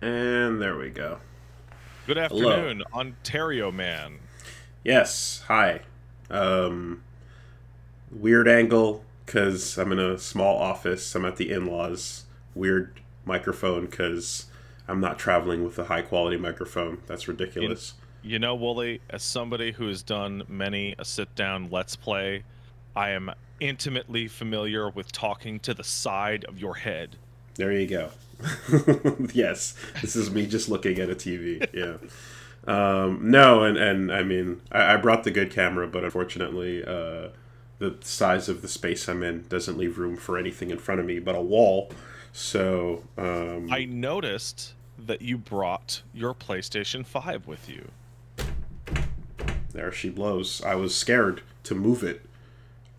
And there we go. Good Hello. afternoon, Ontario man. Yes, hi. Um, Weird angle because I'm in a small office. I'm at the in laws. Weird microphone because I'm not traveling with a high quality microphone. That's You, ridiculous. you know, Wooly, as somebody who has done many a sit-down Let's Play, I am intimately familiar with talking to the side of your head. There you go. Yes, this is me just looking at a TV. Yeah. No, and I mean, I brought the good camera, but unfortunately, the size of the space I'm in doesn't leave room for anything in front of me but a wall. So, I noticed that you brought your PlayStation 5 with you. there she blows. I was scared to move it.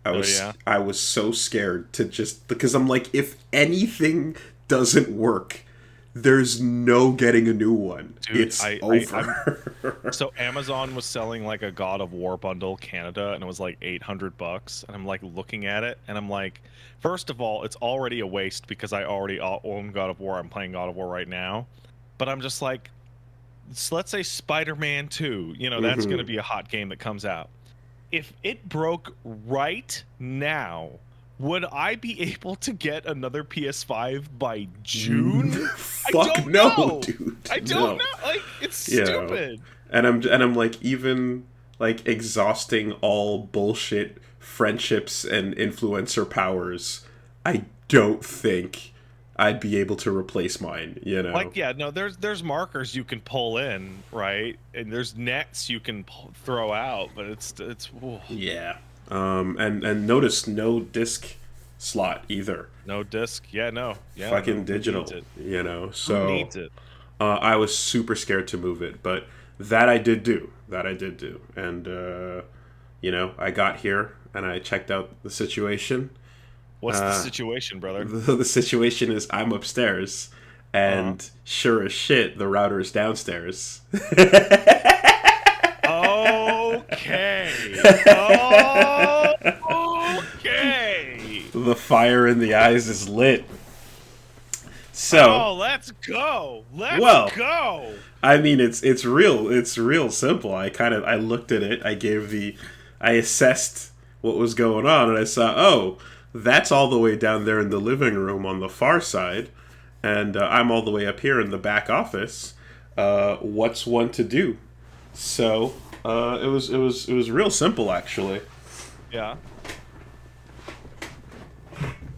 Oh yeah, I was so scared to just because I'm like, if anything doesn't work, there's no getting a new one. dude, It's I'm over. so Amazon was selling like a God of War bundle Canada, and it was like $800, and I'm like looking at it, and I'm like, first of all, it's already a waste because I already own God of War. I'm playing God of War right now, but I'm just like, let's say Spider-Man 2, that's going to be a hot game that comes out. If it broke right now, would I be able to get another PS5 by June? I Fuck don't no, know. dude. I don't No. know. Like, it's You know. stupid. And I'm like, even like exhausting all bullshit friendships and influencer powers, I don't think I'd be able to replace mine, you know. Like, yeah, no, there's markers you can pull in, right? And there's nets you can throw out, but it's ooh, Yeah. And notice no disc slot either. no disc. Yeah, no. Yeah, Fucking no. Who needs digital, it? you know. Who So needs it? I was super scared to move it, but that I did do. That I did do. And I got here and I checked out the situation. What's the situation, brother? The situation is I'm upstairs, Uh-huh. and sure as shit, the router is downstairs. Okay. Okay. The fire in the eyes is lit. So, Oh, let's go. Let's well, go. I mean, it's real simple. I looked at it. I assessed what was going on, and I saw, oh, that's all the way down there in the living room on the far side, and I'm all the way up here in the back office. What's one to do? So it was real simple actually. Yeah.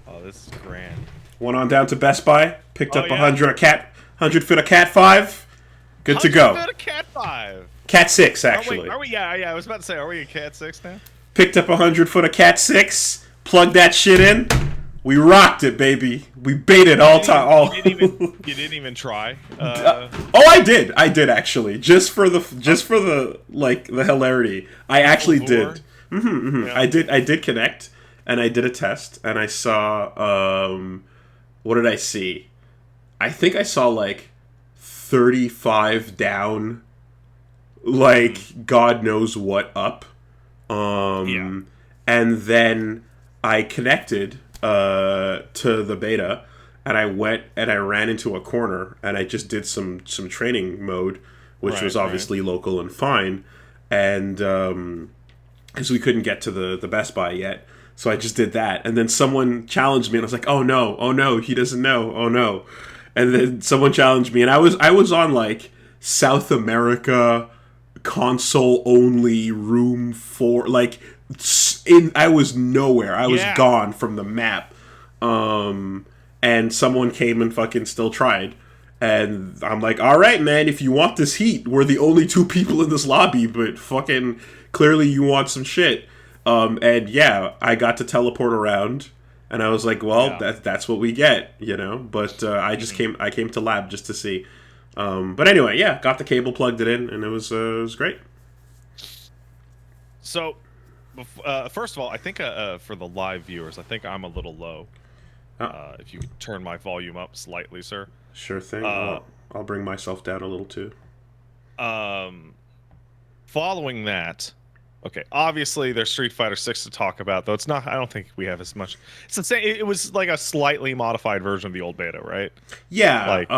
Oh, this is grand. Went on down to Best Buy, picked Oh up yeah. 100 foot of Cat 5, good to 100 go. foot of cat 5. Cat 6 Are we? actually. Are we? Yeah, yeah. I was about to say, are we a cat 6 now? Picked up 100 foot of Cat 6, plugged that shit in. We rocked it, baby. We baited You all didn't time. even. All. You didn't even. You didn't even try. Oh, I did. I did actually. Just for the like the hilarity. I Full actually bore. did. Yeah. I did connect and I did a test and I saw what did I see? I think I saw like 35 down, Hmm. like God knows what up. Yeah. And then I connected to the beta, and I went and I ran into a corner, and I just did some training mode, which was Right. Right. obviously local and fine, and because we couldn't get to the Best Buy yet. So I just did that, and then someone challenged me, and I was like, oh no, he doesn't know, oh no," and then someone challenged me, and I was on like South America console only room for like in I was nowhere. I was Yeah. gone from the map. Um and someone came and fucking still tried. And I'm like, "All right, man, if you want this heat, we're the only two people in this lobby, but fucking clearly you want some shit." And yeah, I got to teleport around and I was like, "Well, Yeah. that's what we get, you know." But Hmm. I came to lab just to see. But anyway, yeah, got the cable, plugged it in, and it was great. So, first of all, I think for the live viewers, I think I'm a little low. Uh, If you could turn my volume up slightly, sir. sure thing. Uh, I'll bring myself down a little too. um, Following that. Okay, obviously there's Street Fighter 6 to talk about, though it's not. I don't think we have as much. It's the same. It was like a slightly modified version of the old beta, right? Yeah, Like,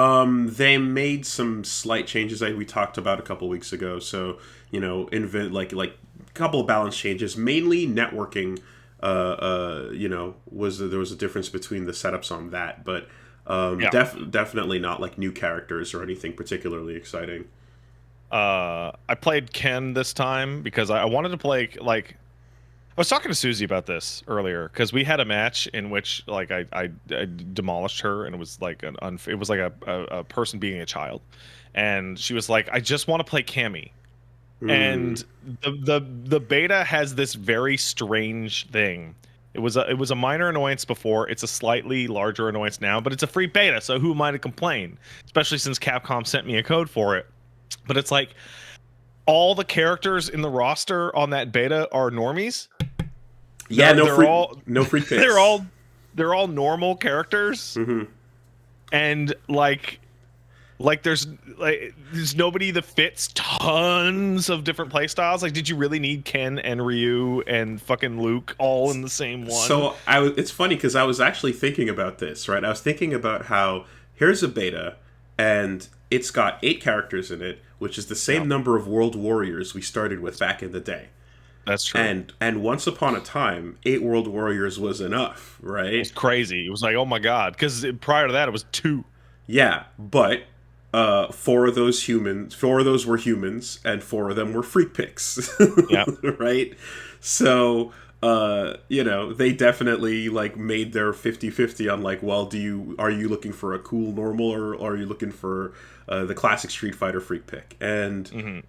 they made some slight changes that we talked about a couple weeks ago. So like a couple of balance changes, mainly networking. Was there was a difference between the setups on that, but yeah. definitely not like new characters or anything particularly exciting. I played Ken this time because I wanted to play like. I was talking to Susie about this earlier because we had a match in which like I demolished her, and it was like it was like a person being a child, and she was like, I just want to play Cammy. Mm. And the beta has this very strange thing. It was a minor annoyance before. It's a slightly larger annoyance now, but it's a free beta, so who am I to complain? Especially since Capcom sent me a code for it. But it's like all the characters in the roster on that beta are normies. Yeah, They're all no free picks. they're all normal characters, Mm-hmm. and there's nobody that fits tons of different play styles. Like, did you really need Ken and Ryu and fucking Luke all in the same one? So it's funny because I was actually thinking about this, right? I was thinking about how here's a beta, and it's got 8 characters in it, which is the same Yeah. number of World Warriors we started with back in the day. That's true. And once upon a time, 8 World Warriors was enough, It right? was crazy. It was like, oh my god, because prior to that it was 2. Yeah, but 4 of those were humans, and 4 of them were freak picks, Yeah. right? So they definitely like made their 50-50 on like, well, are you looking for a cool normal, or are you looking for the classic Street Fighter freak pick? And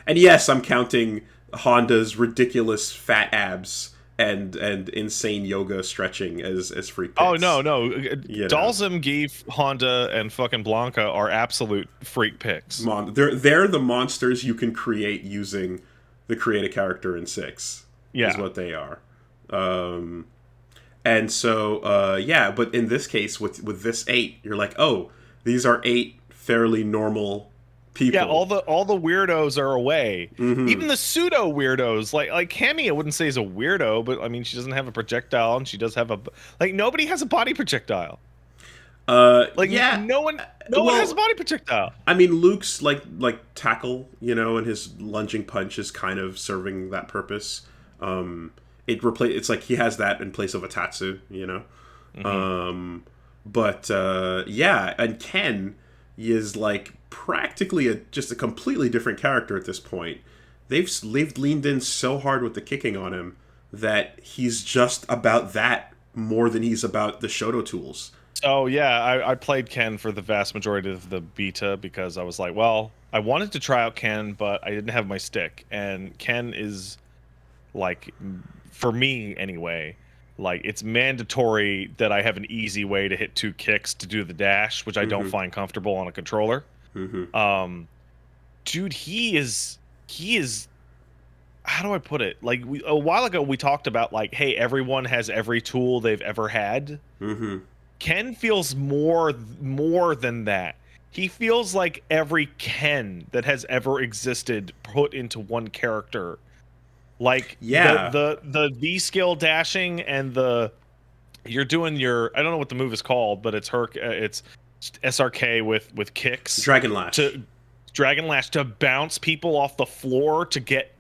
yes, I'm counting Honda's ridiculous fat abs and insane yoga stretching as freak picks. Oh no. You know. Dalsum, Geef, Honda, and fucking Blanca are absolute freak picks. They're the monsters you can create using the create a character in 6. Yeah. Is what they are. And so but in this case with this 8, you're like, oh, these are 8 fairly normal people. Yeah, all the weirdos are away. Mm-hmm. Even the pseudo weirdos, like Cammy, I wouldn't say is a weirdo, but I mean, she doesn't have a projectile, and she does have nobody has a body projectile. Yeah, no one has a body projectile. I mean, Luke's like tackle, and his lunging punch is kind of serving that purpose. It's like he has that in place of a Tatsu, Mm-hmm. And Ken is like practically just a completely different character at this point. They've leaned in so hard with the kicking on him that he's just about that more than he's about the Shoto tools. So yeah, I played Ken for the vast majority of the beta because I was like, well, I wanted to try out Ken, but I didn't have my stick, and Ken is like, for me anyway, like it's mandatory that I have an easy way to hit 2 kicks to do the dash, which I don't find comfortable on a controller. Mm-hmm. Dude, he is how do I put it? Like a while ago we talked about like, hey, everyone has every tool they've ever had. Mm-hmm. Ken feels more than that. He feels like every Ken that has ever existed put into one character. Like, yeah, the V skill dashing and you're doing your, I don't know what the move is called, but it's SRK with kicks. Dragon Lash To bounce people off the floor to get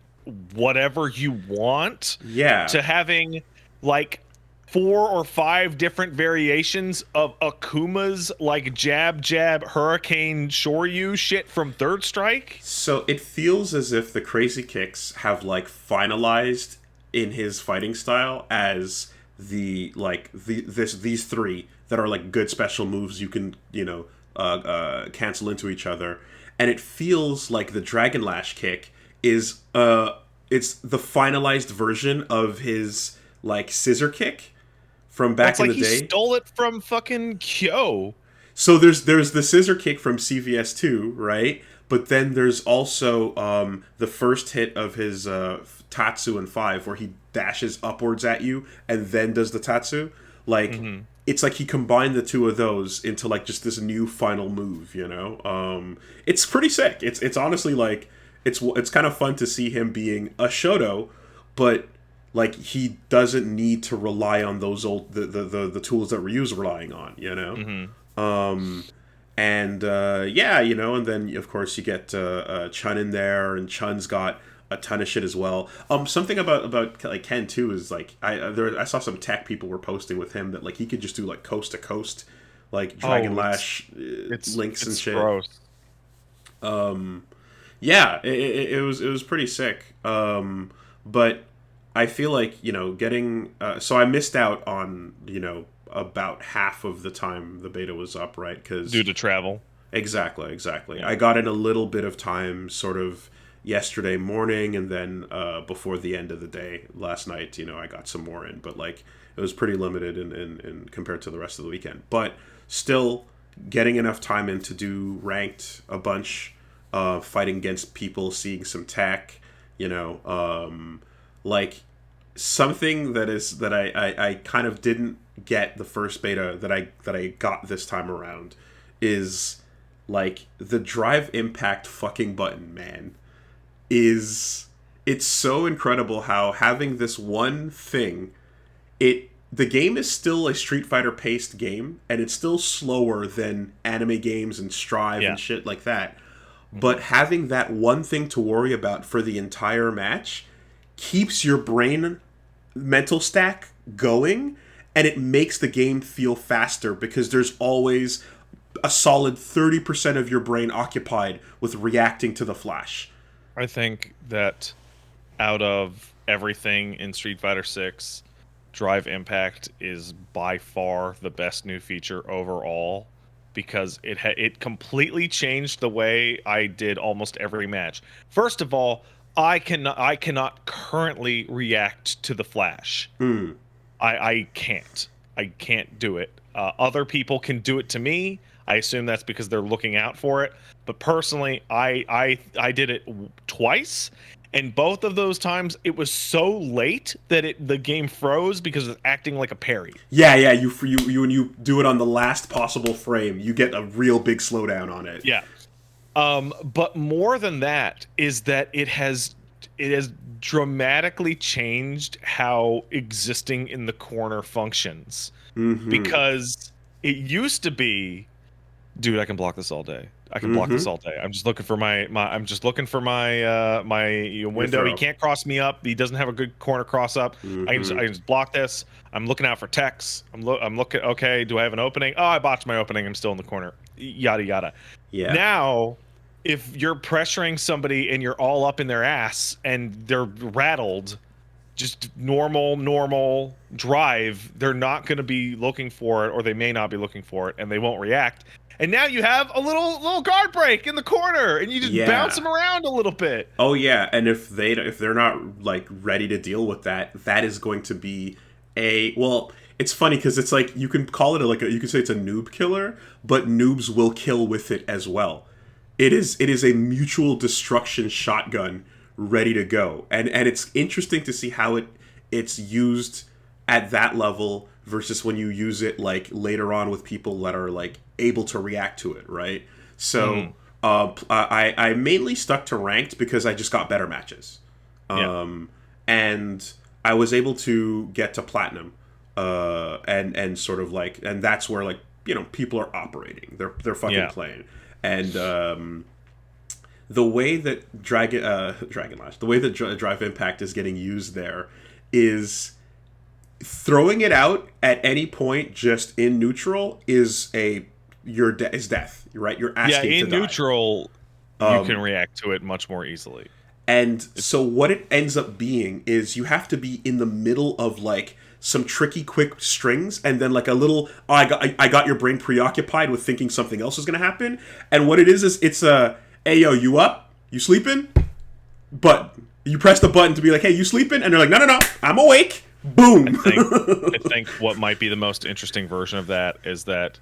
whatever you want. Yeah. To having like 4 or 5 different variations of Akuma's like jab hurricane shoryu shit from Third Strike. So it feels as if the crazy kicks have like finalized in his fighting style as these 3 that are like good special moves you can cancel into each other, and it feels like the Dragon Lash kick is it's the finalized version of his like scissor kick from back in the day. He stole it from fucking Kyo. So there's the scissor kick from CVS2, right? But then there's also the first hit of his Tatsu in 5, where he dashes upwards at you and then does the Tatsu. Like, it's like he combined the 2 of those into like just this new final move, It's pretty sick. It's honestly like, it's kind of fun to see him being a Shoto, but like he doesn't need to rely on those old the tools that Ryu's relying on, you know. And yeah, you know, and then of course you get Chun in there, and Chun's got a ton of shit as well. Something about like Ken too is like I saw some tech people were posting with him that like he could just do like coast to coast, like Dragon Lash links and shit. Gross. Yeah, it was pretty sick. But I feel like, you know, getting so I missed out on, you know, about half of the time the beta was up, right? Because due to travel. Exactly. I got in a little bit of time sort of yesterday morning, and then before the end of the day last night, you know, I got some more in, but like it was pretty limited in compared to the rest of the weekend. But still getting enough time in to do ranked a bunch, fighting against people, seeing some tech, you know, like something that I kind of didn't get the first beta that I got this time around is like the drive impact fucking button, man. It's so incredible how having this one thing, the game is still a Street Fighter paced game, and it's still slower than anime games and Strive and shit like that. But having that one thing to worry about for the entire match keeps your brain mental stack going, and it makes the game feel faster because there's always a solid 30% of your brain occupied with reacting to the flash. I think that out of everything in Street Fighter 6, Drive Impact is by far the best new feature overall, because it completely changed the way I did almost every match. First of all, I cannot currently react to the flash. I can't do it. Other people can do it to me. I assume that's because they're looking out for it. But personally, I did it twice, and both of those times it was so late that the game froze because it's acting like a parry. Yeah. You when you do it on the last possible frame, you get a real big slowdown on it. Yeah. But more than that is that it has dramatically changed how existing in the corner functions. Because it used to be, dude, I can block this all day. I can block this all day. I'm just looking for my window. He can't cross me up. He doesn't have a good corner cross up. I can just block this. I'm looking out for techs. I'm looking. Okay, do I have an opening? Oh, I botched my opening. I'm still in the corner. Yada yada. Yeah. Now, if you're pressuring somebody and you're all up in their ass and they're rattled, just normal drive, they're not going to be looking for it, or they may not be looking for it, and they won't react. And now you have a little guard break in the corner, and you just bounce them around a little bit. Oh yeah, and if they're not like ready to deal with that, that is going to be well. It's funny because it's like you can call it you can say it's a noob killer, but noobs will kill with it as well. It is a mutual destruction shotgun ready to go, and it's interesting to see how it's used at that level versus when you use it like later on with people that are like able to react to it, right? So I mainly stuck to ranked because I just got better matches, and I was able to get to platinum, and sort of like, and that's where like, you know, people are operating, they're fucking playing, and the way that Dragon Lash, the way that Drive Impact is getting used there is throwing it out at any point just in neutral is death, right? You're asking to die. In neutral, you can react to it much more easily. And so what it ends up being is you have to be in the middle of like some tricky quick strings, and then like a little, I got your brain preoccupied with thinking something else is going to happen. And what it is it's hey yo, you up? You sleeping? But you press the button to be like, hey, you sleeping? And they're like, no, I'm awake. Boom. I think what might be the most interesting version of that is that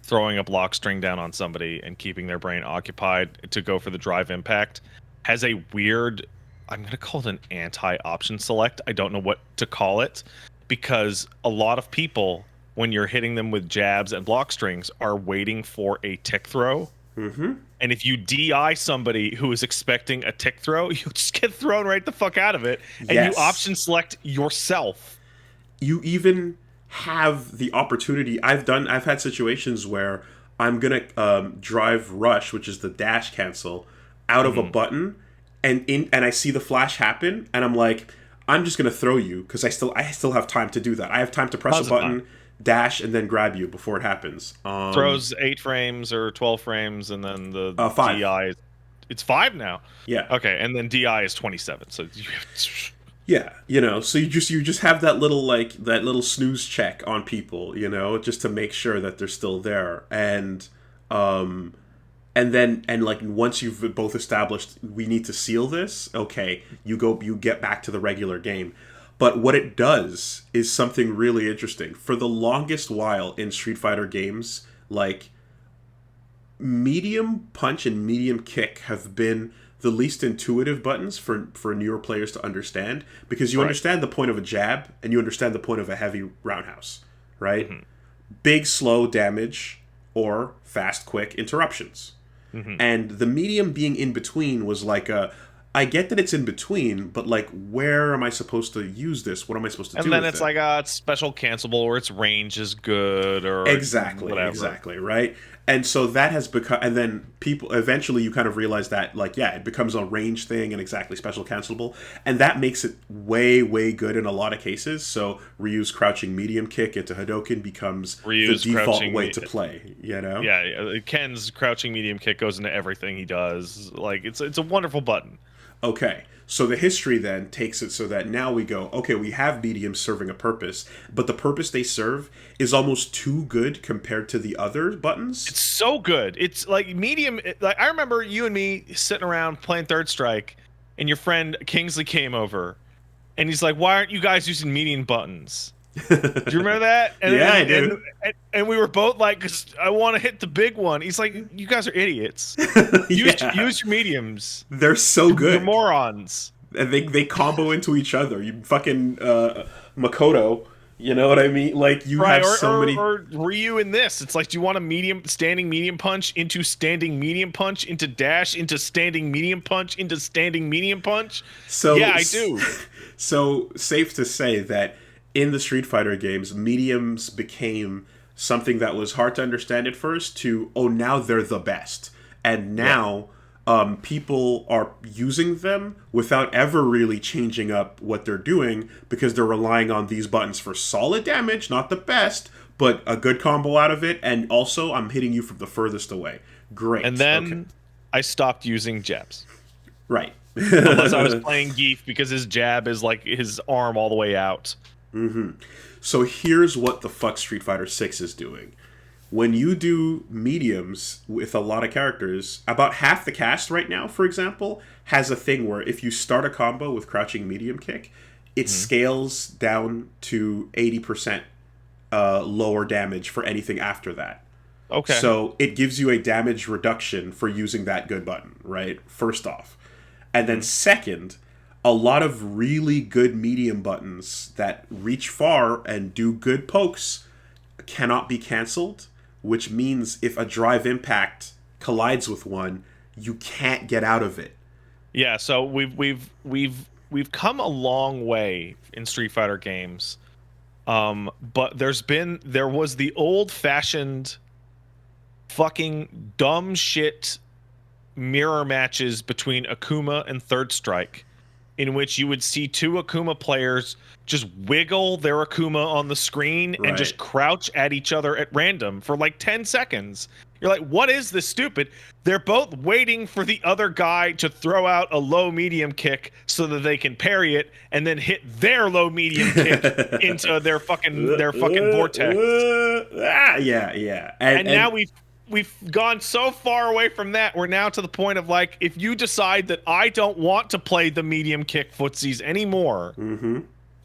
throwing a block string down on somebody and keeping their brain occupied to go for the drive impact has a weird, I'm going to call it an anti-option select. I don't know what to call it, because a lot of people, when you're hitting them with jabs and block strings, are waiting for a tick throw. And if you DI somebody who is expecting a tick throw, you just get thrown right the fuck out of it, and you option select yourself. You even have the opportunity. I've had situations where I'm gonna drive rush, which is the dash cancel, out of a button, and I see the flash happen, and I'm like, I'm just gonna throw you because I still have time to do that. I have time to press a button, dash, and then grab you before it happens. Throws 8 frames or 12 frames, and then the 5. DI. It's 5 now. Yeah. Okay, and then DI is 27. So. Yeah, so you just have that little snooze check on people, just to make sure that they're still there, and then once you've both established we need to seal this, okay, you get back to the regular game. But what it does is something really interesting. For the longest while in Street Fighter games, medium punch and medium kick have been the least intuitive buttons for newer players to understand, because you understand the point of a jab and you understand the point of a heavy roundhouse, right? Big, slow damage or fast, quick interruptions. And the medium being in between was I get that it's in between, but where am I supposed to use this? What am I supposed to do with it? And then it's it's special cancelable, or its range is good, or exactly, right? And so that has become, and then people eventually you kind of realize that it becomes a range thing and exactly special cancelable, and that makes it way good in a lot of cases. So Ryu's crouching medium kick into Hadoken becomes Ryu's the default way to play. Yeah, Ken's crouching medium kick goes into everything he does. It's a wonderful button. Okay, so the history then takes it so that now we go, okay, we have mediums serving a purpose, but the purpose they serve is almost too good compared to the other buttons. It's so good. It's medium. I remember you and me sitting around playing Third Strike, and your friend Kingsley came over, and he's like, "Why aren't you guys using medium buttons?" Do you remember that? I do. And we were both like, "Cause I want to hit the big one." He's like, "You guys are idiots. Use your mediums. They're so good. You're morons." And they combo into each other. You fucking Makoto. You know what I mean? You have so many. Or Ryu in this. It's do you want a standing medium punch into standing medium punch into dash into standing medium punch into standing medium punch? So yeah, I do. So safe to say that in the Street Fighter games, mediums became something that was hard to understand at first to, now they're the best. And now people are using them without ever really changing up what they're doing, because they're relying on these buttons for solid damage, not the best, but a good combo out of it. And also, I'm hitting you from the furthest away. Great. And then I stopped using jabs. Right. Unless I was playing Geef, because his jab is his arm all the way out. So here's what the fuck Street Fighter 6 is doing. When you do mediums with a lot of characters, about half the cast right now, for example, has a thing where if you start a combo with crouching medium kick, it scales down to 80% lower damage for anything after that. Okay. So it gives you a damage reduction for using that good button, right? First off. And then second, a lot of really good medium buttons that reach far and do good pokes cannot be canceled, which means if a drive impact collides with one, you can't get out of it. Yeah, so we've come a long way in Street Fighter games. But there was the old-fashioned fucking dumb shit mirror matches between Akuma and Third Strike, in which you would see two Akuma players just wiggle their Akuma on the screen and just crouch at each other at random for 10 seconds. You're like, what is this stupid? They're both waiting for the other guy to throw out a low medium kick so that they can parry it and then hit their low medium kick into their fucking vortex. Yeah. And now we've gone so far away from that. We're now to the point of if you decide that I don't want to play the medium kick footsies anymore,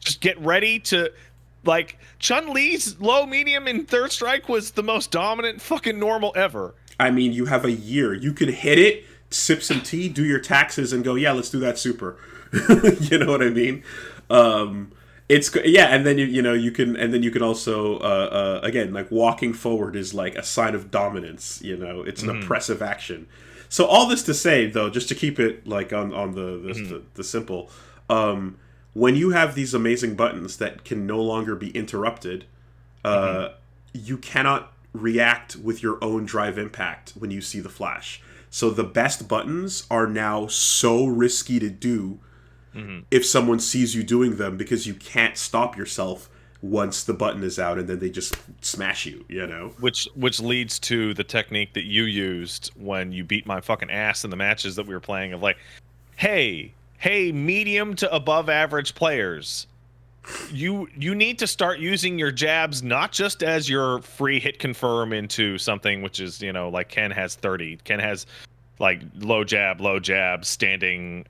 just get ready to Chun-Li's low medium in Third Strike was the most dominant fucking normal ever. I mean, you have a year. You could hit it, sip some tea, do your taxes, and go, yeah, let's do that super. You know what I mean? Yeah, and then you can, and then you can also again, like, walking forward is like a sign of dominance. It's an oppressive action. So all this to say, though, just to keep it like on the simple, when you have these amazing buttons that can no longer be interrupted, you cannot react with your own drive impact when you see the flash. So the best buttons are now so risky to do if someone sees you doing them, because you can't stop yourself once the button is out, and then they just smash you, Which leads to the technique that you used when you beat my fucking ass in the matches that we were playing, of like, hey, medium to above average players, you need to start using your jabs not just as your free hit confirm into something, which is, like Ken has 30. Ken has like low jab, standing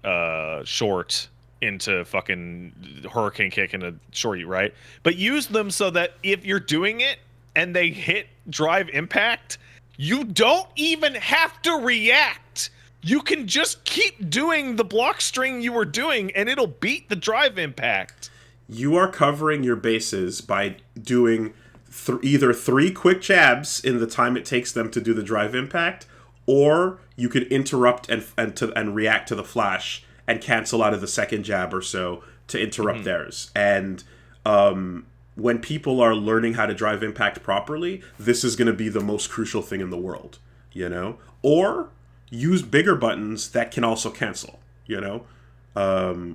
short into fucking hurricane kick and a shorty, right? But use them so that if you're doing it and they hit drive impact, you don't even have to react. You can just keep doing the block string you were doing and it'll beat the drive impact. You are covering your bases by doing either 3 quick jabs in the time it takes them to do the drive impact, or you could interrupt and react to the flash and cancel out of the second jab or so to interrupt theirs. And when people are learning how to drive impact properly, this is going to be the most crucial thing in the world, Or use bigger buttons that can also cancel,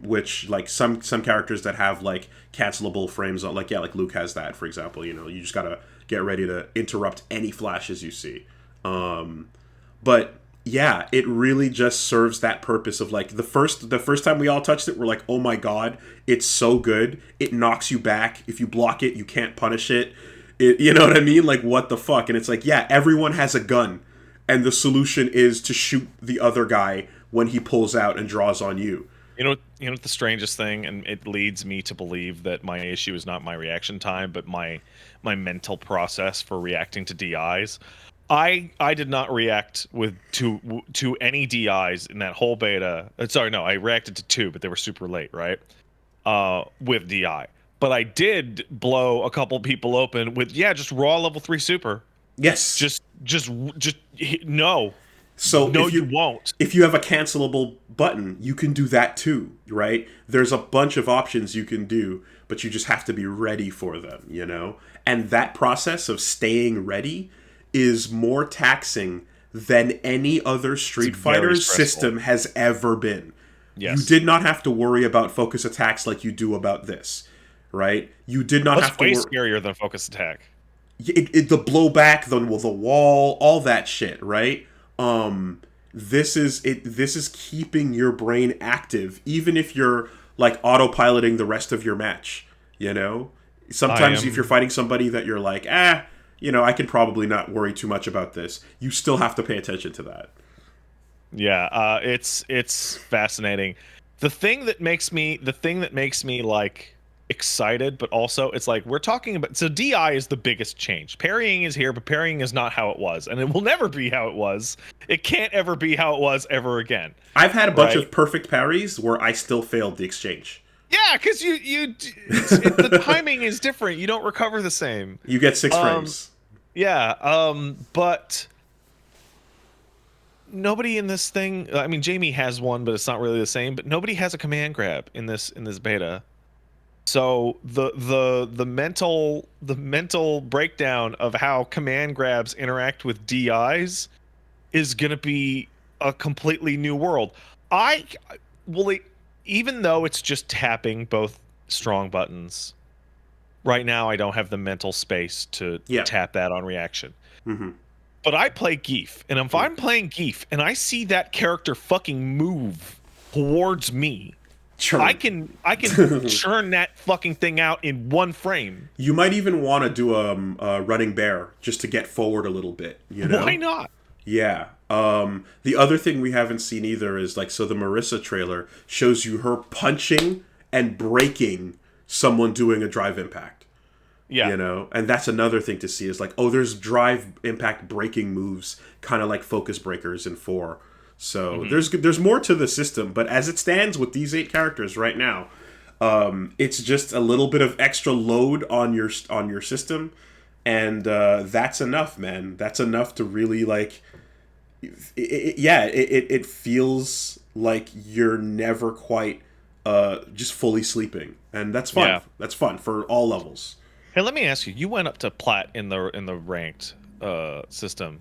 which, like, some characters that have like cancelable frames on, like Luke has that, for example. You just gotta get ready to interrupt any flashes you see. But yeah, it really just serves that purpose of, like, the first time we all touched it, we're like, oh my god, it's so good. It knocks you back. If you block it, you can't punish it. You know what I mean? Like, what the fuck? And it's like, yeah, everyone has a gun, and the solution is to shoot the other guy when he pulls out and draws on you. You know the strangest thing, and it leads me to believe that my issue is not my reaction time, but my mental process for reacting to DIs. I did not react to any DIs in that whole beta. Sorry, no, I reacted to 2, but they were super late, right? With DI. But I did blow a couple people open with, just raw level 3 super. Yes. Just no. So no, you won't. If you have a cancelable button, you can do that too, right? There's a bunch of options you can do, but you just have to be ready for them, And that process of staying ready is more taxing than any other Street Fighter system has ever been. Yes. You did not have to worry about focus attacks like you do about this, right? You did not have to worry. That's way scarier than focus attack. The blowback, the wall, all that shit, right? This is keeping your brain active, even if you're, like, autopiloting the rest of your match, Sometimes if you're fighting somebody that you're like, I can probably not worry too much about this, you still have to pay attention to that. Yeah, it's fascinating. The thing that makes me like excited, but also it's like we're talking about, so DI is the biggest change. Parrying is here, but parrying is not how it was, and it will never be how it was. It can't ever be how it was ever again. I've had a bunch of perfect parries where I still failed the exchange. Yeah, because the timing is different. You don't recover the same. You get 6 frames. Yeah, but nobody in this thing. I mean, Jamie has one, but it's not really the same. But nobody has a command grab in this beta. So the mental breakdown of how command grabs interact with DIs is gonna be a completely new world. Even though it's just tapping both strong buttons, right now I don't have the mental space to tap that on reaction. Mm-hmm. But I play Geef, and if I'm playing Geef and I see that character fucking move towards me, churn. I can churn that fucking thing out in 1 frame. You might even want to do a running bear just to get forward a little bit. Why not? Yeah. The other thing we haven't seen either is, like, so the Marissa trailer shows you her punching and breaking someone doing a drive impact. Yeah. And that's another thing to see is, like, there's drive impact breaking moves, kind of like focus breakers in 4. So there's more to the system, but as it stands with these 8 characters right now, It's just a little bit of extra load on your system, and that's enough, man. That's enough to really like. It feels like you're never quite just fully sleeping, and that's fun. Yeah. That's fun for all levels. Hey, let me ask you. You went up to plat in the ranked system.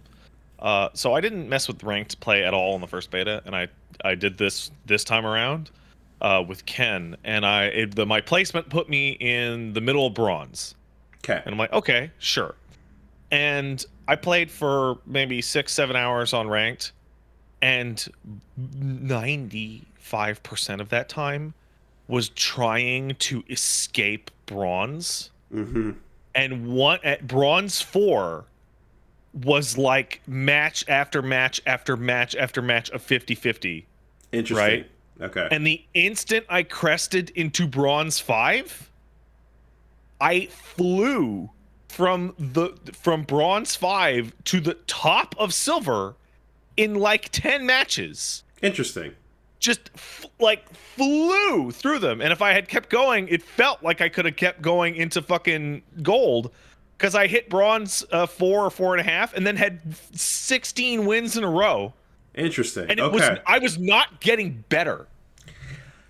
So I didn't mess with ranked play at all in the first beta, and I did this time around with Ken, and my placement put me in the middle of bronze. Okay. And I'm like, okay, sure. And I played for maybe 6-7 hours on ranked, and 95% of that time was trying to escape bronze. Mm-hmm. And one at bronze 4 was like match after match after match after match of 50-50. Interesting. Right? Okay. And the instant I crested into bronze 5, I flew from bronze 5 to the top of silver in like 10 matches. Interesting. Just like flew through them. And if I had kept going, it felt like I could have kept going into fucking gold, because I hit bronze 4 or 4.5 and then had 16 wins in a row. Interesting. And I was not getting better.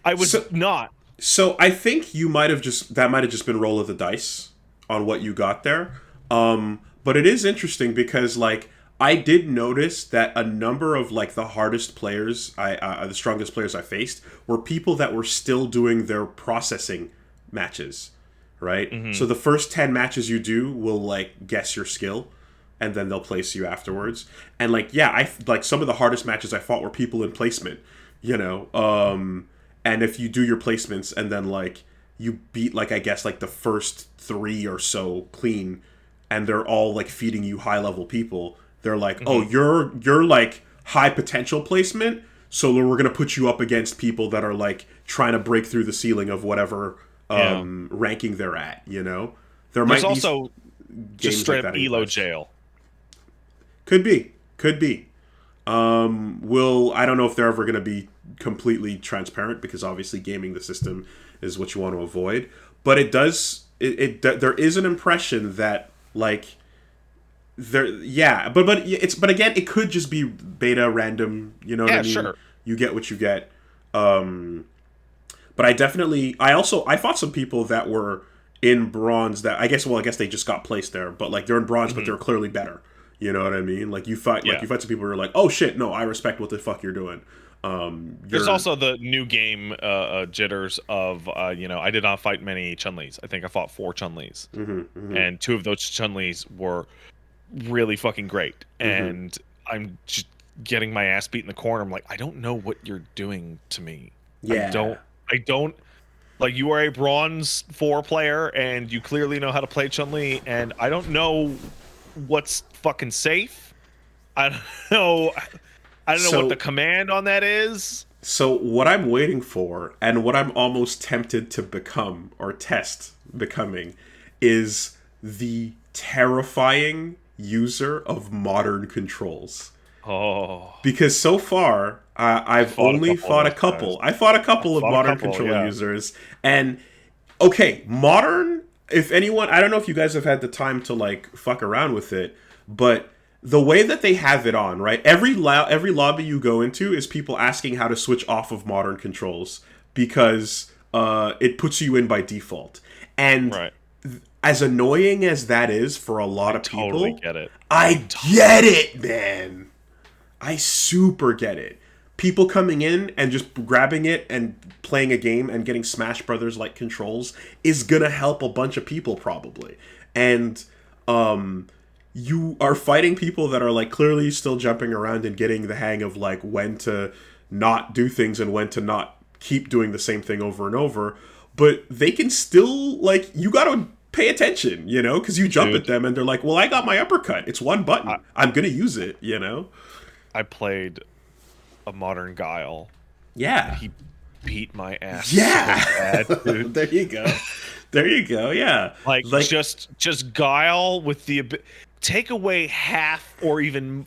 I was not. So I think that might have just been roll of the dice on what you got there. But it is interesting because like I did notice that a number of like the hardest players, the strongest players I faced, were people that were still doing their processing matches, right? Mm-hmm. So the first 10 matches you do will like guess your skill, and then they'll place you afterwards. And like, yeah, I like some of the hardest matches I fought were people in placement, you know. And if you do your placements and then like you beat like I guess like the first 3 or so clean, and they're all like feeding you high level people, they're like, mm-hmm. Oh, you're like high potential placement, so we're gonna put you up against people that are like trying to break through the ceiling of whatever ranking they're at. You know, There's also just straight up elo jail. Could be. I don't know if they're ever gonna be completely transparent, because obviously gaming the system is what you want to avoid. But it does. There is an impression that like. But again, it could just be beta random, you know what I mean? Sure. You get what you get. But I fought some people that were in bronze that I guess they just got placed there, but like they're in bronze, but they're clearly better. You know what I mean? Like you fight some people who are like, oh shit, no, I respect what the fuck you're doing. There's also the new game jitters of I did not fight many Chun-Lis. I think I fought 4 Chun-Lis, and 2 of those Chun-Lis were really fucking great, and I'm just getting my ass beat in the corner. I'm like, I don't know what you're doing to me. I don't like, you are a bronze 4 player and you clearly know how to play Chun-Li, and I don't know what's fucking safe. I don't know what the command on that is. So what I'm waiting for, and what I'm almost tempted to become or test becoming, is the terrifying user of modern controls. Oh, because so far I've only fought a couple. I fought a couple of modern control users, and okay, modern. If anyone, I don't know if you guys have had the time to like fuck around with it, but the way that they have it on, right? Every lobby you go into is people asking how to switch off of modern controls, because it puts you in by default. And as annoying as that is for a lot of people, totally get it. I get it, man. I super get it. People coming in and just grabbing it and playing a game and getting Smash Brothers like controls is gonna help a bunch of people probably. And you are fighting people that are like clearly still jumping around and getting the hang of like when to not do things and when to not keep doing the same thing over and over. But they can still, like, you gotta pay attention, you know, because you jump at them and they're like, well, I got my uppercut. It's one button. I'm gonna use it, you know? I played a modern Guile. Yeah. He beat my ass. Yeah. So bad, dude. There you go. There you go. Yeah. Like just Guile with the take away half or even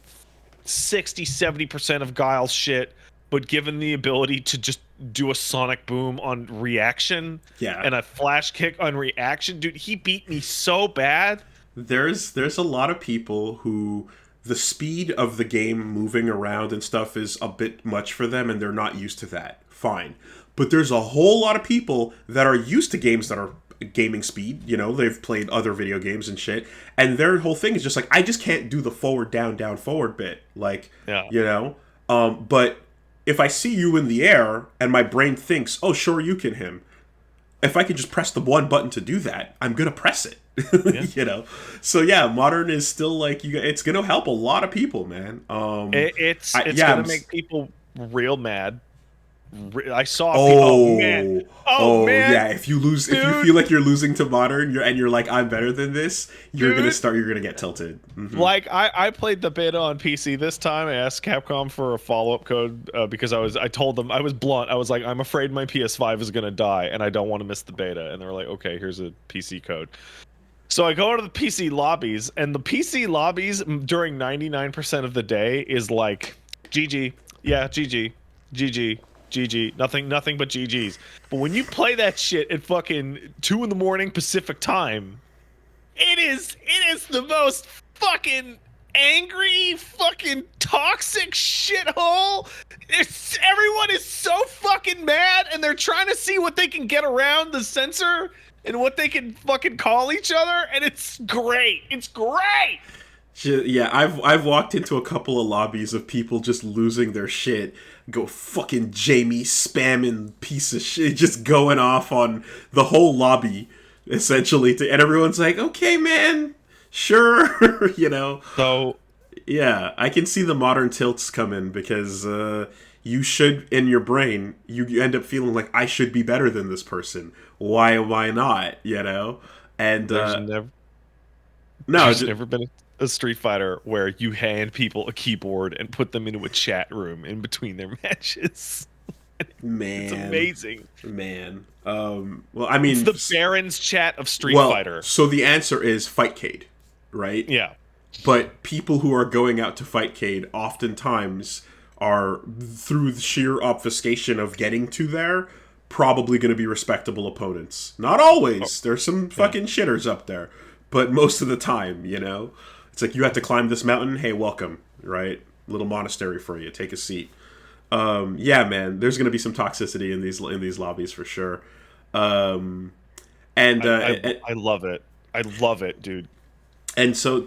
60-70% of Guile's shit, but given the ability to just do a sonic boom on reaction Yeah. and a flash kick on reaction. Dude, he beat me so bad. There's a lot of people who the speed of the game moving around and stuff is a bit much for them and they're not used to that. Fine. But there's a whole lot of people that are used to games that are gaming speed, you know, they've played other video games and shit, and their whole thing is just like, I just can't do the forward, down, down, forward bit. Like, Yeah. you know? But if I see you in the air and my brain thinks, oh, sure, you can him, if I can just press the one button to do that, I'm gonna press it. Yeah. You know, so yeah, modern is still like it's gonna help a lot of people, man. It's yeah, gonna make people real mad. I saw people. Oh, Oh man! yeah. If you lose, Dude. if you feel like you're losing to modern, you're like, I'm better than this, you're gonna get tilted. Mm-hmm. Like I played the beta on PC this time. I asked Capcom for a follow-up code because I told them, I was blunt. I was like, I'm afraid my PS5 is gonna die and I don't want to miss the beta. And they were like, okay, here's a PC code. So I go to the PC lobbies, and the PC lobbies during 99% of the day is like, GG, yeah, GG, GG, GG, nothing but GGs. But when you play that shit at fucking 2 in the morning Pacific time, it is the most fucking angry, fucking toxic shithole. Everyone is so fucking mad, and they're trying to see what they can get around the censor and what they can fucking call each other, and it's great. It's great. Yeah, I've walked into a couple of lobbies of people just losing their shit. Go fucking Jamie spamming piece of shit, just going off on the whole lobby, essentially. And everyone's like, okay, man, sure, you know. So yeah, I can see the modern tilts come in because you should, in your brain, you end up feeling like I should be better than this person. Why not? You know, and there's never been a Street Fighter where you hand people a keyboard and put them into a chat room in between their matches. Man, it's amazing. Man, well, I mean, it's the Baron's chat of Street Fighter. So the answer is Fightcade, right? Yeah. But people who are going out to Fightcade oftentimes are, through the sheer obfuscation of getting to there, probably going to be respectable opponents. Not always. There's some fucking shitters up there. But most of the time, you know? It's like, you have to climb this mountain. Hey, welcome, right? Little monastery for you. Take a seat. Yeah, man. There's going to be some toxicity in these lobbies for sure. I love it. I love it, dude. And so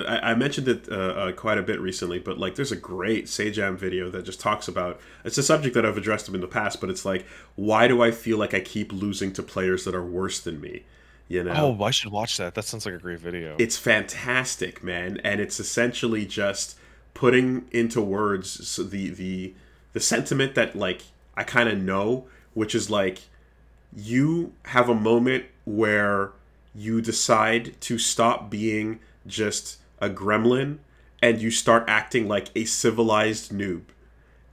I mentioned it quite a bit recently, but like there's a great Sajam video that just talks about, it's a subject that I've addressed in the past, but it's like, why do I feel like I keep losing to players that are worse than me? You know? Oh, I should watch that. That sounds like a great video. It's fantastic, man, and it's essentially just putting into words the sentiment that like I kind of know, which is like, you have a moment where you decide to stop being just a gremlin and you start acting like a civilized noob.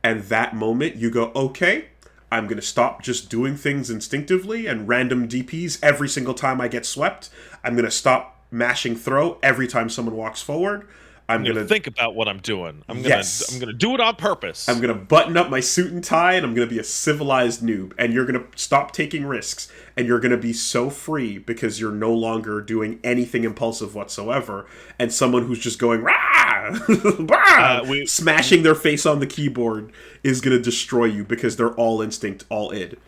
And that moment you go, okay, I'm going to stop just doing things instinctively and random DPs every single time I get swept. I'm going to stop mashing throw every time someone walks forward. I'm going to think about what I'm doing. I'm going to do it on purpose. I'm going to button up my suit and tie, and I'm going to be a civilized noob. And you're going to stop taking risks, and you're going to be so free because you're no longer doing anything impulsive whatsoever. And someone who's just going, rah, bah, smashing their face on the keyboard is going to destroy you because they're all instinct, all id.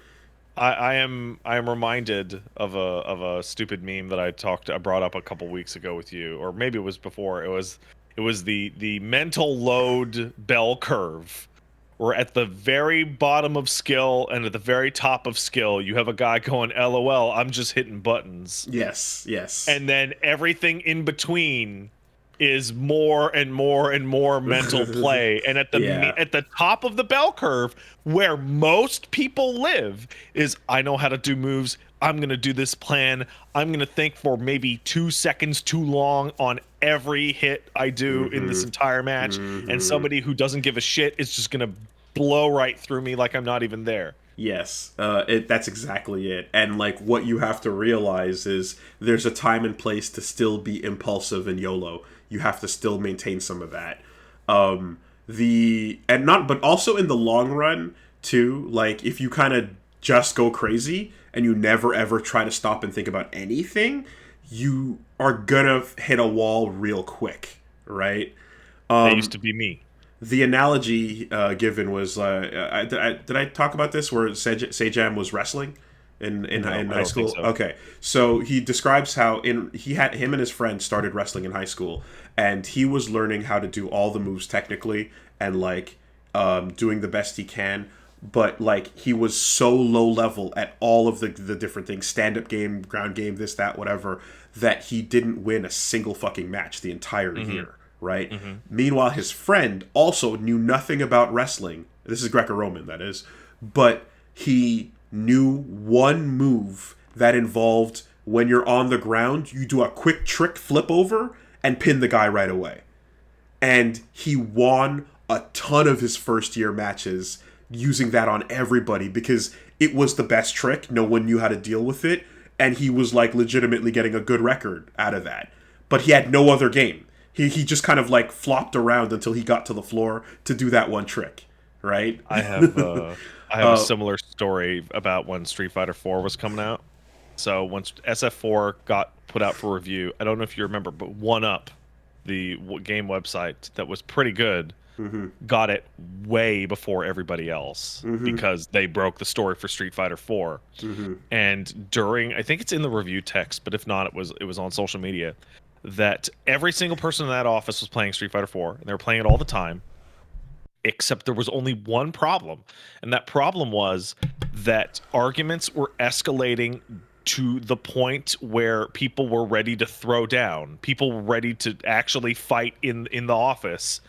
I am reminded of a stupid meme that I brought up a couple weeks ago with you, or maybe it was before. It was the mental load bell curve, where at the very bottom of skill and at the very top of skill, you have a guy going, LOL, I'm just hitting buttons. Yes. And then everything in between is more and more and more mental play. And at the top of the bell curve, where most people live, is I know how to do moves. I'm going to do this plan. I'm going to think for maybe 2 seconds too long on every hit I do in this entire match. And somebody who doesn't give a shit is just going to blow right through me like I'm not even there. Yes, that's exactly it. And like what you have to realize is there's a time and place to still be impulsive and YOLO. You have to still maintain some of that. But also in the long run, too. Like, if you kind of just go crazy and you never ever try to stop and think about anything, you are gonna hit a wall real quick, right? That used to be me. The analogy given was did I talk about this where Sejam was wrestling in No, I high don't think school? so. Okay, so he describes how him and his friend started wrestling in high school, and he was learning how to do all the moves technically and like doing the best he can. But like he was so low level at all of the different things, stand up game, ground game, this that whatever, that he didn't win a single fucking match the entire year. Right? Meanwhile, his friend also knew nothing about wrestling. This is Greco-Roman, that is. But he knew one move that involved when you're on the ground, you do a quick trick flip over and pin the guy right away. And he won a ton of his first year matches using that on everybody because it was the best trick. No one knew how to deal with it. And he was like legitimately getting a good record out of that. But he had no other game. He just kind of like flopped around until he got to the floor to do that one trick, right? I have a similar story about when Street Fighter 4 was coming out. So once SF4 got put out for review, I don't know if you remember, but One Up, the game website that was pretty good, got it way before everybody else because they broke the story for Street Fighter 4. And during, I think it's in the review text, but if not, it was on social media, that every single person in that office was playing Street Fighter 4, and they were playing it all the time, except there was only one problem. And that problem was that arguments were escalating to the point where people were ready to throw down. People were ready to actually fight in the office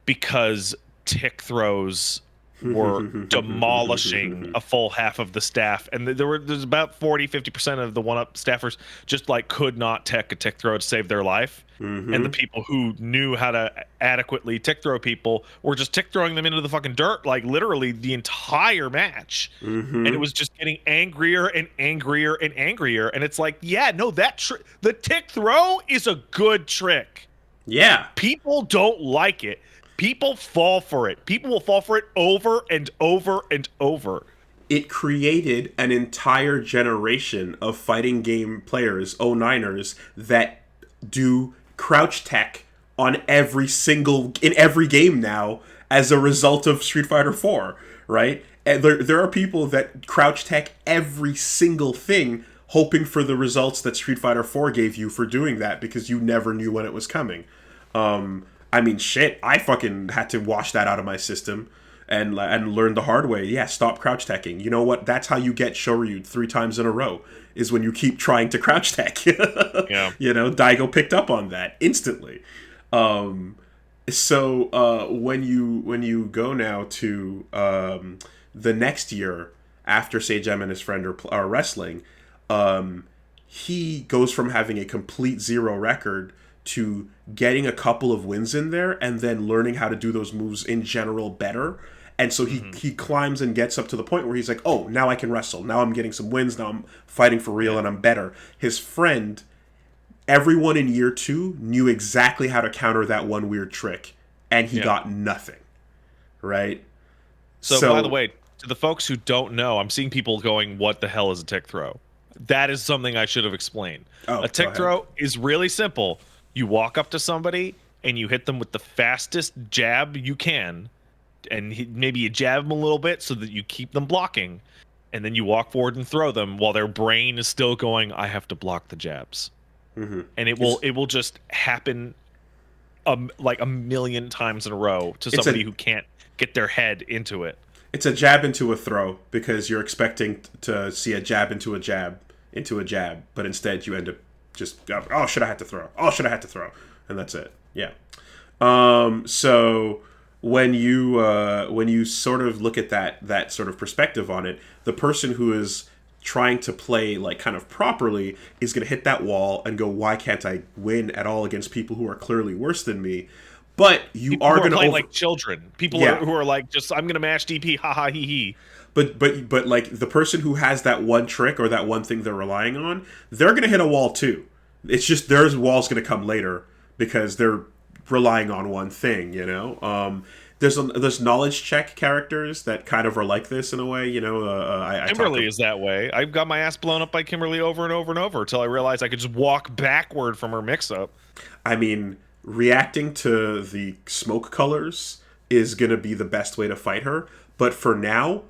because tick throws were demolishing a full half of the staff, and there's about 40-50% of the One-Up staffers just like could not tech a tick throw to save their life. And the people who knew how to adequately tick throw people were just tick throwing them into the fucking dirt, like literally the entire match. And it was just getting angrier and angrier and angrier. And it's like, yeah, no, the tick throw is a good trick. Yeah. People don't like it. People fall for it. People will fall for it over and over and over. It created an entire generation of fighting game players, 09ers, that do crouch tech on in every game now as a result of Street Fighter 4, right? And there are people that crouch tech every single thing, hoping for the results that Street Fighter 4 gave you for doing that because you never knew when it was coming. I mean, shit, I fucking had to wash that out of my system and learn the hard way. Yeah, stop crouch teching. You know what? That's how you get shoryu'd 3 times in a row, is when you keep trying to crouch tech. Yeah. You know, Daigo picked up on that instantly. So when you go now to the next year after Sejam and his friend are wrestling, he goes from having a complete 0 record to getting a couple of wins in there and then learning how to do those moves in general better. And so he climbs and gets up to the point where he's like, oh, now I can wrestle. Now I'm getting some wins. Now I'm fighting for real and I'm better. His friend, everyone in year 2 knew exactly how to counter that one weird trick, and he got nothing. Right? So by the way, to the folks who don't know, I'm seeing people going, what the hell is a tick throw? That is something I should have explained. A tick throw is really simple. You walk up to somebody and you hit them with the fastest jab you can, and maybe you jab them a little bit so that you keep them blocking, and then you walk forward and throw them while their brain is still going, I have to block the jabs. And it will just happen like a million times in a row to somebody who can't get their head into it. It's a jab into a throw because you're expecting to see a jab into a jab into a jab, but instead you end up just, oh, should I have to throw? Oh, should I have to throw? And that's it. Yeah. So when you sort of look at that sort of perspective on it, the person who is trying to play like kind of properly is going to hit that wall and go, why can't I win at all against people who are clearly worse than me? But people are going to play like children. People who are like, just I'm going to mash DP, ha ha, hee hee. But like the person who has that one trick or that one thing they're relying on, they're going to hit a wall too. It's just their wall's going to come later because they're relying on one thing, you know? there's knowledge check characters that kind of are like this in a way. I talk. Kimberly is that way. I got my ass blown up by Kimberly over and over and over until I realized I could just walk backward from her mix-up. I mean, reacting to the smoke colors is gonna be the best way to fight her. But for now,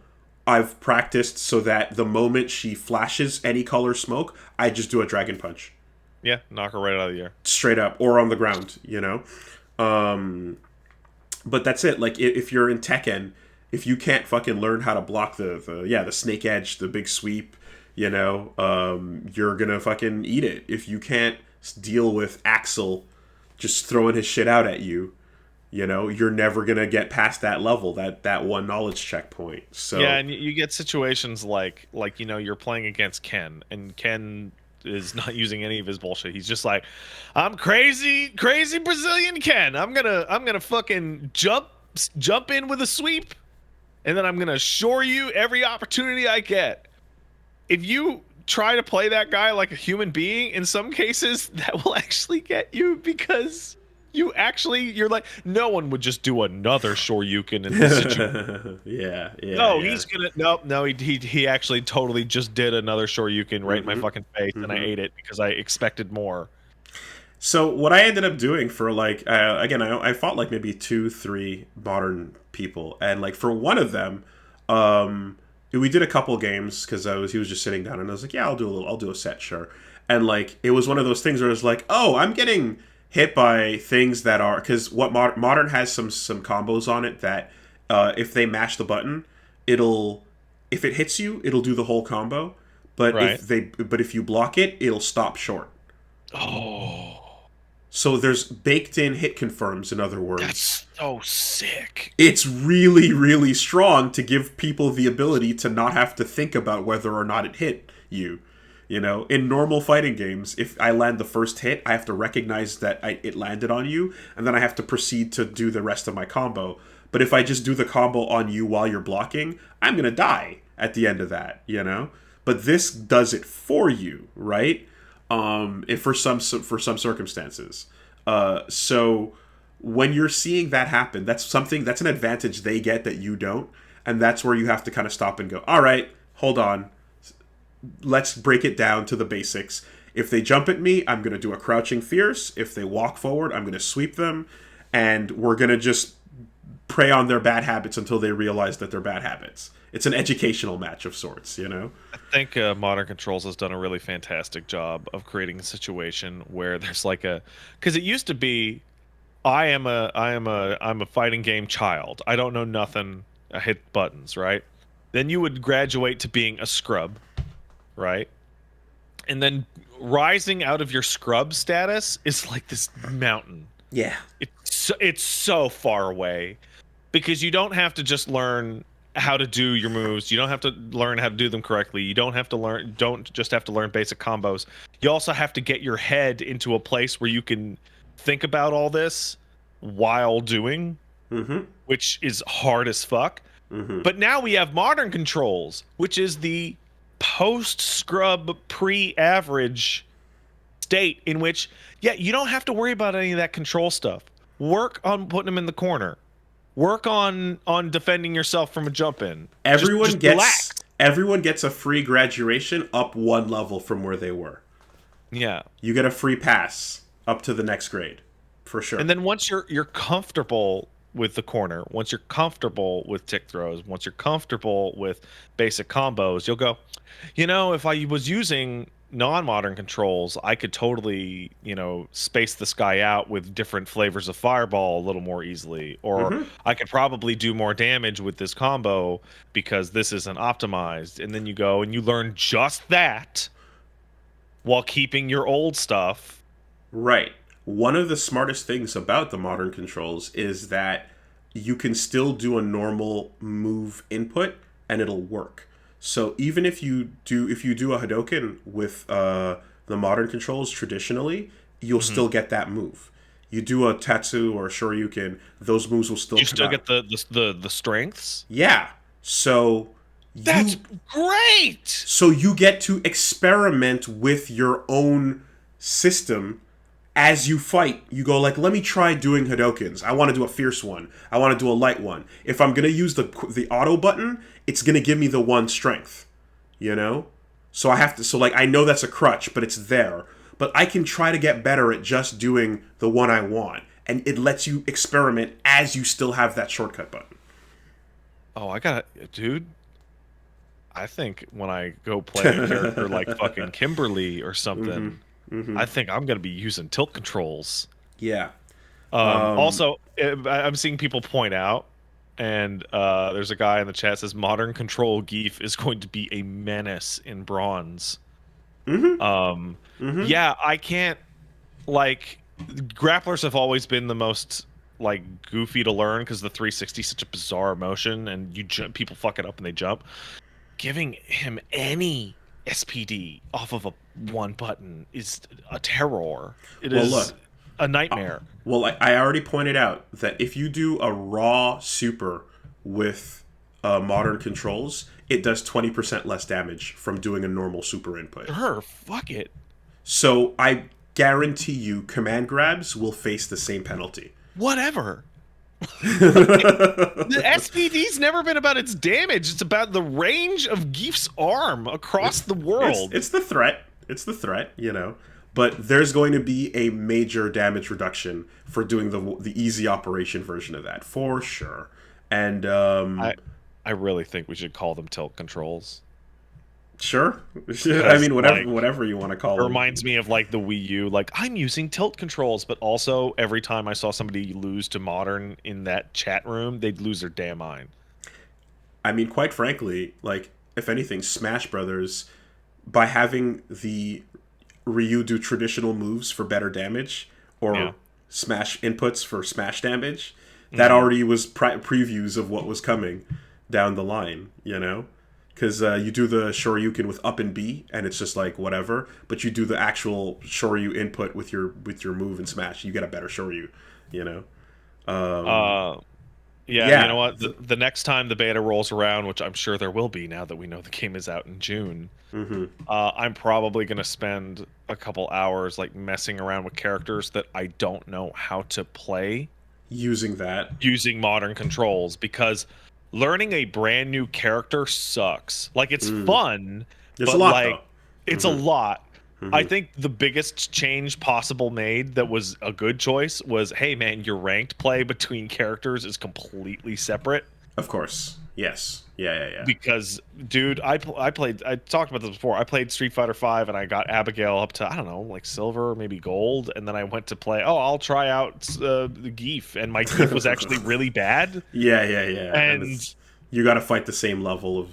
I've practiced so that the moment she flashes any color smoke, I just do a dragon punch. Yeah, knock her right out of the air. Straight up, or on the ground, But that's it. Like, if you're in Tekken, if you can't fucking learn how to block the snake edge, the big sweep, you're gonna fucking eat it. If you can't deal with Axel just throwing his shit out at you, you're never gonna get past that level, that one knowledge checkpoint. So yeah, and you get situations like you're playing against Ken, and Ken is not using any of his bullshit. He's just like, I'm crazy Brazilian Ken. I'm gonna fucking jump in with a sweep, and then I'm gonna shore you every opportunity I get. If you try to play that guy like a human being, in some cases that will actually get you, because you're like, no one would just do another Shoryuken in this situation. yeah. He's gonna no. He actually totally just did another Shoryuken right in my fucking face, and I ate it because I expected more. So what I ended up doing for again, I fought like maybe 2-3 modern people, and like for one of them, we did a couple games because he was just sitting down, and I was like, yeah, I'll do a set, sure. And like it was one of those things where it was like, oh, I'm getting hit by things that are, because what modern has some combos on it that if they mash the button, if it hits you, it'll do the whole combo, but right. if you block it, it'll stop short. Oh. So there's baked in hit confirms, in other words. That's so sick. It's really, really strong to give people the ability to not have to think about whether or not it hit you. In normal fighting games, if I land the first hit, I have to recognize that it landed on you, and then I have to proceed to do the rest of my combo. But if I just do the combo on you while you're blocking, I'm going to die at the end of that, But this does it for you, right? If for some circumstances. So when you're seeing that happen, that's an advantage they get that you don't, and that's where you have to kind of stop and go, all right, hold on. Let's break it down to the basics. If they jump at me, I'm going to do a crouching fierce. If they walk forward, I'm going to sweep them. And we're going to just prey on their bad habits until they realize that they're bad habits. It's an educational match of sorts, I think Modern Controls has done a really fantastic job of creating a situation where there's because it used to be, I'm a fighting game child. I don't know nothing. I hit buttons, right? Then you would graduate to being a scrub, right? And then rising out of your scrub status is like this mountain. Yeah. It's so far away, because you don't have to just learn how to do your moves. You don't have to learn how to do them correctly. You don't just have to learn basic combos. You also have to get your head into a place where you can think about all this while doing, which is hard as fuck. But now we have Modern Controls, which is the post-scrub, pre-average state in which, you don't have to worry about any of that control stuff. Work on putting them in the corner. Work on defending yourself from a jump in. Everyone gets a free graduation up one level from where they were. Yeah. You get a free pass up to the next grade, for sure. And then once you're comfortable with the corner, once you're comfortable with tick throws, once you're comfortable with basic combos, you'll go, if I was using non-modern controls, I could totally, space this guy out with different flavors of fireball a little more easily, or I could probably do more damage with this combo because this isn't optimized. And then you go and you learn just that while keeping your old stuff. Right. One of the smartest things about the modern controls is that you can still do a normal move input and it'll work. So even if you do a Hadoken with the modern controls traditionally, you'll still get that move. You do a Tatsu or a Shoryuken, those moves will still come still out. Get the strengths? Yeah. So that's great. So you get to experiment with your own system as you fight, you go like, let me try doing Hadokens. I want to do a fierce one. I want to do a light one. If I'm going to use the auto button, it's going to give me the one strength, you know? So I have to, so like, I know that's a crutch, but it's there. But I can try to get better at just doing the one I want. And it lets you experiment as you still have that shortcut button. Oh, dude. I think when I go play a character like fucking Kimberly or something, I think I'm gonna be using tilt controls. Yeah. Also, I'm seeing people point out, and there's a guy in the chat that says modern control Geef is going to be a menace in bronze. Yeah, I can't, like, grapplers have always been the most like goofy to learn because the 360 is such a bizarre motion, and people fuck it up and they jump. Giving him any SPD off of a one button is a terror. It is a nightmare. Well, I already pointed out that if you do a raw super with modern controls, it does 20% less damage from doing a normal super input. Fuck it. So I guarantee you command grabs will face the same penalty. Whatever. The SPD's never been about its damage. It's about the range of Geef's arm across the world. It's the threat. It's the threat, you know. But there's going to be a major damage reduction for doing the easy operation version of that, for sure. And I really think we should call them tilt controls. Sure. I mean, whatever you want to call it. Reminds me of like the Wii U. Like, I'm using tilt controls, but also every time I saw somebody lose to modern in that chat room, they'd lose their damn mind. I mean, quite frankly, like, if anything, Smash Brothers, by having the Ryu do traditional moves for better damage, or Smash inputs for Smash damage, that already was previews of what was coming down the line, you know? Because you do the Shoryuken with up and B, and it's just like whatever. But you do the actual Shoryu input with your move and Smash, you get a better Shoryu, you know. Yeah, you know what? The next time the beta rolls around, which I'm sure there will be now that we know the game is out in June, I'm probably gonna spend a couple hours like messing around with characters that I don't know how to play using modern controls, because learning a brand new character sucks. Like, it's fun, it's but a lot, like though. it's a lot. I think the biggest change possible made that was a good choice was, hey man, your ranked play between characters is completely separate. Of course. Yes. Yeah. Because, dude, I talked about this before. I played Street Fighter V and I got Abigail up to, I don't know, like silver, maybe gold, and then I went to play, I'll try out the Geef, and my Geef was actually really bad. Yeah. And you got to fight the same level of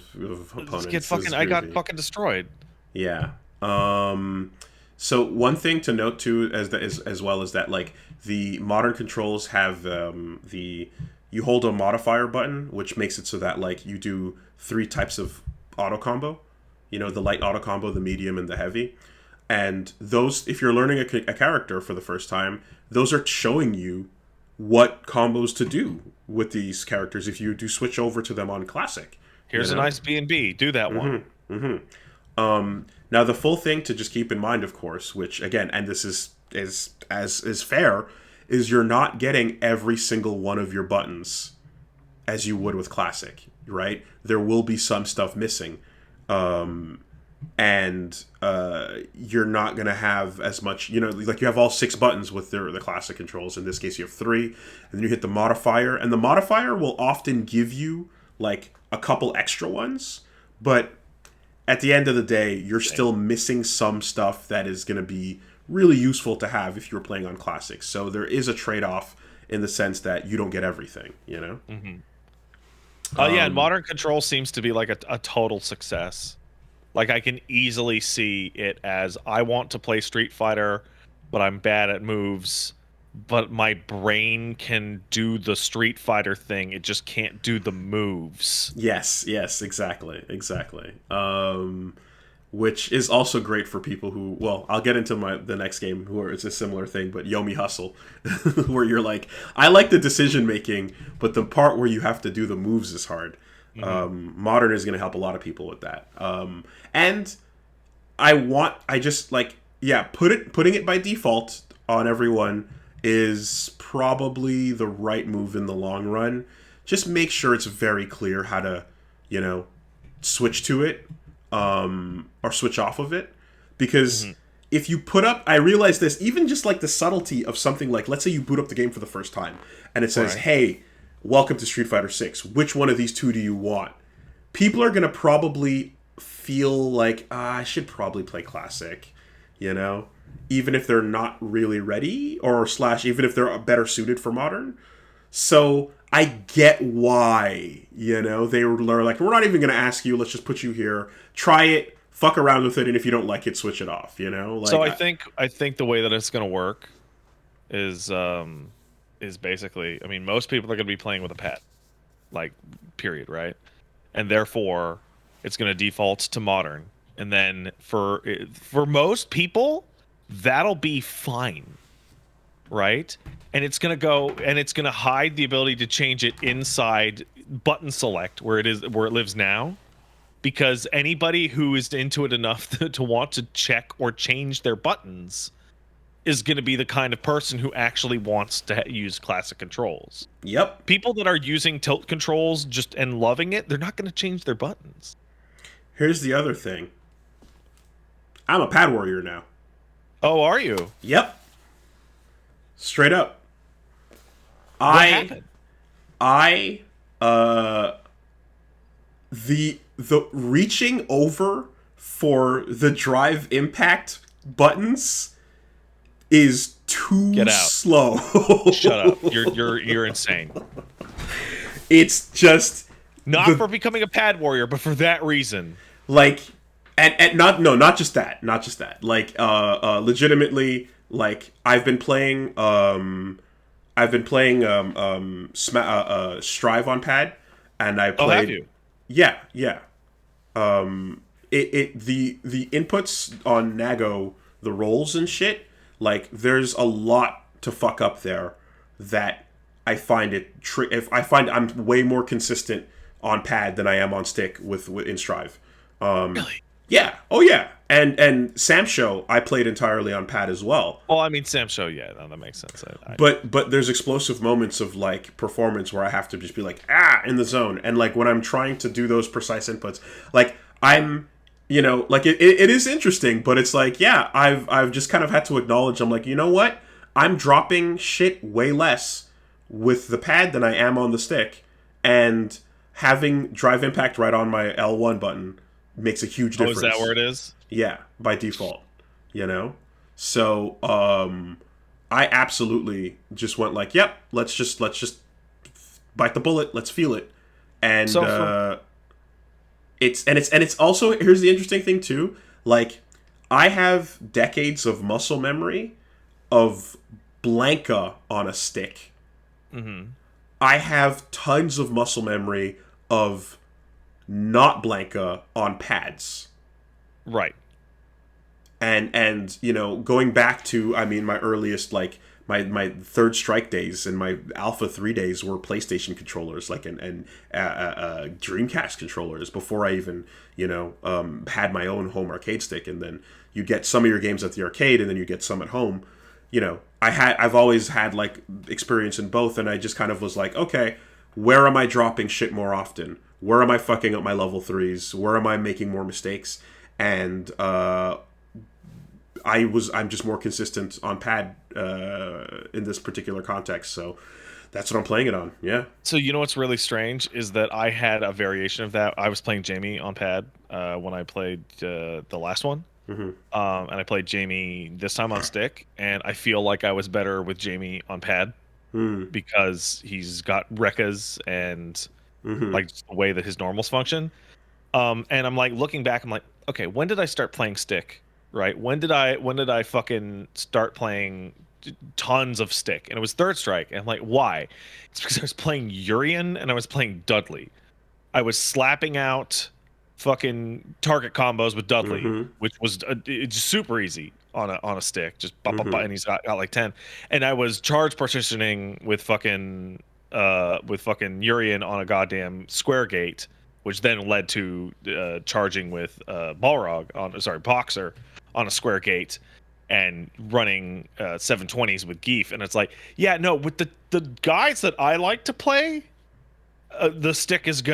opponents. I got fucking destroyed. Yeah. So one thing to note too, as well as that, like, the modern controls have you hold a modifier button, which makes it so that like you do 3 types of auto combo. You know, the light auto combo, the medium, and the heavy. And those, if you're learning a character for the first time, those are showing you what combos to do with these characters if you do switch over to them on Classic. Here's a nice B&B. Do that one. Now, the full thing to just keep in mind, of course, which, again, and this is fair, is you're not getting every single one of your buttons as you would with Classic, right? There will be some stuff missing. And you're not going to have as much, you know, like you have all 6 buttons with the Classic controls. In this case, you have 3, and then you hit the modifier, and the modifier will often give you like a couple extra ones, but at the end of the day, you're still missing some stuff that is going to be really useful to have if you're playing on Classic. So there is a trade-off in the sense that you don't get everything, you know? And modern control seems to be like a total success. Like, I can easily see it as, I want to play Street Fighter, but I'm bad at moves, but my brain can do the Street Fighter thing, it just can't do the moves. Yes, exactly. Which is also great for people who, well, I'll get into the next game where it's a similar thing, but Yomi Hustle, where you're like, I like the decision making, but the part where you have to do the moves is hard. Modern is going to help a lot of people with that. And putting it by default on everyone is probably the right move in the long run. Just make sure it's very clear how to, you know, switch to it, or switch off of it. Because Hmm. if you put up, I realize this, even just like the subtlety of something like, let's say you boot up the game for the first time and it says, Right. hey, welcome to Street Fighter 6. Which one of these two do you want? People are going to probably feel like, I should probably play Classic, you know? Even if they're not really ready, or slash, even if they're better suited for Modern. So I get why, you know, they were like, we're not even going to ask you, let's just put you here, try it, fuck around with it, and if you don't like it, switch it off, you know? So Like, I think the way that it's going to work is basically, I mean, most people are going to be playing with a pad, like period, right? And therefore, it's going to default to modern. And then for most people, that'll be fine, right? And it's going to go and it's going to hide the ability to change it inside button select where it lives now, because anybody who is into it enough to want to check or change their buttons is going to be the kind of person who actually wants to use classic controls. yep. People that are using tilt controls just and loving it, they're not going to change their buttons. Here's the other thing. I'm a pad warrior now. Oh, are you? Yep. Straight up. What I happened? I the reaching over for the drive impact buttons is too Get out. slow. Shut up. You're insane. It's just Not the, for becoming a pad warrior, but for that reason. like, and not, no, not just that, not just that, like legitimately, like Strive on pad, and I Oh, have played. you? Yeah, yeah. The inputs on Nago, the rolls and shit, like there's a lot to fuck up there that I find if I find I'm way more consistent on pad than I am on stick with in Strive. Really? Yeah. Oh yeah. And Sam Show I played entirely on pad as well. Well, I mean, Sam Show, yeah, no, that makes sense. But there's explosive moments of like performance where I have to just be like in the zone, and like when I'm trying to do those precise inputs, like I'm, you know, like it is interesting, but it's like, yeah, I've just kind of had to acknowledge, I'm like, you know what, I'm dropping shit way less with the pad than I am on the stick, and having drive impact right on my L1 button makes a huge Oh, is that difference. where it is? Yeah, by default, you know. So I absolutely just went like, yep, let's just bite the bullet, let's feel it, and So for it's also, here's the interesting thing too, like I have decades of muscle memory of Blanca on a stick. mhm. I have tons of muscle memory of not Blanca on pads. Right. And you know, going back to, I mean, my earliest, like my third strike days and my alpha 3 days were PlayStation controllers, like, and Dreamcast controllers, before I even, you know, had my own home arcade stick. And then you get some of your games at the arcade and then you get some at home. You know, I've always had like experience in both, and I just kind of was like, okay, where am I dropping shit more often? Where am I fucking up my level threes? Where am I making more mistakes? And I'm just more consistent on pad in this particular context, so that's what I'm playing it on. Yeah. So you know what's really strange is that I had a variation of that. I was playing Jamie on pad when I played the last one, and I played Jamie this time on stick, and I feel like I was better with Jamie on pad because he's got Rekkas and like just the way that his normals function. And I'm like looking back, I'm like, okay, when did I start playing stick? Right? When did I fucking start playing tons of stick? And it was third strike. And I'm like, why? It's because I was playing Urian and I was playing Dudley. I was slapping out fucking target combos with Dudley, which was it's super easy on a stick. Just and he's got like 10. And I was charge partitioning with fucking Urian on a goddamn square gate, which then led to charging with Balrog on, sorry, Boxer on a square gate. and running 720s with Geef, and it's like, yeah, no, with the guys that I like to play, the stick is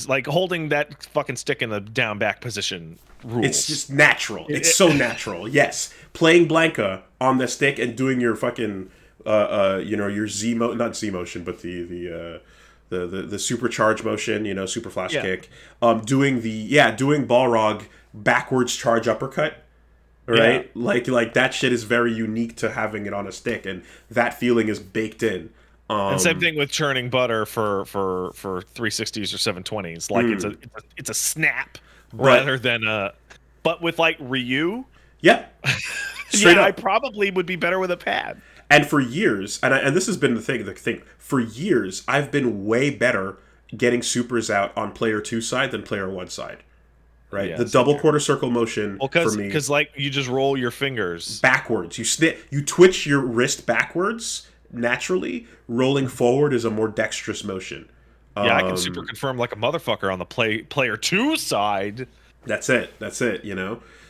like holding that fucking stick in the down back position rules. It's just natural. It's so natural. Yes, playing Blanca on the stick and doing your fucking your not Z motion, but the supercharge motion, super flash kick. Doing doing Balrog backwards charge uppercut. Right? Yeah. Like that shit is very unique to having it on a stick, and that feeling is baked in. And same thing with churning butter for 360s or 720s. Like it's a snap rather than a. But with like Ryu, yeah, straight up. I probably would be better with a pad. And for years, and this has been the thing. For years, I've been way better getting supers out on player 2 side than player 1 side. Right, yeah, the double quarter circle motion for me. Because like you just roll your fingers backwards. You twitch your wrist backwards naturally. Rolling forward is a more dexterous motion. Yeah, I can super confirm like a motherfucker on the player 2 side. That's it.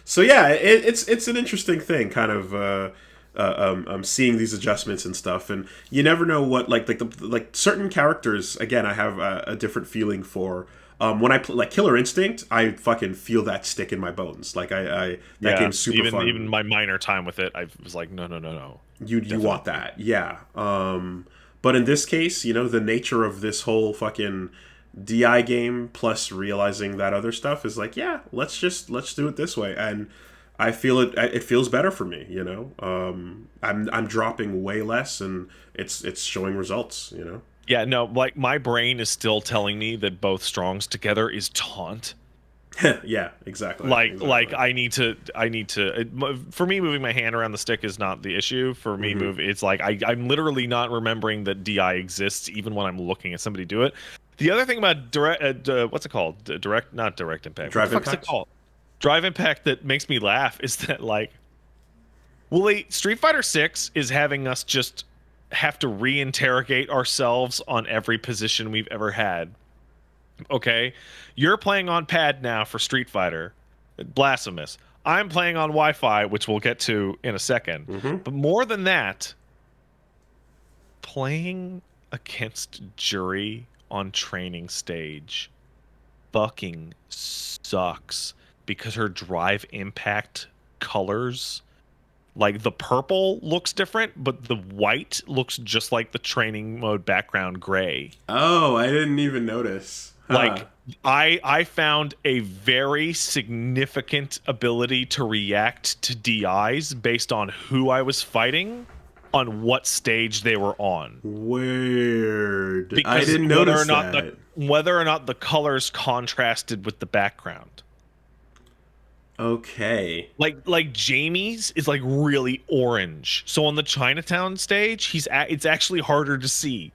So yeah, it's an interesting thing, kind of seeing these adjustments and stuff, and you never know what like certain characters. Again, I have a different feeling for. When I play like Killer Instinct, I fucking feel that stick in my bones. Like that game's super fun. Even my minor time with it, I was like, no. You want that, yeah. But in this case, the nature of this whole fucking DI game plus realizing that other stuff is like, yeah, let's do it this way, and I feel it feels better for me. I'm dropping way less, and it's showing results. Yeah, no, like my brain is still telling me that both strongs together is taunt. Yeah, exactly. Like I need to. For me, moving my hand around the stick is not the issue. For me, it's like I'm literally not remembering that DI exists even when I'm looking at somebody do it. The other thing about what's it called? Not direct impact. Drive impact. What's it called? Drive impact that makes me laugh is that like, Street Fighter 6 is having us just have to reinterrogate ourselves on every position we've ever had. Okay, you're playing on pad now for Street Fighter, blasphemous. I'm playing on Wi-Fi, which we'll get to in a second. But more than that, playing against Jury on training stage fucking sucks because her drive impact colors, like the purple looks different, but the white looks just like the training mode background gray. Oh, I didn't even notice. Like I found a very significant ability to react to DIs based on who I was fighting, on what stage they were on. Weird. Because I didn't notice that. Whether or not the colors contrasted with the background. Okay. Like Jamie's is like really orange. So on the Chinatown stage, it's actually harder to see.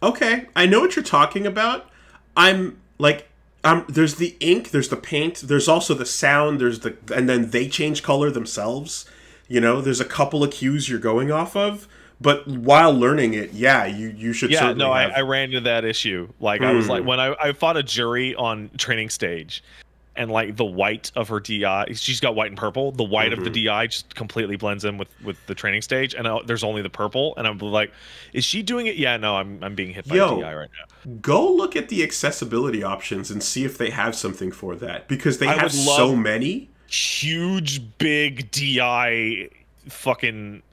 Okay, I know what you're talking about. There's the ink, there's the paint, there's also the sound, and then they change color themselves. There's a couple of cues you're going off of, but while learning it, yeah, you should. Yeah, no, I ran into that issue. Like I was like when I fought a Jury on training stage. And like the white of her DI, she's got white and purple. The white of the DI just completely blends in with the training stage, and there's only the purple. And I'm like, is she doing it? Yeah, no, I'm being hit by DI right now. Go look at the accessibility options and see if they have something for that, because they have so many huge, big DI fucking.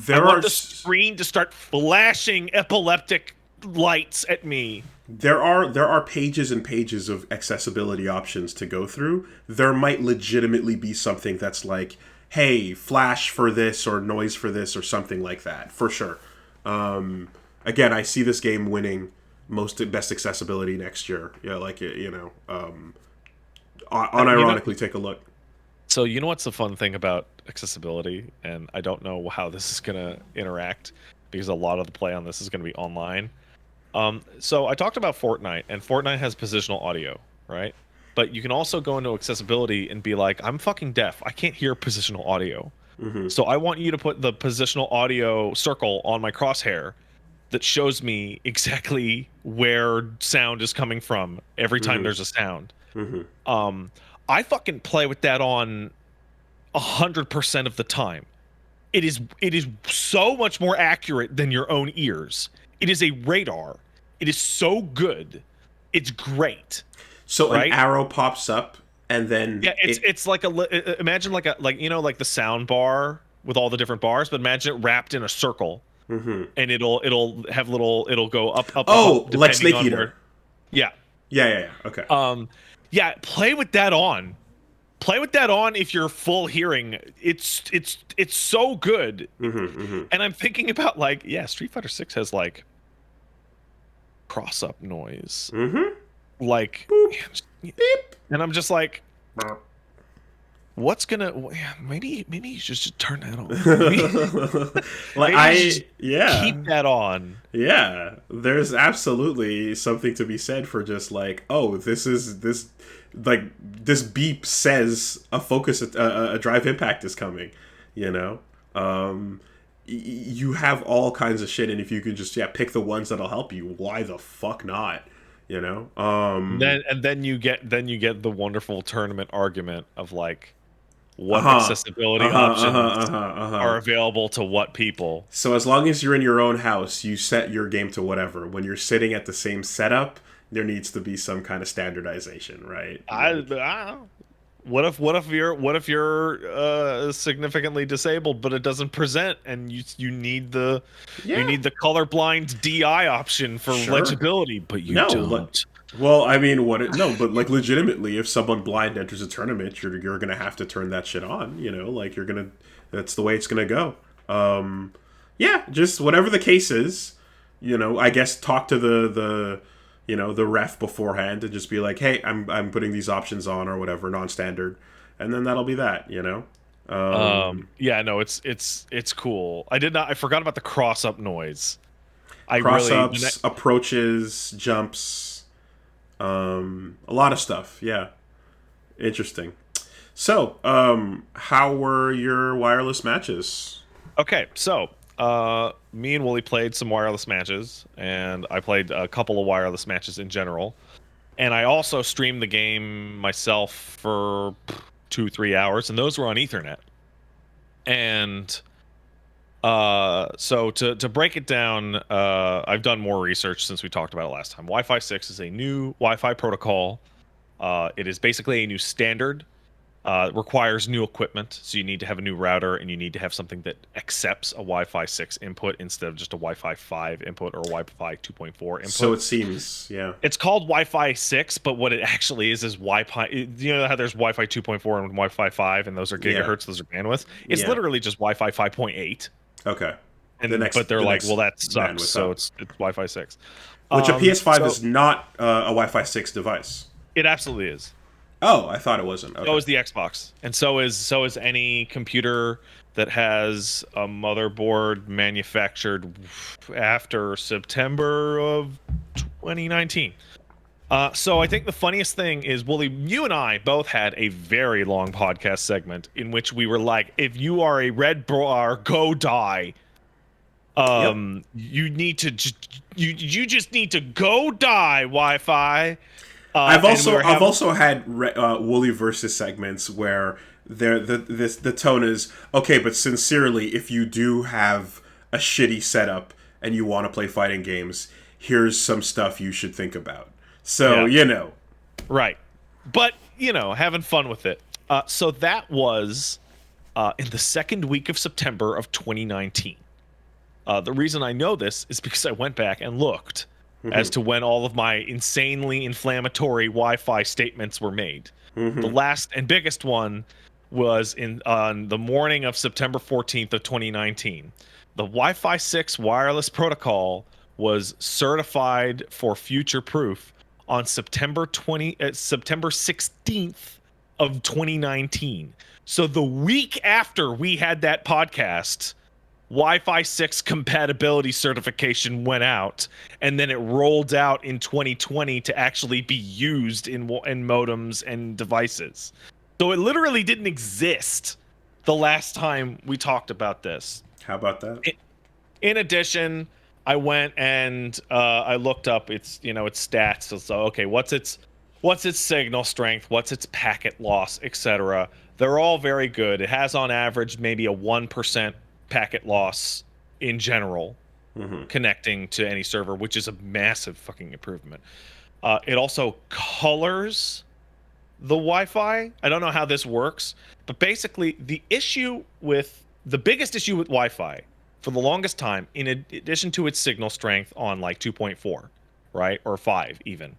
I want the screen to start flashing epileptic lights at me. There are pages and pages of accessibility options to go through. There might legitimately be something that's like, hey, flash for this or noise for this or something like that, for sure. Again, I see this game winning best accessibility next year. Yeah, unironically, take a look. So you know what's the fun thing about accessibility, and I don't know how this is going to interact because a lot of the play on this is going to be online. So I talked about Fortnite, and Fortnite has positional audio, right? But you can also go into accessibility and be like, I'm fucking deaf. I can't hear positional audio. So I want you to put the positional audio circle on my crosshair that shows me exactly where sound is coming from every time there's a sound. I fucking play with that on 100% of the time. It is so much more accurate than your own ears. It is a radar. It is so good. It's great. So an Right? arrow pops up, and then Yeah, it's like imagine like like the sound bar with all the different bars, but imagine it wrapped in a circle, and it'll have it'll go up Oh, like depending Snake on Eater. where. Yeah. Yeah. Okay. Yeah, play with that on. Play with that on if you're full hearing. It's so good. And I'm thinking about like, yeah, Street Fighter 6 has like cross up noise. Like Boop. Beep. and I'm just like, what's gonna maybe you should just turn that on. Like keep that on. Yeah, there's absolutely something to be said for just like, oh, this beep says a drive impact is coming, you know. You have all kinds of shit, and if you can just pick the ones that'll help you, why the fuck not, you know. Then you get the wonderful tournament argument of like, what accessibility options are available to what people. So as long as you're in your own house, you set your game to whatever. When you're sitting at the same setup, there needs to be some kind of standardization, right? What if you're significantly disabled, but it doesn't present, and you need the colorblind DI option for legibility, but you don't. Well, I mean, but like legitimately, if someone blind enters a tournament, you're gonna have to turn that shit on. You know, like that's the way it's gonna go. Yeah, just whatever the case is, you know. I guess talk to the ref beforehand and just be like, hey, I'm putting these options on or whatever, non-standard, and then that'll be that. You know. Yeah, no, it's cool. I forgot about the cross up noise. Cross-ups, approaches, jumps. A lot of stuff, yeah. Interesting. So, how were your wireless matches? Okay, so me and Wooly played some wireless matches, and I played a couple of wireless matches in general. And I also streamed the game myself for 2-3 hours, and those were on Ethernet. And so to break it down, I've done more research since we talked about it last time. Wi-Fi 6 is a new Wi-Fi protocol. It is basically a new standard. It requires new equipment, so you need to have a new router, and you need to have something that accepts a Wi-Fi 6 input instead of just a Wi-Fi 5 input or a Wi-Fi 2.4 input. So it seems, yeah. It's called Wi-Fi 6, but what it actually is Wi-Fi. You know how there's Wi-Fi 2.4 and Wi-Fi 5, and those are gigahertz, those are bandwidth? It's literally just Wi-Fi 5.8. Okay. But they're like, well, that sucks, so it's Wi-Fi 6. Which a PS5 is not a Wi-Fi 6 device. It absolutely is. Oh, I thought it wasn't. Okay. So is the Xbox, and so is any computer that has a motherboard manufactured after September of 2019. So I think the funniest thing is, Wooly, you and I both had a very long podcast segment in which we were like, if you are a red bar, go die. You need to you just need to go die, Wi-Fi. I've also had Wooly versus segments where the tone is okay, but sincerely, if you do have a shitty setup and you want to play fighting games, here's some stuff you should think about. So right, but having fun with it. So that was in the second week of September of 2019. The reason I know this is because I went back and looked as to when all of my insanely inflammatory Wi-Fi statements were made. The last and biggest one was on the morning of September 14th of 2019. The Wi-Fi 6 wireless protocol was certified for future proof on September 16th of 2019. So the week after we had that podcast, Wi-Fi 6 compatibility certification went out, and then it rolled out in 2020 to actually be used in modems and devices. So it literally didn't exist the last time we talked about this. How about that? In addition, I went and I looked up its stats. So okay, what's its what's its signal strength, what's its packet loss, etc. They're all very good. It has on average maybe a 1% packet loss in general connecting to any server, which is a massive fucking improvement. It also colors the Wi-Fi. I don't know how this works, but basically the biggest issue with Wi-Fi for the longest time, in addition to its signal strength on like 2.4, right, or 5 even,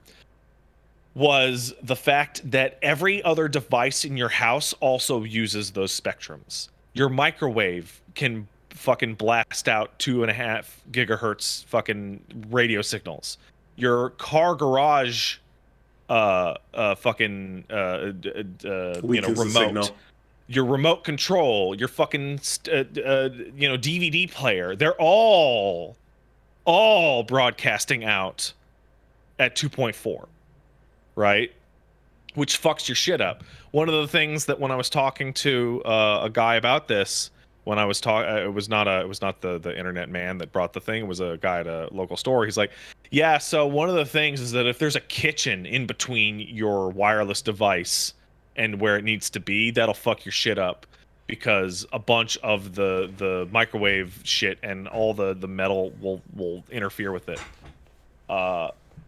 was the fact that every other device in your house also uses those spectrums. Your microwave can fucking blast out 2.5 gigahertz fucking radio signals. Your car garage fucking Weakens the remote, signal. your remote control, your fucking DVD player, they're all broadcasting out at 2.4, right? Which fucks your shit up. One of the things that when I was talking to a guy about this, when I was talking, it was not the internet man that brought the thing. It was a guy at a local store. He's like, yeah. So one of the things is that if there's a kitchen in between your wireless device and where it needs to be, that'll fuck your shit up because a bunch of the microwave shit and all the metal will interfere with it.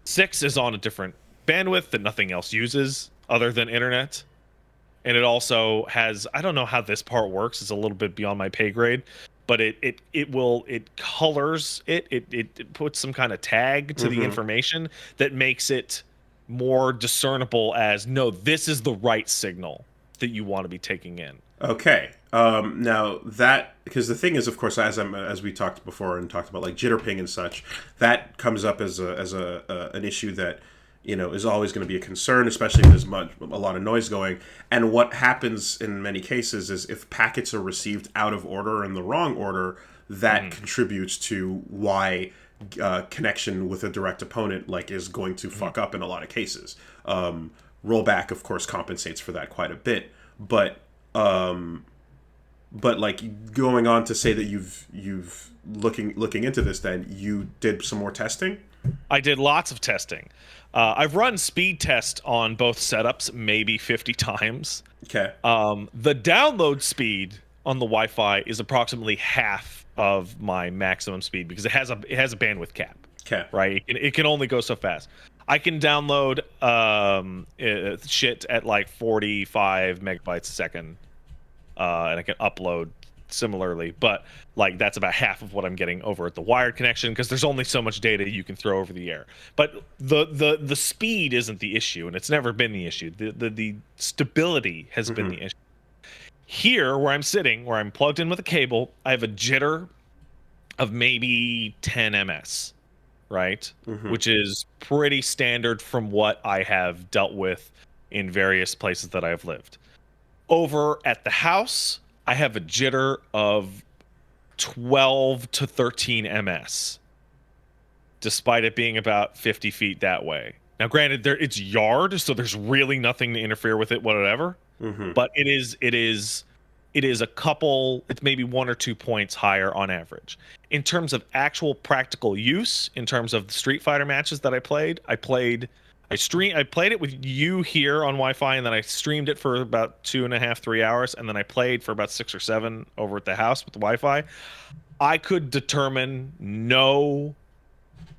6 is on a different bandwidth that nothing else uses other than internet, and it also has, I don't know how this part works, it's a little bit beyond my pay grade, but it colors it puts some kind of tag to the information that makes it more discernible as, no, this is the right signal that you want to be taking in. Okay. Now that, because the thing is, of course, as we talked before and talked about like jitter ping and such, that comes up as an issue that is always going to be a concern, especially if there's a lot of noise going. And what happens in many cases is if packets are received out of order in the wrong order, that contributes to why connection with a direct opponent is going to fuck up in a lot of cases. Rollback, of course, compensates for that quite a bit, but like going on to say that you've looking into this, then you did some more testing. I did lots of testing. I've run speed tests on both setups maybe 50 times. Okay. The download speed on the Wi-Fi is approximately half of my maximum speed because it has a bandwidth cap. Okay. Right. It can only go so fast. I can download shit at like 45 megabytes a second, and I can upload similarly, but like that's about half of what I'm getting over at the wired connection because there's only so much data you can throw over the air. But the speed isn't the issue, and it's never been the issue. The stability has been the issue. Here, where I'm sitting, where I'm plugged in with a cable, I have a jitter of maybe 10 ms, right? Which is pretty standard from what I have dealt with in various places that I've lived. Over at the house, I have a jitter of 12 to 13 ms, despite it being about 50 feet that way. Now, granted, it's yard, so there's really nothing to interfere with it, whatever. But it is a couple, it's maybe 1 or 2 points higher on average. In terms of actual practical use, in terms of the Street Fighter matches that I played it with you here on Wi-Fi, and then I streamed it for about 2.5, 3 hours, and then I played for about 6 or 7 over at the house with the Wi-Fi. I could determine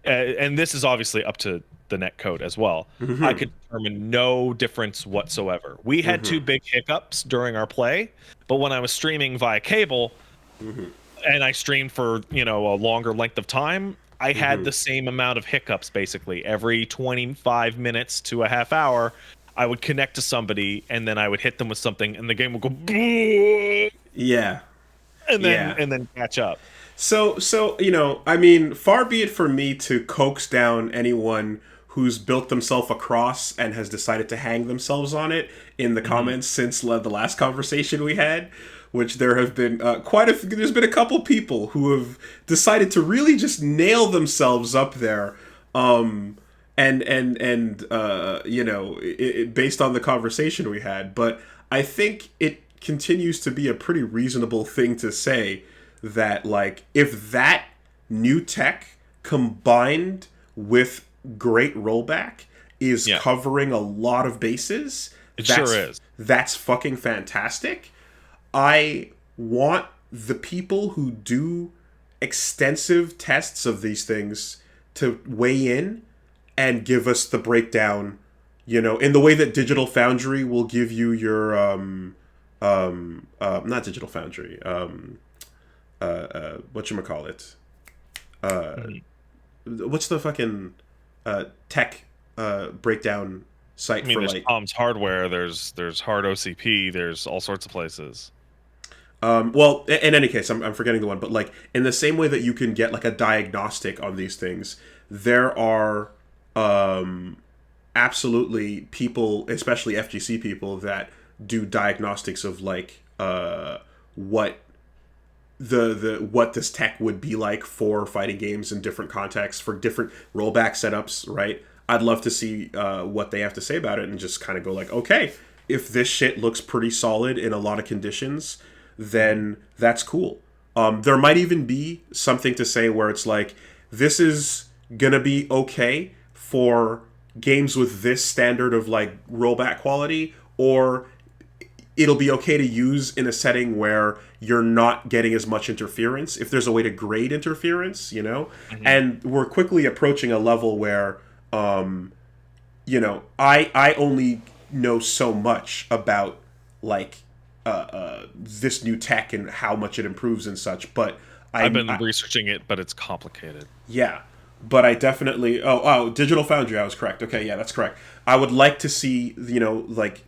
and this is obviously up to the net code as well. I could determine no difference whatsoever. We had 2 big hiccups during our play, but when I was streaming via cable, and I streamed for a longer length of time, I had the same amount of hiccups basically. Every 25 minutes to a half hour, I would connect to somebody, and then I would hit them with something, and the game would go yeah, and then catch up. So I mean, far be it for me to coax down anyone who's built themselves a cross and has decided to hang themselves on it in the comments since the last conversation we had, which there have been there's been a couple people who have decided to really just nail themselves up there, based on the conversation we had. But I think it continues to be a pretty reasonable thing to say that, like, if that new tech combined with great rollback is Yeah. covering a lot of bases. It That's, sure is. That's fucking fantastic. I want the people who do extensive tests of these things to weigh in and give us the breakdown, in the way that Digital Foundry will give you your not Digital Foundry, whatchamacallit, what's the fucking tech breakdown site I mean, for there's like Tom's Hardware, there's Hard OCP, there's all sorts of places. well, in any case, I'm forgetting the one, but like in the same way that you can get like a diagnostic on these things, there are absolutely people, especially FGC people, that do diagnostics of like what what this tech would be like for fighting games in different contexts for different rollback setups, right? I'd love to see what they have to say about it and just kind of go like, okay, if this shit looks pretty solid in a lot of conditions, then that's cool. There might even be something to say where it's like, this is gonna be okay for games with this standard of like rollback quality, or it'll be okay to use in a setting where you're not getting as much interference, if there's a way to grade interference, And we're quickly approaching a level where I only know so much about like this new tech and how much it improves and such, but I've been researching it, but it's complicated. Yeah, but I definitely. Digital Foundry. I was correct. Okay, yeah, that's correct. I would like to see like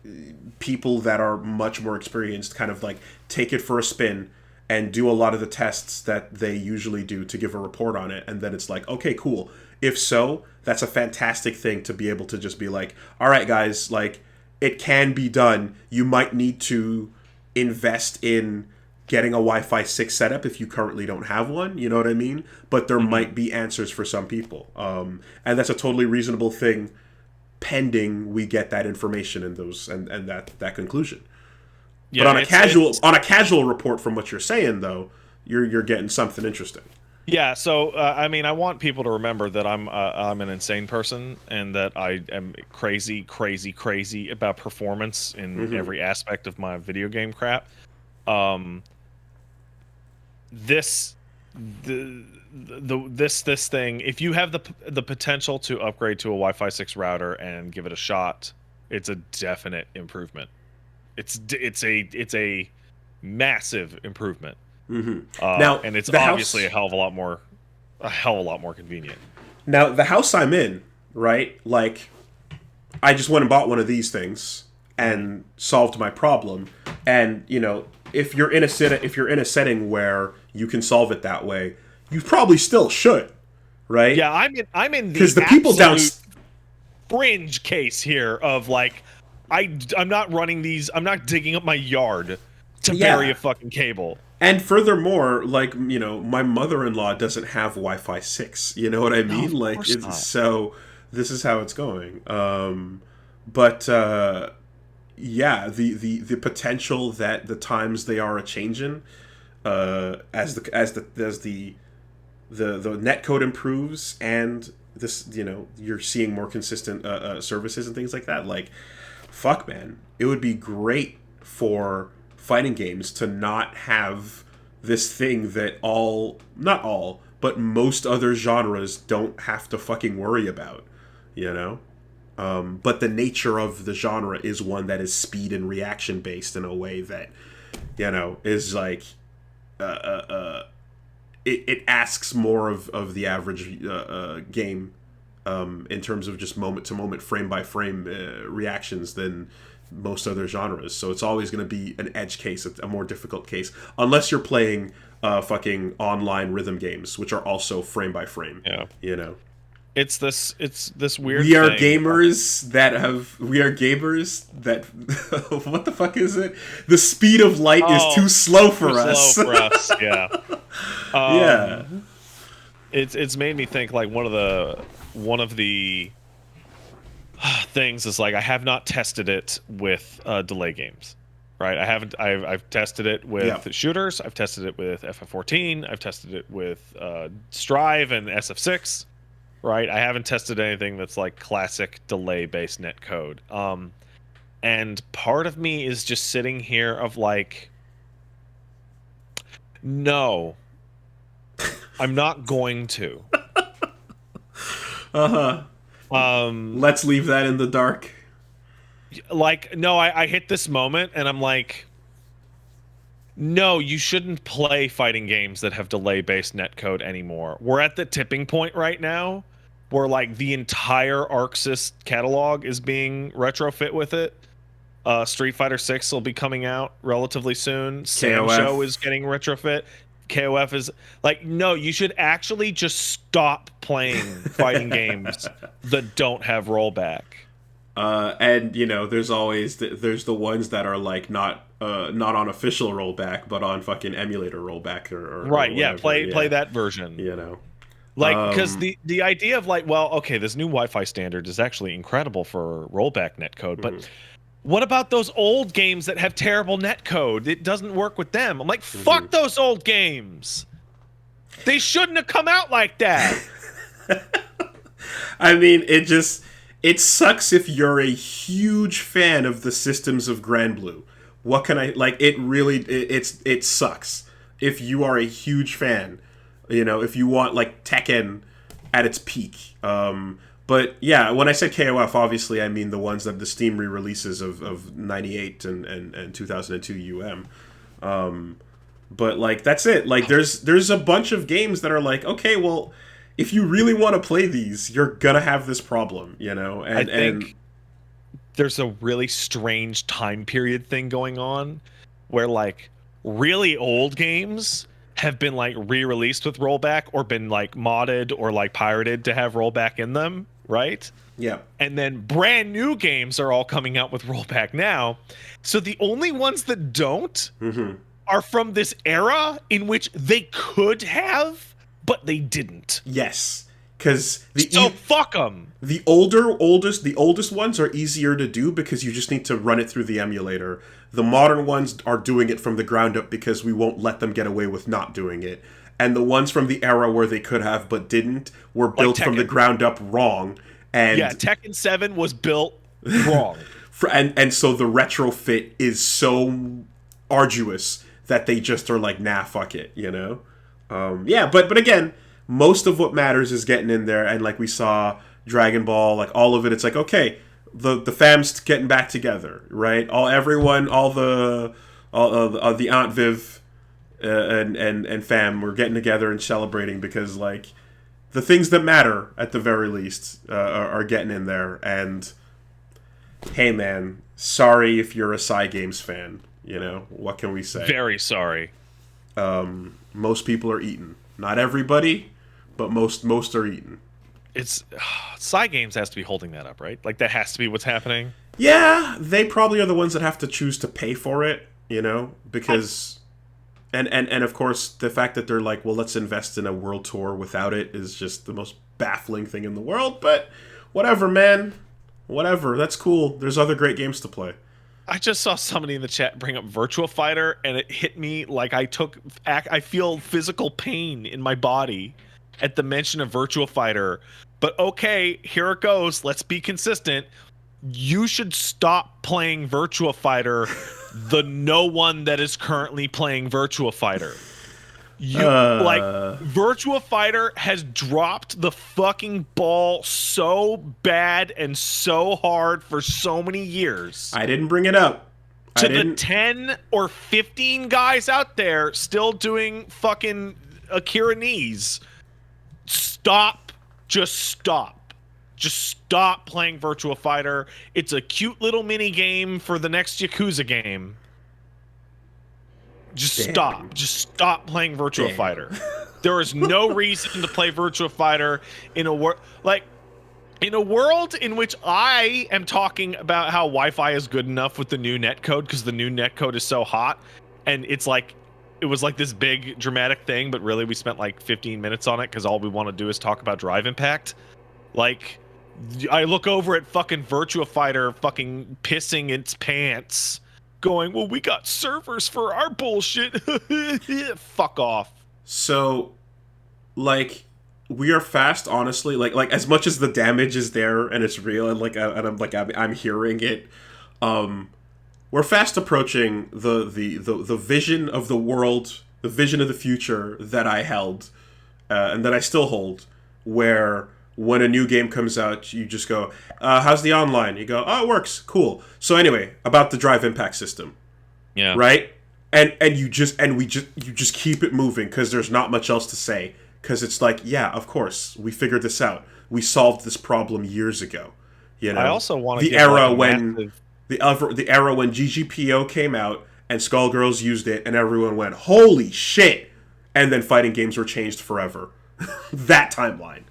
people that are much more experienced kind of like take it for a spin and do a lot of the tests that they usually do to give a report on it, and then it's like, okay, cool. If so, that's a fantastic thing to be able to just be like, all right, guys, like it can be done. You might need to invest in getting a Wi-Fi 6 setup if you currently don't have one, you know what I mean? But there might be answers for some people. And that's a totally reasonable thing, pending we get that information and that conclusion. Yeah, but on a casual report from what you're saying though, you're getting something interesting. Yeah, so I mean, I want people to remember that I'm an insane person and that I am crazy about performance in every aspect of my video game crap. This thing, if you have the potential to upgrade to a Wi-Fi 6 router and give it a shot, it's a definite improvement. It's a massive improvement. Now, and it's obviously a hell of a lot more convenient. Now, the house I'm in, right? Like, I just went and bought one of these things and solved my problem. And if you're in a setting where you can solve it that way, you probably still should, right? Yeah, I'm in because the people down fringe case here of like, I'm not running these. I'm not digging up my yard to bury a fucking cable. And furthermore, like, my mother-in-law doesn't have Wi-Fi 6. You know what I mean? No, like, so this is how it's going. But yeah, the potential that the times they are a changing, as the netcode improves and this, you're seeing more consistent services and things like that. Like, fuck, man, it would be great for fighting games to not have this thing that not all, but most other genres don't have to fucking worry about, but the nature of the genre is one that is speed and reaction based in a way that, is like, it asks more of the average game in terms of just moment to moment, frame by frame reactions than most other genres. So it's always going to be an edge case, a more difficult case, unless you're playing fucking online rhythm games, which are also frame by frame. Yeah. It's this weird We are thing. gamers that what the fuck is it? The speed of light is too slow for us. Yeah. Yeah. It's made me think like one of the things is like, I have not tested it with delay games, right? I've tested it with shooters. I've tested it with FF14. I've tested it with Strive and SF6. right? I haven't tested anything that's like classic delay-based netcode. And part of me is just sitting here of like, no, I'm not going to. Uh-huh. Um, Let's leave that in the dark. like, no, I hit this moment and I'm like, no, you shouldn't play fighting games that have delay-based netcode anymore. We're at the tipping point right now where like the entire ArcSys catalog is being retrofit with it. Street Fighter 6 will be coming out relatively soon. Sam Show is KOF. getting retrofit. KOF is like, no, you should actually just stop playing fighting games that don't have rollback. And you know, there's always there's the ones that are like not on official rollback, but on fucking emulator rollback or Right, yeah, whatever. play Yeah, that version. you know. Like, because the idea of like, well, okay, this new Wi-Fi standard is actually incredible for rollback netcode, but what about those old games that have terrible netcode? It doesn't work with them. I'm like, fuck those old games. They shouldn't have come out like that. I mean, it sucks if you're a huge fan of the systems of Grand Blue. What can I like? It really it sucks if you are a huge fan. You know, if you want like Tekken at its peak. But yeah, when I said KOF, obviously I mean the ones that the Steam re-releases of '98 and 2002 But like that's it. Like there's a bunch of games that are like, okay, well, if you really want to play these, you're gonna have this problem, you know. I think there's a really strange time period thing going on where like really old games have been like re-released with rollback or been like modded or like pirated to have rollback in them, right? Yeah. And then brand new games are all coming out with rollback now. So the only ones that don't are from this era in which they could have, but they didn't. Yes, because fuck them. The oldest ones are easier to do because you just need to run it through the emulator. The modern ones are doing it from the ground up because we won't let them get away with not doing it. And the ones from the era where they could have but didn't were built from the ground up wrong. And yeah, Tekken 7 was built wrong. and so the retrofit is so arduous that they just are like, nah, fuck it, you know? Yeah, but again, most of what matters is getting in there, and like we saw Dragon Ball, like all of it, it's like, okay, the fam's getting back together, right? All the Aunt Viv and fam were getting together and celebrating because like the things that matter at the very least are getting in there. And hey, man, sorry if you're a Cygames fan. You know, what can we say? Very sorry. Most people are eating. Not everybody, but most are eating. It's Cygames has to be holding that up, right? Like that has to be what's happening. Yeah, they probably are the ones that have to choose to pay for it, you know, because and of course the fact that they're like, well, let's invest in a world tour without it is just the most baffling thing in the world. But whatever, man, whatever. That's cool. There's other great games to play. I just saw somebody in the chat bring up Virtua Fighter, and it hit me like I feel physical pain in my body at the mention of Virtua Fighter. But okay, here it goes. Let's be consistent. You should stop playing Virtua Fighter, the no one that is currently playing Virtua Fighter. Like Virtua Fighter has dropped the fucking ball so bad and so hard for so many years. I didn't bring it up. To the 10 or 15 guys out there still doing fucking Akira knees, stop. Just stop. Just stop playing Virtua Fighter. It's a cute little mini game for the next Yakuza game. Stop. Just stop playing Virtua Fighter. There is no reason to play Virtua Fighter in a world in which I am talking about how Wi-Fi is good enough with the new netcode because the new netcode is so hot, and it was like this big dramatic thing, but really we spent like 15 minutes on it because all we want to do is talk about drive impact. Like, I look over at fucking Virtua Fighter fucking pissing its pants, going, well, we got servers for our bullshit. Fuck off. So, like, we are fast, honestly. Like as much as the damage is there and it's real, and I'm hearing it. We're fast approaching the vision of the world, the vision of the future that I held, and that I still hold, where when a new game comes out, you just go, how's the online? You go, oh, it works, cool. So anyway, about the drive impact system, Yeah. right? And you just keep it moving because there's not much else to say, because it's like, yeah, of course, we figured this out. We solved this problem years ago. You know, I also want to the give era like when massive... the era when GGPO came out and Skullgirls used it and everyone went, holy shit, and then fighting games were changed forever. That timeline.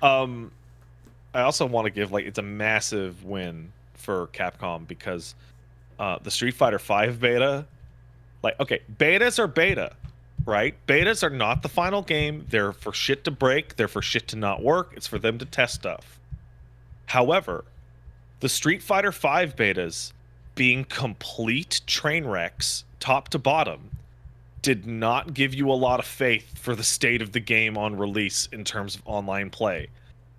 I also want to give, like, it's a massive win for Capcom because the Street Fighter V beta, like, okay, betas are beta, right? Betas are not the final game. They're for shit to break. They're for shit to not work. It's for them to test stuff. However, the Street Fighter V betas being complete train wrecks, top to bottom, did not give you a lot of faith for the state of the game on release in terms of online play.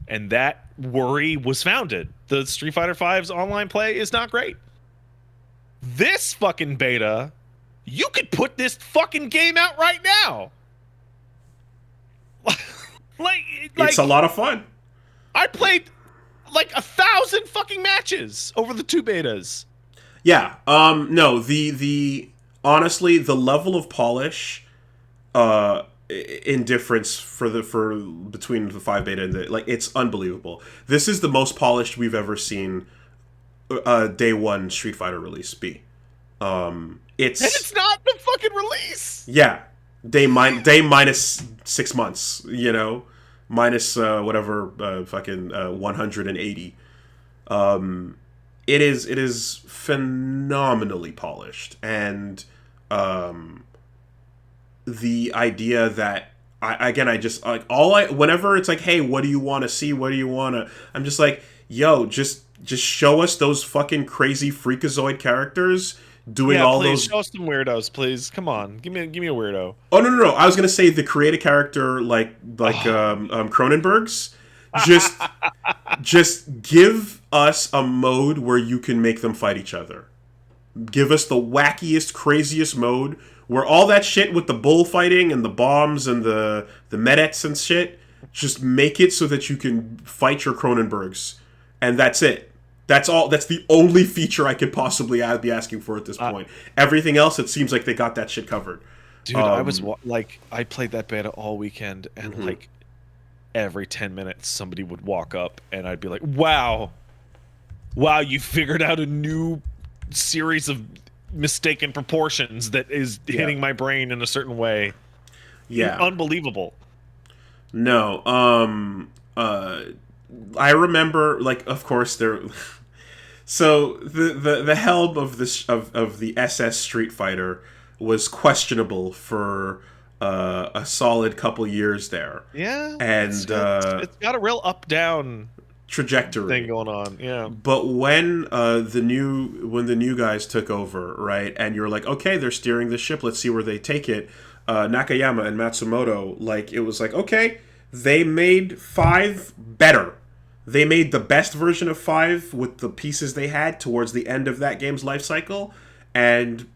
And that worry was founded. The Street Fighter V's online play is not great. This fucking beta, you could put this fucking game out right now. like It's a lot of fun. I played like 1,000 fucking matches over the 2 betas. Yeah. No, the honestly, the level of polish indifference for between the 5 beta and the, like, it's unbelievable. This is the most polished we've ever seen day one Street Fighter release be. It's not the fucking release. Yeah. Day minus 6 months, you know, minus whatever fucking 180. It is phenomenally polished, and the idea that I just like whenever it's like, hey, what do you want to see? What do you want to? I'm just like, yo, just show us those fucking crazy freakazoid characters doing all those. Show us some weirdos, please. Come on, give me a weirdo. Oh no! I was gonna say the create a character like Cronenberg's. Just give us a mode where you can make them fight each other. Give us the wackiest, craziest mode where all that shit with the bullfighting and the bombs and the medets and shit, just make it so that you can fight your Cronenbergs. And that's it. That's all. That's the only feature I could possibly be asking for at this point. Everything else, it seems like they got that shit covered. Dude, I played that beta all weekend, and like every 10 minutes somebody would walk up and I'd be like, wow, you figured out a new series of mistaken proportions that is hitting my brain in a certain way. Yeah. Unbelievable. No. I remember, like, of course there. So the helm of this of the SS Street Fighter was questionable for a solid couple years there. Yeah, and it's got a real up-down trajectory thing going on. Yeah, but when the new guys took over, right, and you're like, okay, they're steering the ship. Let's see where they take it. Nakayama and Matsumoto, like, it was like, okay, they made 5 better. They made the best version of 5 with the pieces they had towards the end of that game's life cycle, and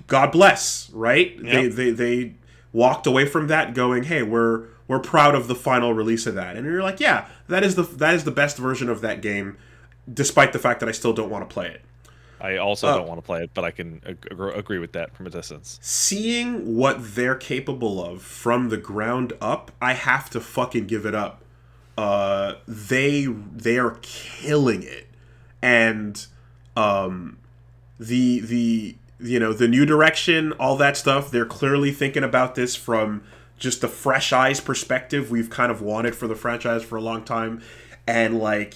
God bless, right? Yep. They walked away from that going, hey, we're proud of the final release of that. And you're like, yeah, that is the best version of that game, despite the fact that I still don't want to play it. I also don't want to play it, but I can agree with that from a distance. Seeing what they're capable of from the ground up, I have to fucking give it up. They are killing it. And the new direction, all that stuff, they're clearly thinking about this from just the fresh eyes perspective we've kind of wanted for the franchise for a long time. And, like,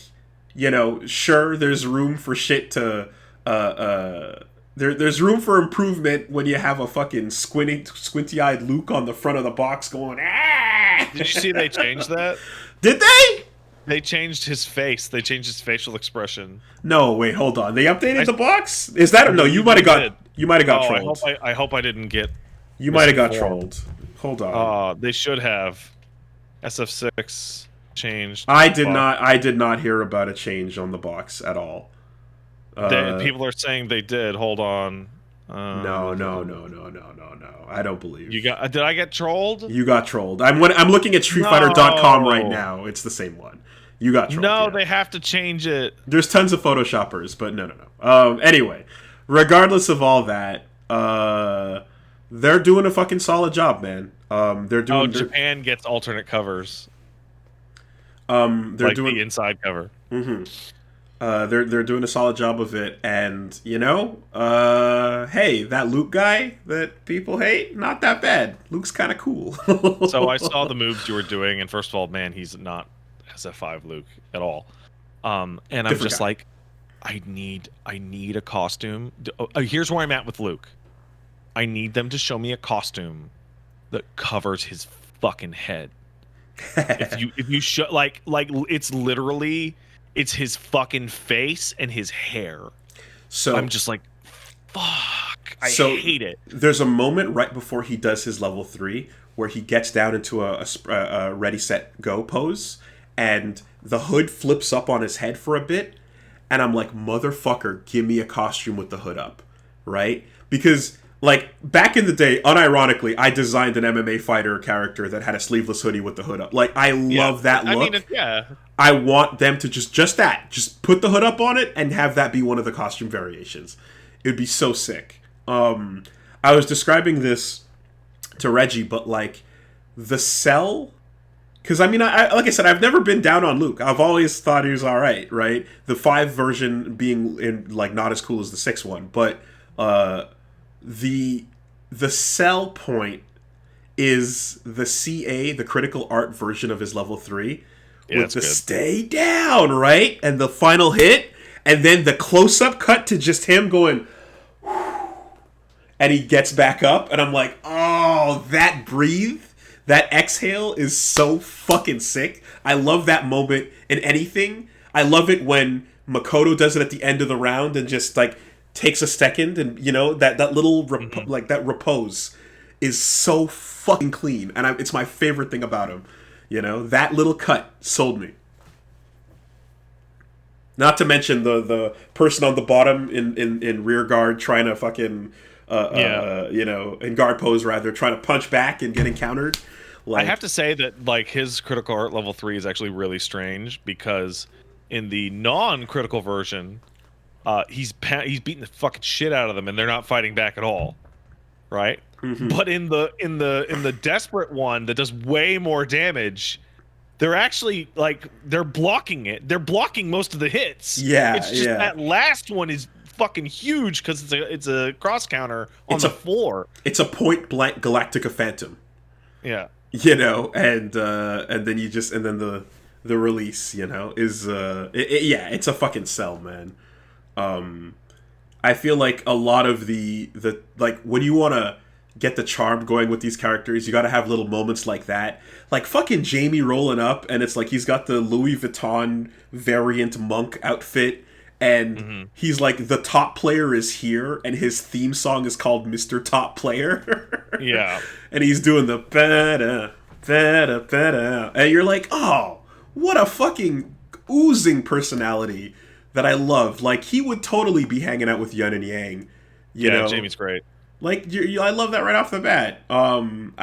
sure, there's room for shit to there's room for improvement when you have a fucking squinty-eyed Luke on the front of the box going, ah! Did you see they changed that? Did they? They changed his face. They changed his facial expression. No, wait, hold on. They updated the box? Is that no? You might have got trolled. I hope I didn't get. You might have got trolled. Hold on. They should have. SF6 changed. I did not. I did not hear about a change on the box at all. People are saying they did. Hold on. No, no, no, no, no, no, no. I don't believe. You got? Did I get trolled? You got trolled. I'm looking at StreetFighter.com right now. It's the same one. You got trolled. No, yeah. they have to change it. There's tons of photoshoppers, but no, no, no. Anyway, regardless of all that, they're doing a fucking solid job, man. They're doing. Japan gets alternate covers. They're like doing the inside cover. Mm-hmm. They're doing a solid job of it, and hey, that Luke guy that people hate, not that bad. Luke's kind of cool. So I saw the moves you were doing, and first of all, man, he's not SF5 Luke at all. And I'm Different just guy. like, I need a costume. Here's where I'm at with Luke. I need them to show me a costume that covers his fucking head. if you show like it's literally. It's his fucking face and his hair. So I'm just like, fuck. I hate it. There's a moment right before he does his level 3 where he gets down into a ready, set, go pose, and the hood flips up on his head for a bit, and I'm like, motherfucker, give me a costume with the hood up, right? Because like back in the day, unironically, I designed an MMA fighter character that had a sleeveless hoodie with the hood up. Like I love that look. I mean, I want them to just put the hood up on it and have that be one of the costume variations. It would be so sick. I was describing this to Reggie, but like the Cell, because I mean, I like I said, I've never been down on Luke. I've always thought he was all right, right? The 5 version being like not as cool as the 6 one, but the Cell point is the CA, the critical art version of his level 3. With the stay down, right? And the final hit, and then the close-up cut to just him going, and he gets back up, and I'm like, oh, that breathe, that exhale is so fucking sick. I love that moment in anything. I love it when Makoto does it at the end of the round and just, like, takes a second, and, that little, like, that repose is so fucking clean, and it's my favorite thing about him. That little cut sold me. Not to mention the person on the bottom in rear guard trying to fucking, in guard pose rather, trying to punch back and getting countered. Like, I have to say that like his critical art level 3 is actually really strange because in the non-critical version, he's beating the fucking shit out of them and they're not fighting back at all, right? Mm-hmm. But in the desperate one that does way more damage, they're actually like they're blocking it. They're blocking most of the hits. Yeah, it's just that last one is fucking huge because it's a cross counter on the floor. It's a point blank Galactica Phantom. Yeah, and then the release, is it's a fucking Cell, man. I feel like a lot of the like when you want to get the charm going with these characters, you got to have little moments like that. Like fucking Jamie rolling up, and it's like he's got the Louis Vuitton variant monk outfit, and he's like, the top player is here, and his theme song is called Mr. Top Player. Yeah. And he's doing the ba-da, ba-da, ba-da. And you're like, oh, what a fucking oozing personality that I love. Like, he would totally be hanging out with Yun and Yang. You know? Jamie's great. Like, I love that right off the bat. I'm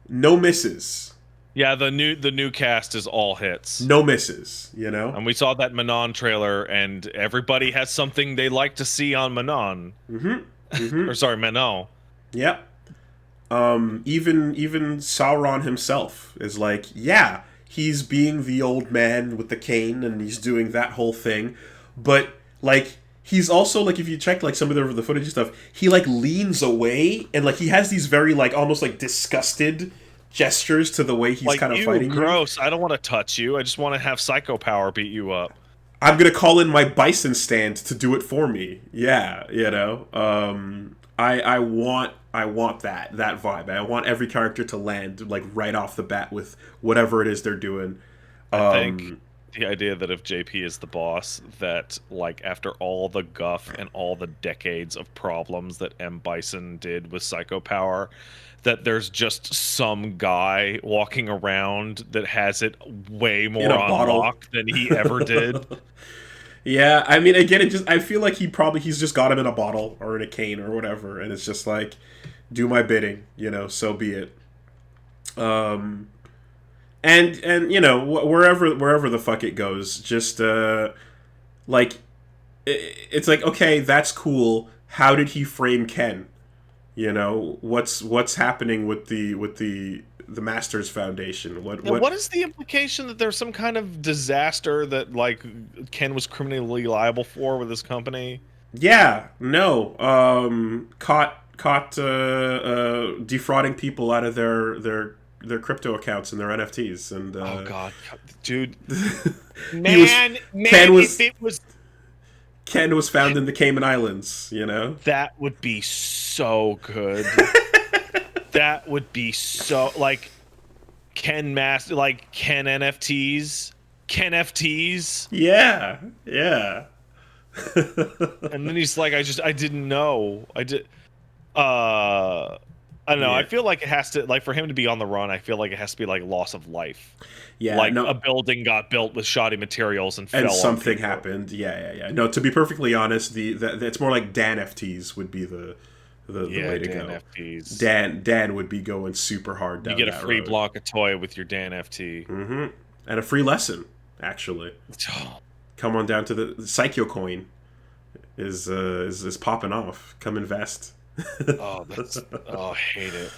no misses. Yeah, the new cast is all hits. No misses, And we saw that Manon trailer, and everybody has something they like to see on Manon. Or sorry, Manon. Yep. Even Sauron himself is like, yeah, he's being the old man with the cane, and he's doing that whole thing, but like, he's also, like, if you check, like, some of the footage and stuff, he, like, leans away, and, like, he has these very, like, almost, like, disgusted gestures to the way he's like, kind of fighting gross. you. I don't want to touch you. I just want to have Psycho Power beat you up. I'm gonna call in my bison stand to do it for me. Yeah, I want that vibe. I want every character to land, like, right off the bat with whatever it is they're doing. I think the idea that if JP is the boss, that like after all the guff and all the decades of problems that M. Bison did with Psycho Power, that there's just some guy walking around that has it way In more a on bottle. lock than he ever did. Yeah, I mean, again, I feel like he's just got him in a bottle or in a cane or whatever, and it's just like, do my bidding, so be it. Um, and wherever the fuck it goes, just like it's like, okay, that's cool. How did he frame Ken? What's happening with the Masters Foundation? Now, what is the implication that there's some kind of disaster that like Ken was criminally liable for with his company? Yeah, no. Caught defrauding people out of their crypto accounts and their NFTs, and oh god, dude, Ken was found in the Cayman Islands. That would be so good. That would be so like Ken NFTs, Ken FTs. Yeah. And then he's like, I didn't know. I don't know. Yeah. I feel like it has to, like, for him to be on the run, I feel like it has to be like loss of life. Yeah, like a building got built with shoddy materials and fell something on happened. Yeah. No, to be perfectly honest, it's more like Dan FTs would be the way to Dan go. FTs. Dan would be going super hard down. You get a free road. block of toy with your Dan FT. Mm-hmm. And a free lesson, actually. Come on down to the Psycho coin is popping off. Come invest. I hate it.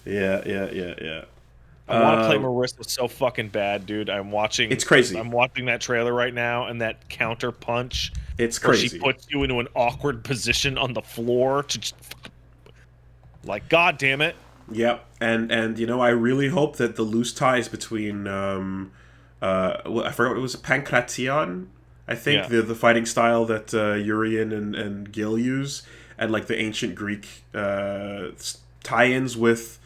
Yeah. I want to play Marissa so fucking bad, dude. It's crazy. I'm watching that trailer right now, and that counter punch. It's crazy. Where she puts you into an awkward position on the floor to just, like, god damn it. Yep, and I really hope that the loose ties between I forgot what it was, Pankration, I think, the fighting style that Urian and Gil use, and like the ancient Greek tie-ins with,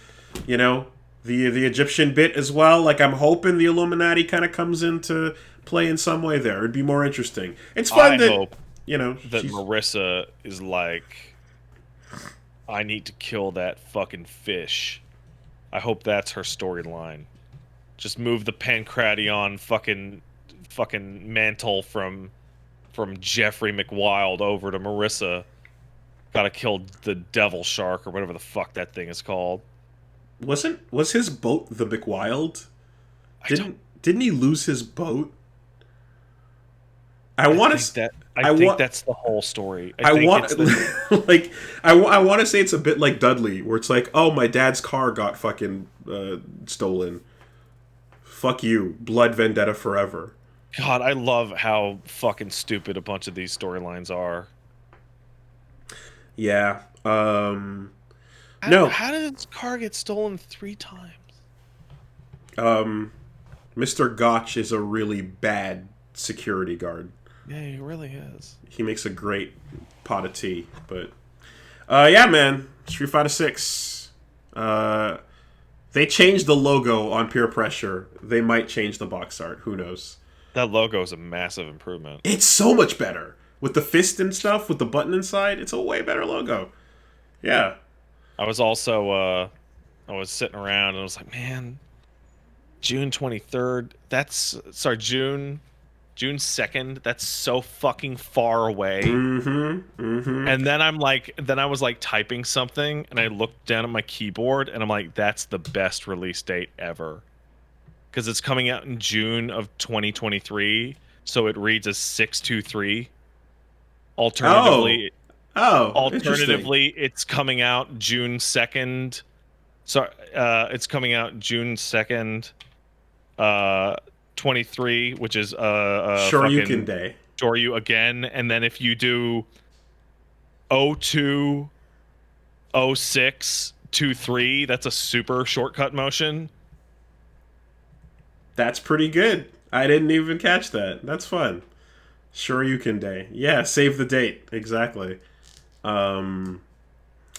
the Egyptian bit as well. Like, I'm hoping the Illuminati kind of comes into play in some way there. It'd be more interesting. It's fun I hope that she's... Marissa is like, I need to kill that fucking fish. I hope that's her storyline. Just move the Pankration fucking mantle from Jeffrey McWild over to Marissa. Gotta kill the devil shark or whatever the fuck that thing is called. Was his boat the McWild? Didn't he lose his boat? I think that's the whole story. I want to say it's a bit like Dudley, where it's like, oh, my dad's car got fucking stolen. Fuck you, blood vendetta forever. God, I love how fucking stupid a bunch of these storylines are. Yeah. How did his car get stolen 3 times? Mr. Gotch is a really bad security guard. Yeah, he really is. He makes a great pot of tea, but yeah, man, Street Fighter 6. They changed the logo on Peer Pressure. They might change the box art. Who knows? That logo is a massive improvement. It's so much better with the fist and stuff, with the button inside. It's a way better logo. Yeah. I was also I was sitting around and I was like, man, June 23rd. June 2nd, that's so fucking far away. And then I was like typing something and I looked down at my keyboard and I'm like, that's the best release date ever. Because it's coming out in June of 2023, so it reads as 623. Alternatively, it's coming out June 2nd. Sorry, it's coming out June 2nd. 23, which is Shoryuken Day. Shoryu again, and then if you do 02, 06, 23, that's a super shortcut motion. That's pretty good. I didn't even catch that. That's fun. Shoryuken Day. Yeah, save the date. Exactly. Yeah,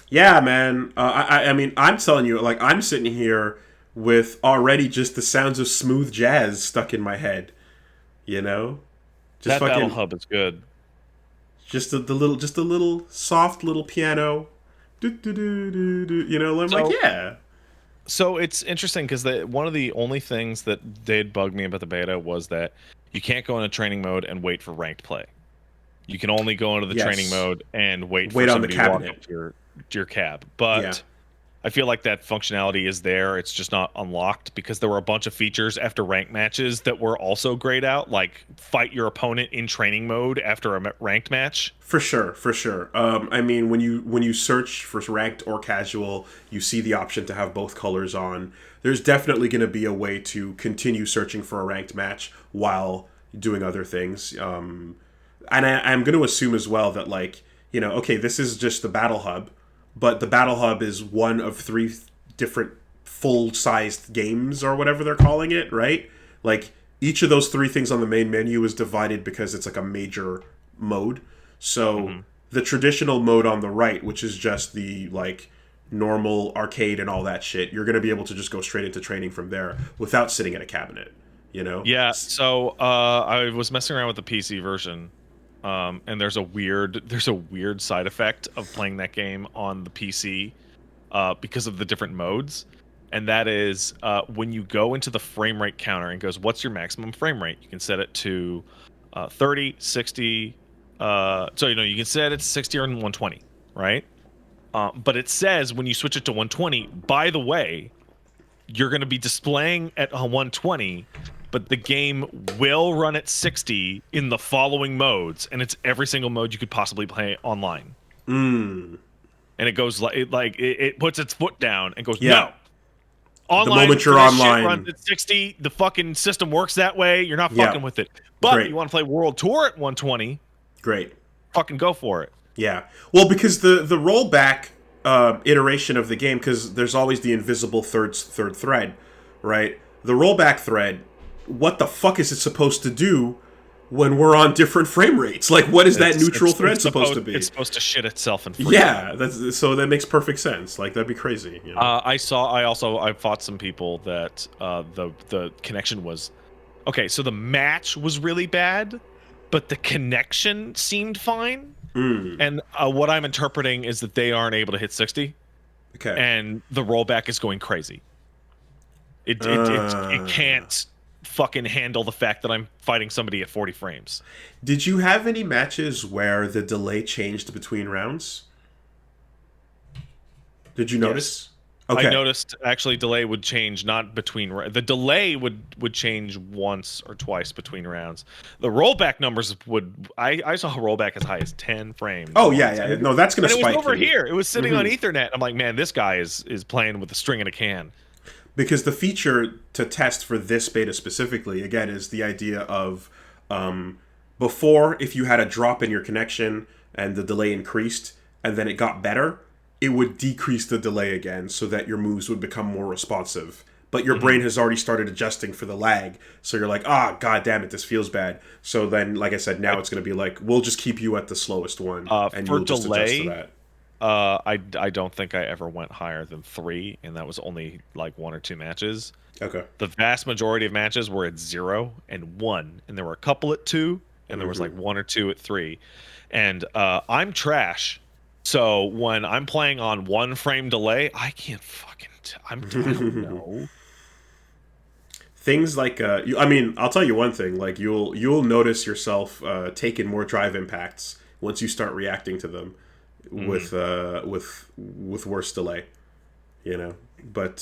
man. I mean, I'm telling you, like, I'm sitting here with already just the sounds of smooth jazz stuck in my head. You know, just That battle fucking, hub is good. just a little soft little piano. Do, do, do, do, do. You know, I'm like, So yeah, so it's interesting because one of the only things that did bug me about the beta was that you can't go into training mode and wait for ranked play. You can only go into the training yes. mode and wait for Wait on the somebody to walk cabinet. up to your cab. Yeah, But I feel like that functionality is there. It's just not unlocked because there were a bunch of features after ranked matches that were also grayed out, like fight your opponent in training mode after a ranked match. for sure, for sure. I mean, when you search for ranked or casual, you see the option to have both colors on. There's definitely going to be a way to continue searching for a ranked match while doing other things. And I'm going to assume as well that, like, you know, okay, this is just the battle hub, but the battle hub is one of three different full-sized games or whatever they're calling it, right? Like, each of those three things on the main menu is divided because it's like a major mode. So Hmm. the traditional mode on the right, which is just the like normal arcade and all that shit, you're going to be able to just go straight into training from there without sitting at a cabinet, you know? Yeah, so I was messing around with the PC version, and there's a weird side effect of playing that game on the PC because of the different modes, and that is when you go into the frame rate counter and goes, "What's your maximum frame rate?" You can set it to 30, 60. So you can set it to 60 or 120, right? But it says when you switch it to 120, by the way, you're going to be displaying at 120, but the game will run at 60 in the following modes, and it's every single mode you could possibly play online. Mm. And it goes it puts its foot down and goes, Yeah. no, The online moment for you're this shit runs online. at 60. The fucking system works that way. You're not Yeah. fucking with it. But Great. you want to play World Tour at 120? Great. Fucking go for it. Yeah. Well, because the rollback iteration of the game, because there's always the invisible third thread, right? The rollback thread, what the fuck is it supposed to do when we're on different frame rates? Like, what is that neutral thread supposed to be? It's supposed to shit itself and freeze. Yeah, so that makes perfect sense. Like, that'd be crazy. You know? I fought some people that the connection was okay. So the match was really bad, but the connection seemed fine. Mm, And what I'm interpreting is that they aren't able to hit 60, okay. and the rollback is going crazy. It can't fucking handle the fact that I'm fighting somebody at 40 frames. Did you have any matches where the delay changed between rounds? Did you notice? Okay. I noticed actually delay would change not between the delay would change once or twice between rounds. The rollback numbers I saw a rollback as high as 10 frames. Oh yeah, yeah. No, that's gonna And it was spike over you. here. It was sitting on Ethernet. I'm like, man, this guy is playing with a string in a can. Because the feature to test for this beta specifically, again, is the idea of before, if you had a drop in your connection and the delay increased and then it got better, it would decrease the delay again so that your moves would become more responsive. But your brain has already started adjusting for the lag, so you're like, god damn it, this feels bad. So then, like I said, now it's going to be like, we'll just keep you at the slowest one, and For you'll just adjust to delay, that. I don't think I ever went higher than 3, and that was only like 1 or 2 matches. Okay. The vast majority of matches were at 0 and 1, and there were a couple at 2, and there was like 1 or 2 at 3. And I'm trash, so when I'm playing on 1 frame delay, I can't fucking. I don't know. Things like I mean, I'll tell you one thing, like you'll notice yourself taking more drive impacts once you start reacting to them with worse delay, you know. But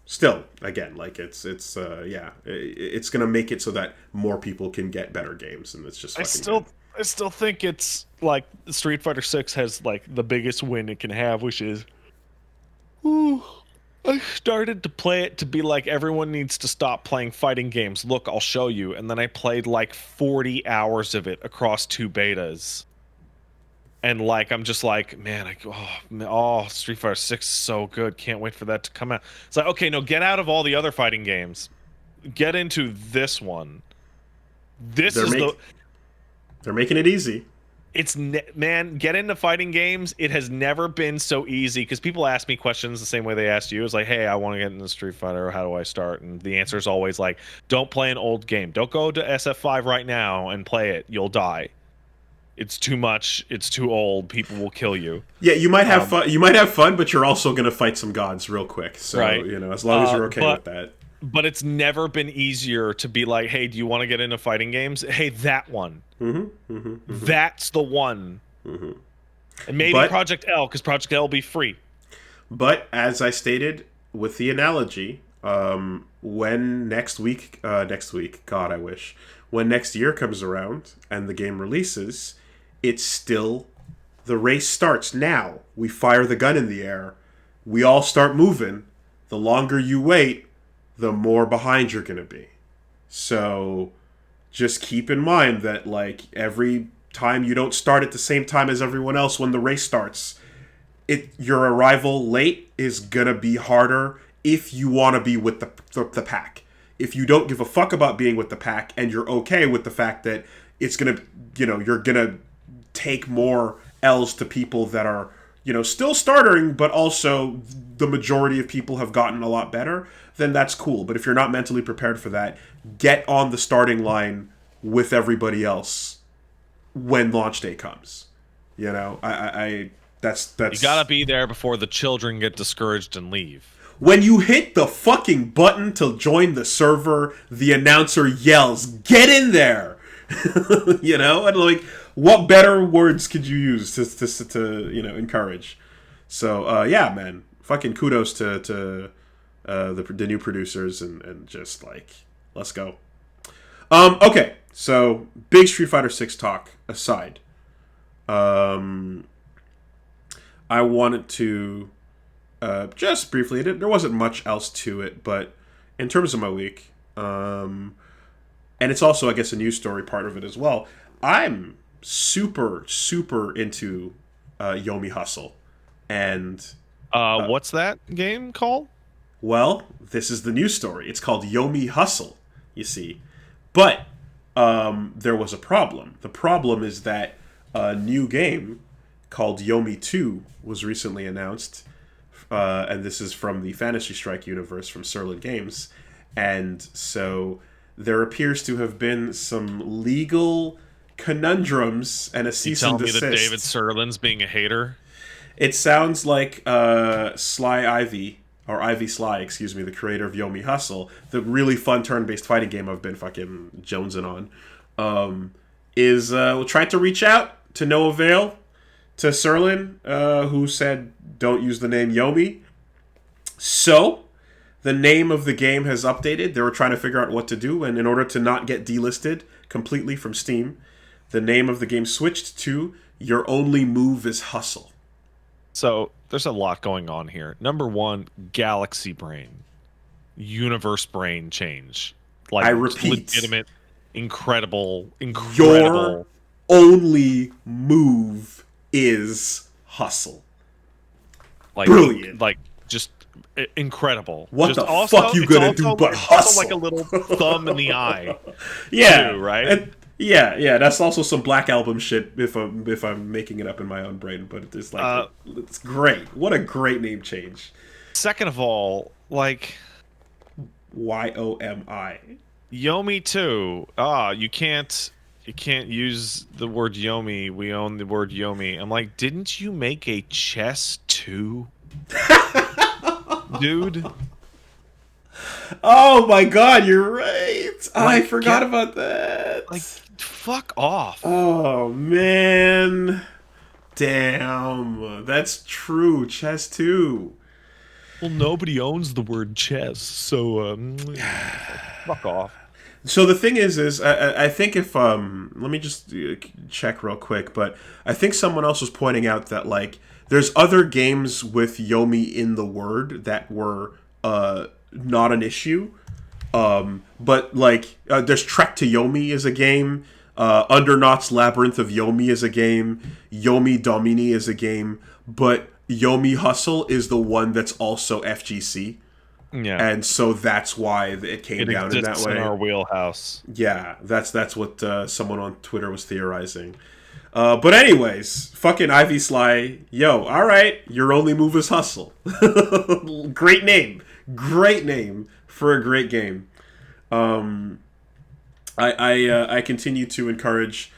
still, again, like it's gonna make it so that more people can get better games, and it's just fucking I still think it's like Street Fighter 6 has like the biggest win it can have, which is I started to play it to be like everyone needs to stop playing fighting games. Look, I'll show you. And then I played like 40 hours of it across 2 betas. And like I'm just like, man, Street Fighter 6 is so good. Can't wait for that to come out. It's like, okay, no, get out of all the other fighting games. Get into this one. they're making it easy. Man, get into fighting games. It has never been so easy because people ask me questions the same way they asked you. It's like, hey, I want to get into Street Fighter. How do I start? And the answer is always like, don't play an old game. Don't go to SF5 right now and play it. You'll die. It's too much. It's too old. People will kill you. Yeah, you might have fun. You might have fun, but you're also gonna fight some gods real quick. So right. as long as you're okay with that. But it's never been easier to be like, hey, do you want to get into fighting games? Hey, that one. That's the one. And maybe Project L, because Project L will be free. But as I stated with the analogy, when next week, God, I wish, when next year comes around and the game releases, it's still, the race starts now. We fire the gun in the air. We all start moving. The longer you wait, the more behind you're going to be. So just keep in mind that, like, every time you don't start at the same time as everyone else when the race starts, your arrival late is going to be harder if you want to be with the pack. If you don't give a fuck about being with the pack and you're okay with the fact that it's going to, you're going to take more L's to people that are, still starting, but also the majority of people have gotten a lot better, then that's cool. But if you're not mentally prepared for that, get on the starting line with everybody else when launch day comes. That's you gotta be there before the children get discouraged and leave. When you hit the fucking button to join the server, the announcer yells, "Get in there!" And like, what better words could you use to encourage? So yeah, man, fucking kudos to the new producers and just like, let's go. Okay, so big Street Fighter 6 talk aside, I wanted to just briefly, there wasn't much else to it, but in terms of my week, and it's also, I guess, a news story part of it as well, I'm super into Yomi Hustle. And what's that game called? Well, this is the news story. It's called Yomi Hustle, you see. But there was a problem. The problem is that a new game called Yomi 2 was recently announced. And this is from the Fantasy Strike universe from Serlin Games. And so there appears to have been some legal conundrums and a cease and desist. You telling me that David Serlin's being a hater? It sounds like Sly Ivy, or Ivy Sly, excuse me, the creator of Yomi Hustle, the really fun turn-based fighting game I've been fucking jonesing on, is trying to reach out to no avail to Serlin, who said, don't use the name Yomi. So, the name of the game has updated. They were trying to figure out what to do, and in order to not get delisted completely from Steam, the name of the game switched to Your Only Move is Hustle. So, there's a lot going on here. Number one, galaxy brain. Universe brain change. Like, I repeat. Legitimate, incredible. Your only move is hustle. Like, brilliant. Like, just incredible. What just the also, fuck you gonna do but hustle? Also like a little thumb in the eye. Yeah. Too, right? And, yeah. That's also some Black Album shit if I'm making it up in my own brain. But it's like, it's great. What a great name change. Second of all, like... Yomi. Yomi 2. You can't use the word Yomi. We own the word Yomi. I'm like, didn't you make a chess 2? Dude. Oh my god, you're right. I forgot about that. Like, fuck off. Oh man. Damn. That's true. Chess 2. Well, nobody owns the word chess, so fuck off. So the thing is I think if let me just check real quick, but I think someone else was pointing out that like there's other games with Yomi in the word that were not an issue, but like there's Trek to Yomi is a game, Undernaut's Labyrinth of Yomi is a game, Yomi Domini is a game, but Yomi Hustle is the one that's also FGC. Yeah, and so that's why it came down in that way. In our wheelhouse. Yeah, that's what someone on Twitter was theorizing. But anyways, fucking Ivy Sly, yo, all right, your only move is hustle. Great name for a great game. Um, I continue to encourage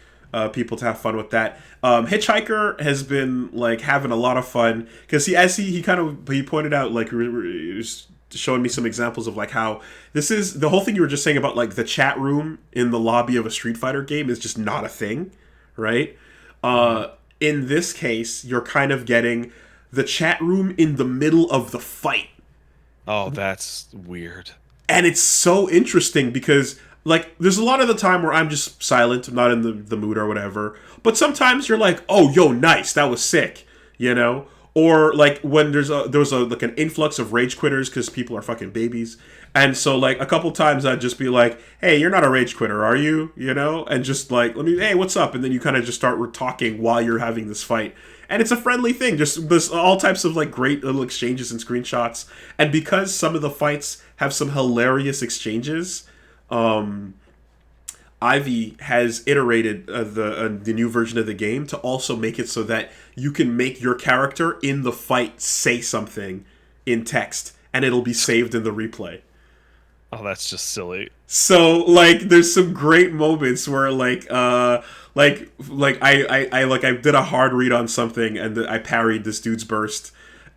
people to have fun with that. Hitchhiker has been like having a lot of fun because he pointed out like he was showing me some examples of like how this is the whole thing you were just saying about like the chat room in the lobby of a Street Fighter game is just not a thing, right? In this case, you're kind of getting the chat room in the middle of the fight. Oh, that's weird. And it's so interesting because, like, there's a lot of the time where I'm just silent, I'm not in the mood or whatever. But sometimes you're like, oh, yo, nice, that was sick, you know? Or, like, when there's like an influx of rage quitters because people are fucking babies. And so, like, a couple times I'd just be like, hey, you're not a rage quitter, are you? You know? And just, like, hey, what's up? And then you kind of just start talking while you're having this fight. And it's a friendly thing. Just there's all types of, like, great little exchanges and screenshots. And because some of the fights have some hilarious exchanges, Ivy has iterated the new version of the game to also make it so that you can make your character in the fight say something in text, and it'll be saved in the replay. Oh, that's just silly. So like, there's some great moments where I did a hard read on something and I parried this dude's burst.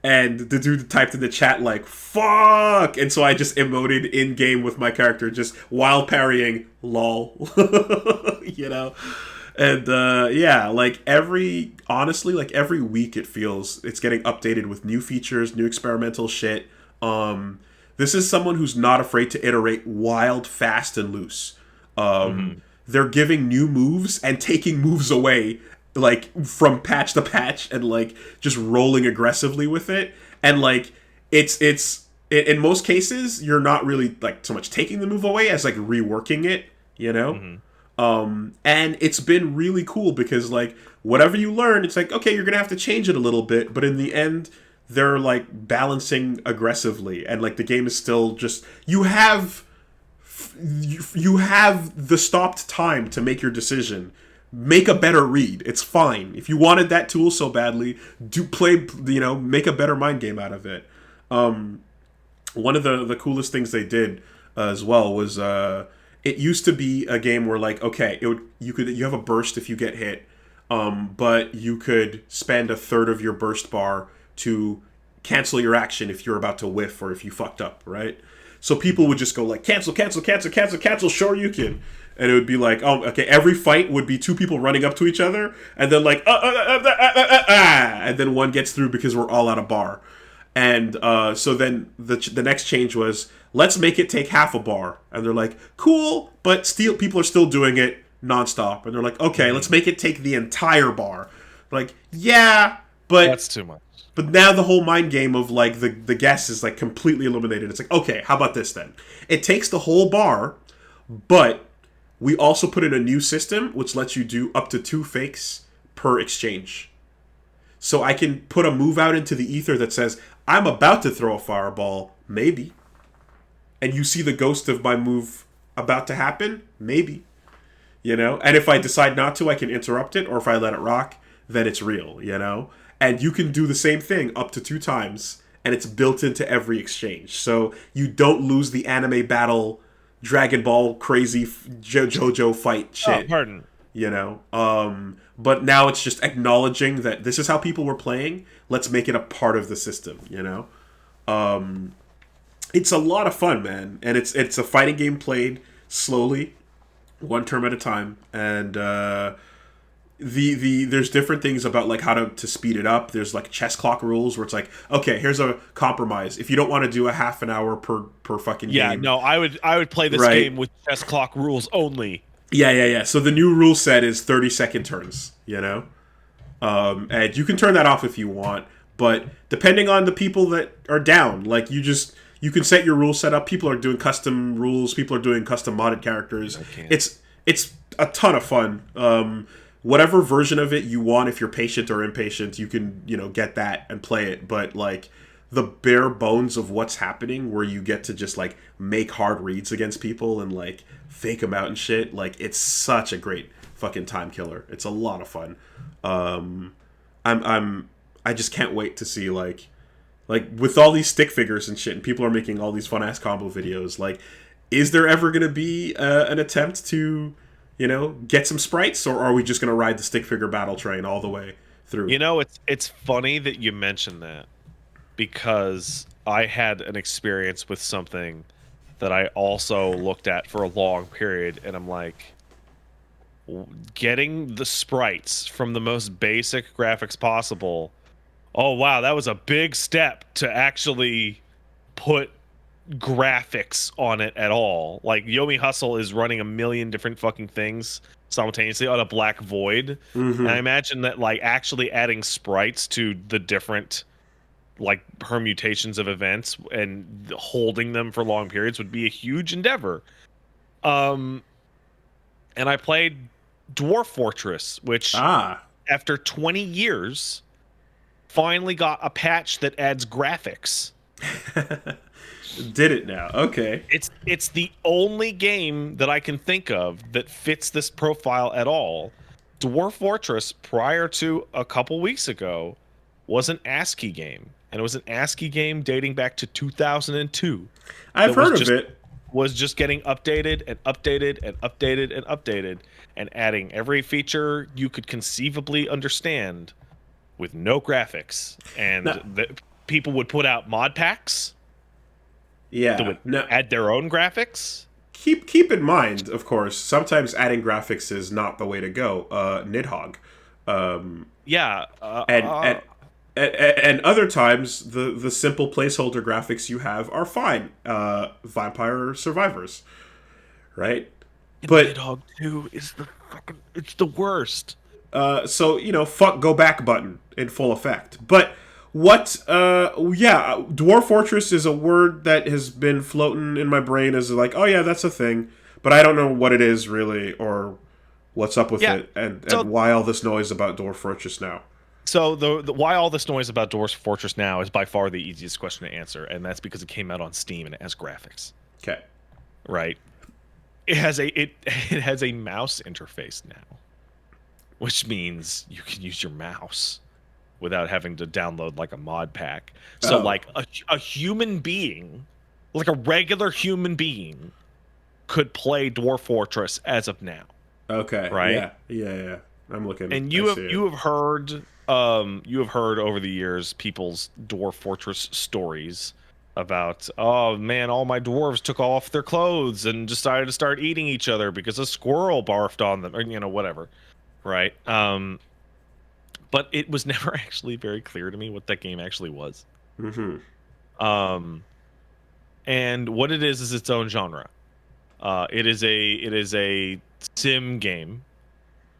And the dude typed in the chat like, fuck! And so I just emoted in-game with my character just while parrying, lol. You know? And yeah, like honestly, like every week it feels it's getting updated with new features, new experimental shit. This is someone who's not afraid to iterate wild, fast, and loose. They're giving new moves and taking moves away like from patch to patch and like just rolling aggressively with it. And like it's in most cases you're not really like so much taking the move away as like reworking it, you know? And it's been really cool because like whatever you learn, it's like, okay, you're gonna have to change it a little bit, but in the end they're like balancing aggressively, and like the game is still just you have the stopped time to make your decision. Make a better read. It's fine. If you wanted that tool so badly, make a better mind game out of it. One of the coolest things they did as well was it used to be a game where like, okay, you have a burst if you get hit, but you could spend a third of your burst bar to cancel your action if you're about to whiff or if you fucked up, right? So people would just go like cancel, sure you can. And it would be like, oh, okay, every fight would be two people running up to each other, and then like, and then one gets through because we're all out of bar. And so then the next change was, let's make it take half a bar. And they're like, cool, but people are still doing it nonstop. And they're like, okay, let's make it take the entire bar. Like, yeah, but that's too much. But now the whole mind game of like the guess is like completely eliminated. It's like, okay, how about this then? It takes the whole bar, but we also put in a new system which lets you do up to 2 fakes per exchange. So I can put a move out into the ether that says, I'm about to throw a fireball, maybe. And you see the ghost of my move about to happen, maybe. You know? And if I decide not to, I can interrupt it, or if I let it rock, then it's real, you know? And you can do the same thing up to 2 times, and it's built into every exchange. So you don't lose the anime battle, Dragon Ball crazy JoJo fight shit. Oh, pardon. You know? But now it's just acknowledging that this is how people were playing. Let's make it a part of the system, you know? It's a lot of fun, man. And it's a fighting game played slowly, one turn at a time. And there's different things about like how to speed it up. There's like chess clock rules where it's like, okay, here's a compromise. If you don't want to do a half an hour per fucking game. Yeah, no, I would play this game with chess clock rules only. Yeah. So the new rule set is 30-second turns, you know? And you can turn that off if you want, but depending on the people that are down, like you can set your rule set up. People are doing custom rules, people are doing custom modded characters. It's a ton of fun. Whatever version of it you want, if you're patient or impatient, you can, get that and play it. But like the bare bones of what's happening, where you get to just like make hard reads against people and like fake them out and shit, like it's such a great fucking time killer. It's a lot of fun. I just can't wait to see like with all these stick figures and shit, and people are making all these fun ass combo videos. Like, is there ever gonna be an attempt to, get some sprites, or are we just gonna ride the stick figure battle train all the way through? It's funny that you mentioned that, because I had an experience with something that I also looked at for a long period, and I'm like, getting the sprites from the most basic graphics possible. Oh wow, that was a big step to actually put graphics on it at all. Like, Yomi Hustle is running a million different fucking things simultaneously on a black void. And I imagine that, like, actually adding sprites to the different, like, permutations of events and holding them for long periods would be a huge endeavor. And I played Dwarf Fortress, which after 20 years finally got a patch that adds graphics. Did it now? Okay. It's the only game that I can think of that fits this profile at all. Dwarf Fortress, prior to a couple weeks ago, was an ASCII game, and it was an ASCII game dating back to 2002. I've heard of it. Was just getting updated and updated and updated and updated, and adding every feature you could conceivably understand with no graphics. And people would put out mod packs. Yeah. That would add their own graphics. Keep in mind, of course, sometimes adding graphics is not the way to go. Nidhogg. And other times, the simple placeholder graphics you have are fine. Vampire Survivors, right? And but Nidhogg 2 is it's the worst. So fuck go back button in full effect. But Dwarf Fortress is a word that has been floating in my brain as like, oh yeah, that's a thing, but I don't know what it is really, or what's up with it, and why all this noise about Dwarf Fortress now. So the why all this noise about Dwarf Fortress now is by far the easiest question to answer, and that's because it came out on Steam and it has graphics. Okay. Right. It has a mouse interface now, which means you can use your mouse without having to download like a mod pack. So like a human being, like a regular human being, could play Dwarf Fortress as of now. Okay. Right? Yeah. I'm looking. And you have heard over the years people's Dwarf Fortress stories about, oh man, all my dwarves took off their clothes and decided to start eating each other because a squirrel barfed on them, or whatever, right? But it was never actually very clear to me what that game actually was. Mm-hmm. And what it is its own genre. It is a sim game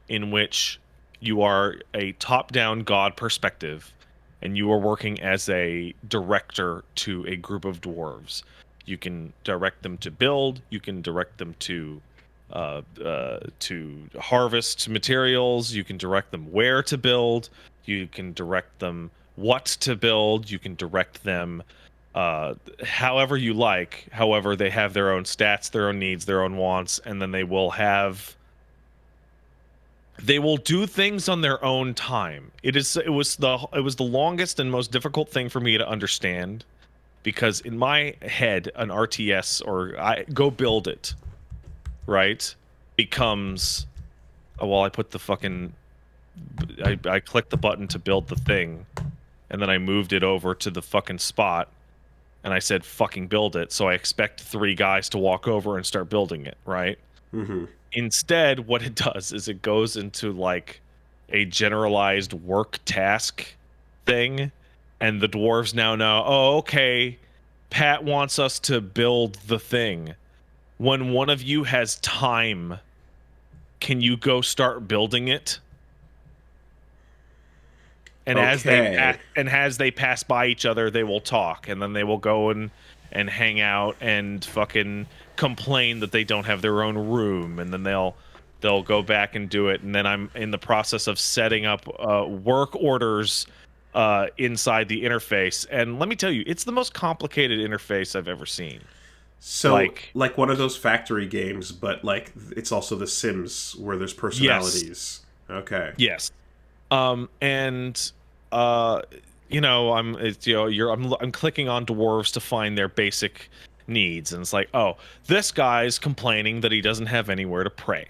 in which you are a top-down god perspective, and you are working as a director to a group of dwarves. You can direct them to build. You can direct them to harvest materials. You can direct them where to build. You can direct them what to build. You can direct them however you like. However, they have their own stats, their own needs, their own wants, and then they will do things on their own time. It was the longest and most difficult thing for me to understand, because in my head, an RTS or go build it, right, becomes, I put the fucking, I clicked the button to build the thing, and then I moved it over to the fucking spot, and I said fucking build it, so I expect 3 guys to walk over and start building it, right? Mm-hmm. Instead, what it does is it goes into like a generalized work task thing, and the dwarves now know, oh, okay, Pat wants us to build the thing. When one of you has time, can you go start building it? And as they pass by each other, they will talk, and then they will go and hang out and fucking complain that they don't have their own room, and then they'll go back and do it. And then I'm in the process of setting up work orders inside the interface, and let me tell you, it's the most complicated interface I've ever seen. So, Like, like one of those factory games, but like it's also The Sims where there's yes, personalities. Okay. yes. And uh, you know, I'm clicking on dwarves to find their basic needs, and it's like, oh, this guy's complaining that he doesn't have anywhere to pray.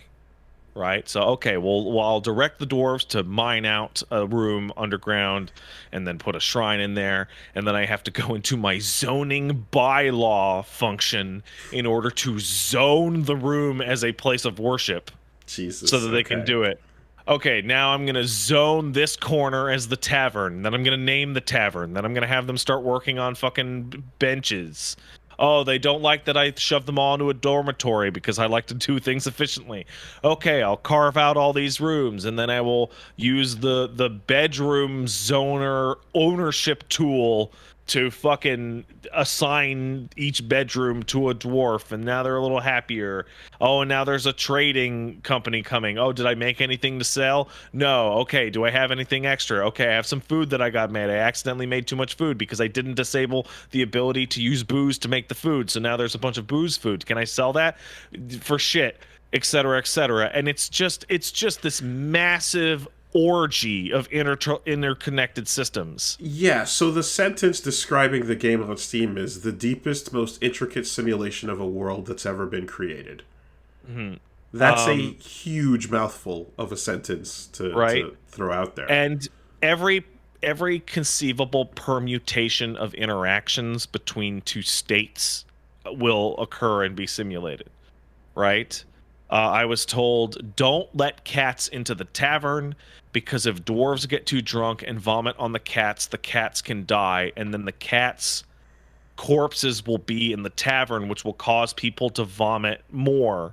Right. So, okay, well, I'll direct the dwarves to mine out a room underground and then put a shrine in there. And then I have to go into my zoning bylaw function in order to zone the room as a place of worship so Jesus. that they can Okay. do it. Okay, now I'm going to zone this corner as the tavern. Then I'm going to name the tavern. Then I'm going to have them start working on fucking benches. Oh, they don't like that I shove them all into a dormitory because I like to do things efficiently. Okay, I'll carve out all these rooms and then I will use the bedroom zoner ownership tool to fucking assign each bedroom to a dwarf, and now they're a little happier. Oh, and now there's a trading company coming. Oh, did I make anything to sell? No. Okay, do I have anything extra? Okay, I have some food that I got made. I accidentally made too much food because I didn't disable the ability to use booze to make the food. So now there's a bunch of booze food. Can I sell that? For shit, etc., etc. And it's just this massive orgy of interconnected systems. Yeah, so the sentence describing the game on Steam is the deepest, most intricate simulation of a world that's ever been created. Mhm. That's a Um, huge mouthful of a sentence right? to throw out there. And every conceivable permutation of interactions between two states will occur and be simulated, right? I was told, don't let cats into the tavern because if dwarves get too drunk and vomit on the cats can die, and then the cats' corpses will be in the tavern, which will cause people to vomit more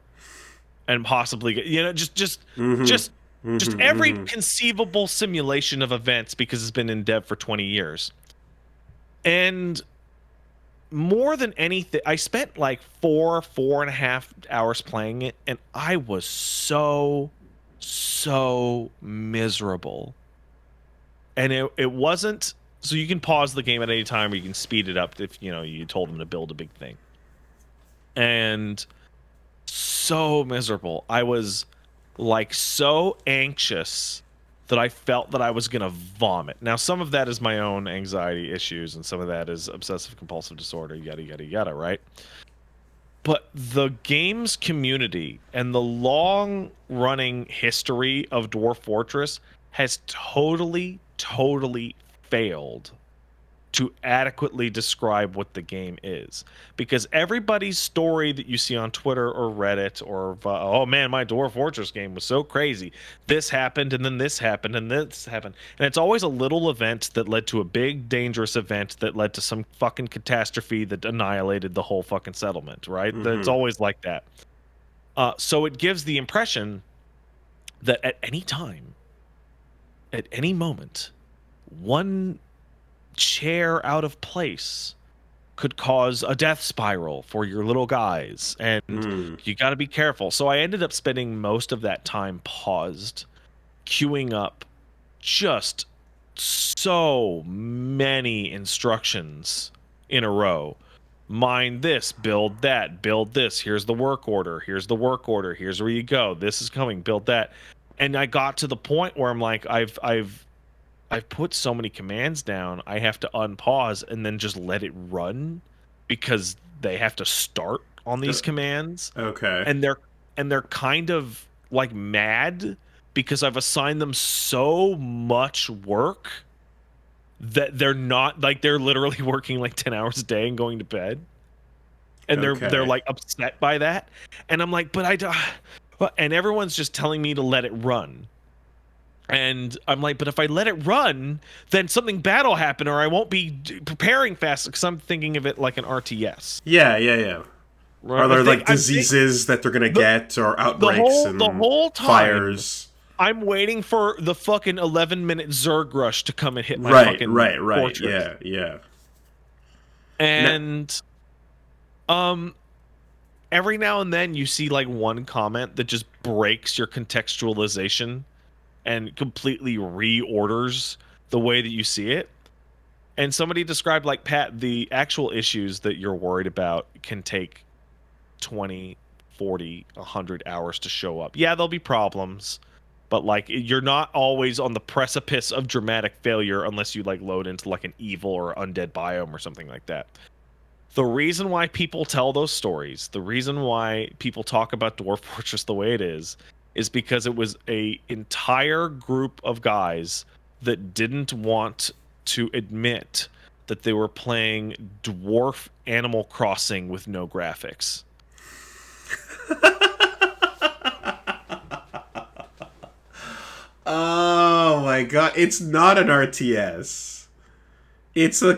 and possibly get, Mm-hmm. just just Mm-hmm. every Mm-hmm. conceivable simulation of events because it's been in dev for 20 years. And more than anything, I spent like 4.5 hours playing it, and I was so miserable. And it wasn't, so you can pause the game at any time or you can speed it up if you told them to build a big thing. And so miserable. I was like so anxious that I felt that I was going to vomit. Now, some of that is my own anxiety issues, and some of that is obsessive compulsive disorder, yada, yada, yada, right? But the game's community and the long running history of Dwarf Fortress has totally failed to adequately describe what the game is, because everybody's story that you see on Twitter or Reddit or oh man, my Dwarf Fortress game was so crazy, this happened and then this happened and this happened, and it's always a little event that led to a big dangerous event that led to some fucking catastrophe that annihilated the whole fucking settlement, right? It's Mm-hmm. always like that. So it gives the impression that at any time, at any moment, one chair out of place could cause a death spiral for your little guys, and Mm. you got to be careful. So I ended up spending most of that time paused, queuing up just so many instructions in a row. Mine this, build that, build this. Here's the work order. Here's the work order. Here's where you go. This is coming. Build that. And I got to the point where I'm like, I've put so many commands down, I have to unpause and then just let it run because they have to start on Uh, these commands. okay. And they're kind of like mad because I've assigned them so much work that they're not, like, they're literally working like 10 hours a day and going to bed. And they're Okay. like upset by that. And I'm like, but I don't, and everyone's just telling me to let it run. And I'm like, but if I let it run, then something bad will happen, or I won't be preparing fast because I'm thinking of it like an RTS. Yeah. Yeah. Yeah. Right? Are there like I'm think diseases that they're gonna the get, or the outbreaks whole the and whole time fires? I'm waiting for the fucking 11-minute Zerg rush to come and hit my Right. fucking Right. Right. fortress. Yeah. Yeah. No, And um every now and then you see like one comment that just breaks your contextualization and completely reorders the way that you see it. And somebody described, like, Pat, the actual issues that you're worried about can take 20, 40, 100 hours to show up. Yeah, there'll be problems, but like you're not always on the precipice of dramatic failure unless you like load into like an evil or undead biome or something like that. The reason why people tell those stories, the reason why people talk about Dwarf Fortress the way it is because it was a entire group of guys that didn't want to admit that they were playing Dwarf Animal Crossing with no graphics. Oh my god! It's not an RTS. It's a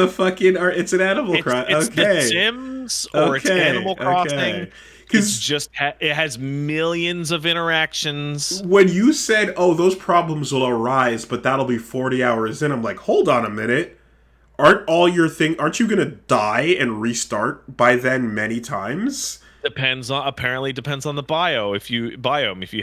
fucking it's an Animal Crossing. It's Okay, The Sims or it's Animal Crossing. Okay. It's just it has millions of interactions. When you said, "Oh, those problems will arise, but that'll be 40 hours in," I'm like, "Hold on a minute. Aren't you gonna die and restart by then many times?" Apparently depends on the if you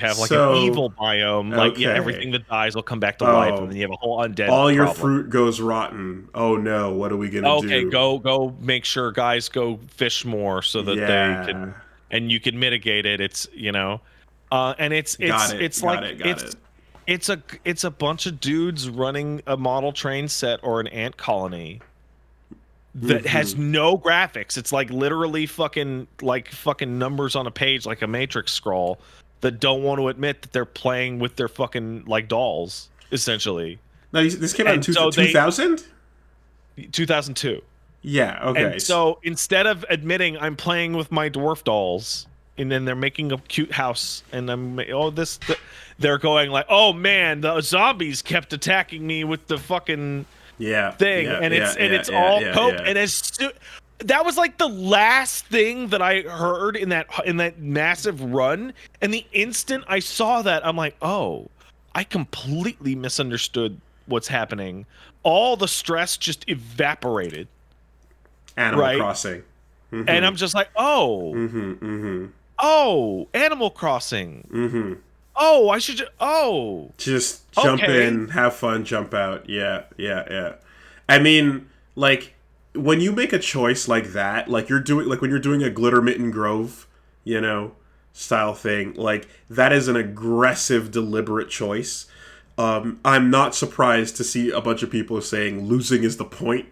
have like an evil biome, like yeah, everything that dies will come back to life, and then you have a whole undead all your problem. fruit goes rotten. Oh no, what are we gonna do? Okay, go make sure guys go fish more so that they can, and you can mitigate it. It's and it's a bunch of dudes running a model train set or an ant colony that has no graphics. It's like literally fucking numbers on a page, like a matrix scroll, that don't want to admit that they're playing with their fucking like dolls, essentially. Now this came out in 2000? 2002. Yeah, okay. And so instead of admitting I'm playing with my dwarf dolls, and then they're making a cute house, and they're going like, oh man, the zombies kept attacking me with the fucking thing, and it's all cope. And that was like the last thing that I heard in that massive run, and the instant I saw that, I'm like, oh, I completely misunderstood what's happening. All the stress just evaporated. Animal Crossing. Mm-hmm. And I'm just like, oh, oh, Animal Crossing. Oh, I should just jump in, have fun, jump out. Yeah. I mean, like when you make a choice like that, like when you're doing a Glitter Mitten Grove, style thing, like that is an aggressive, deliberate choice. I'm not surprised to see a bunch of people saying losing is the point.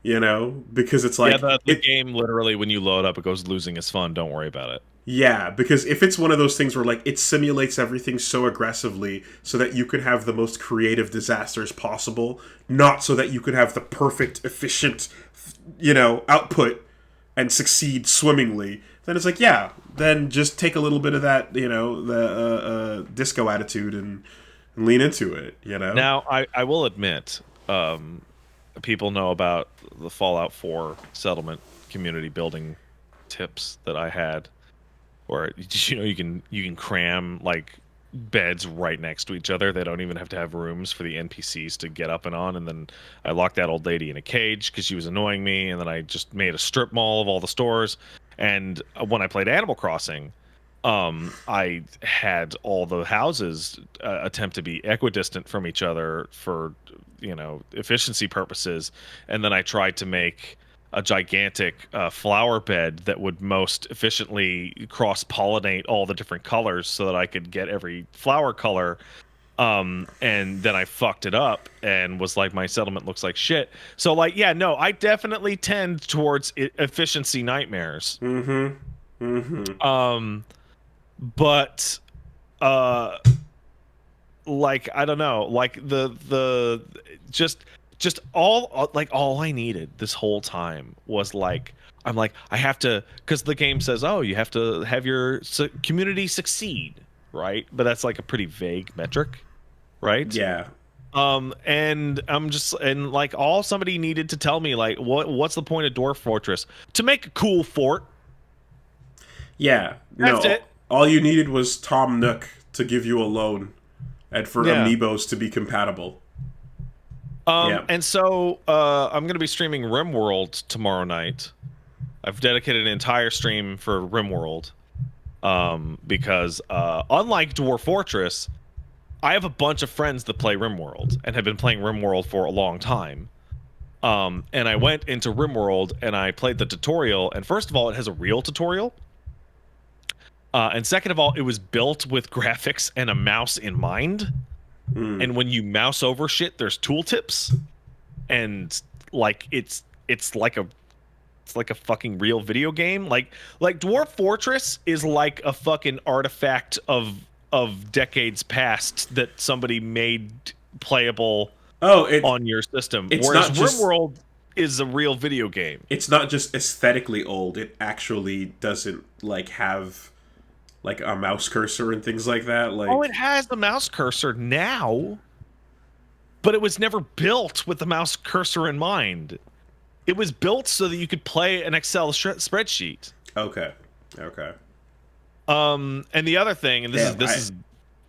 Because it's like the game literally, when you load up, it goes losing is fun. Don't worry about it. Yeah, because if it's one of those things where like it simulates everything so aggressively so that you could have the most creative disasters possible, not so that you could have the perfect, efficient, output and succeed swimmingly, then it's like, yeah, then just take a little bit of that, the disco attitude and lean into it, Now, I will admit, people know about the Fallout 4 settlement community building tips that I had, where you can cram like beds right next to each other. They don't even have to have rooms for the NPCs to get up and on. And then I locked that old lady in a cage because she was annoying me, and then I just made a strip mall of all the stores. And when I played Animal Crossing, I had all the houses attempt to be equidistant from each other for efficiency purposes, and then I tried to make a gigantic flower bed that would most efficiently cross-pollinate all the different colors so that I could get every flower color. And then I fucked it up and was like, my settlement looks like shit. So like, yeah, no, I definitely tend towards efficiency nightmares. But like, I don't know, like the just all I needed this whole time was like, I'm like, I have to, because the game says, oh, you have to have your community succeed, right? But that's like a pretty vague metric, right? Yeah. And I'm just, and like all somebody needed to tell me, like, what's the point of Dwarf Fortress? To make a cool fort. Yeah. That's it. All you needed was Tom Nook to give you a loan and for amiibos to be compatible. And so I'm going to be streaming RimWorld tomorrow night. I've dedicated an entire stream for RimWorld because unlike Dwarf Fortress, I have a bunch of friends that play RimWorld and have been playing RimWorld for a long time. And I went into RimWorld and I played the tutorial. And first of all, it has a real tutorial. And second of all, it was built with graphics and a mouse in mind. And when you mouse over shit, there's tooltips, and like it's like a fucking real video game. Like Dwarf Fortress is like a fucking artifact of decades past that somebody made playable on your system. It's Whereas not just RimWorld is a real video game. it's not just aesthetically old. It actually doesn't like have like a mouse cursor and things like that. Like, Oh, it has the mouse cursor now, but it was never built with the mouse cursor in mind. It was built so that you could play an Excel spreadsheet. okay. And the other thing, and this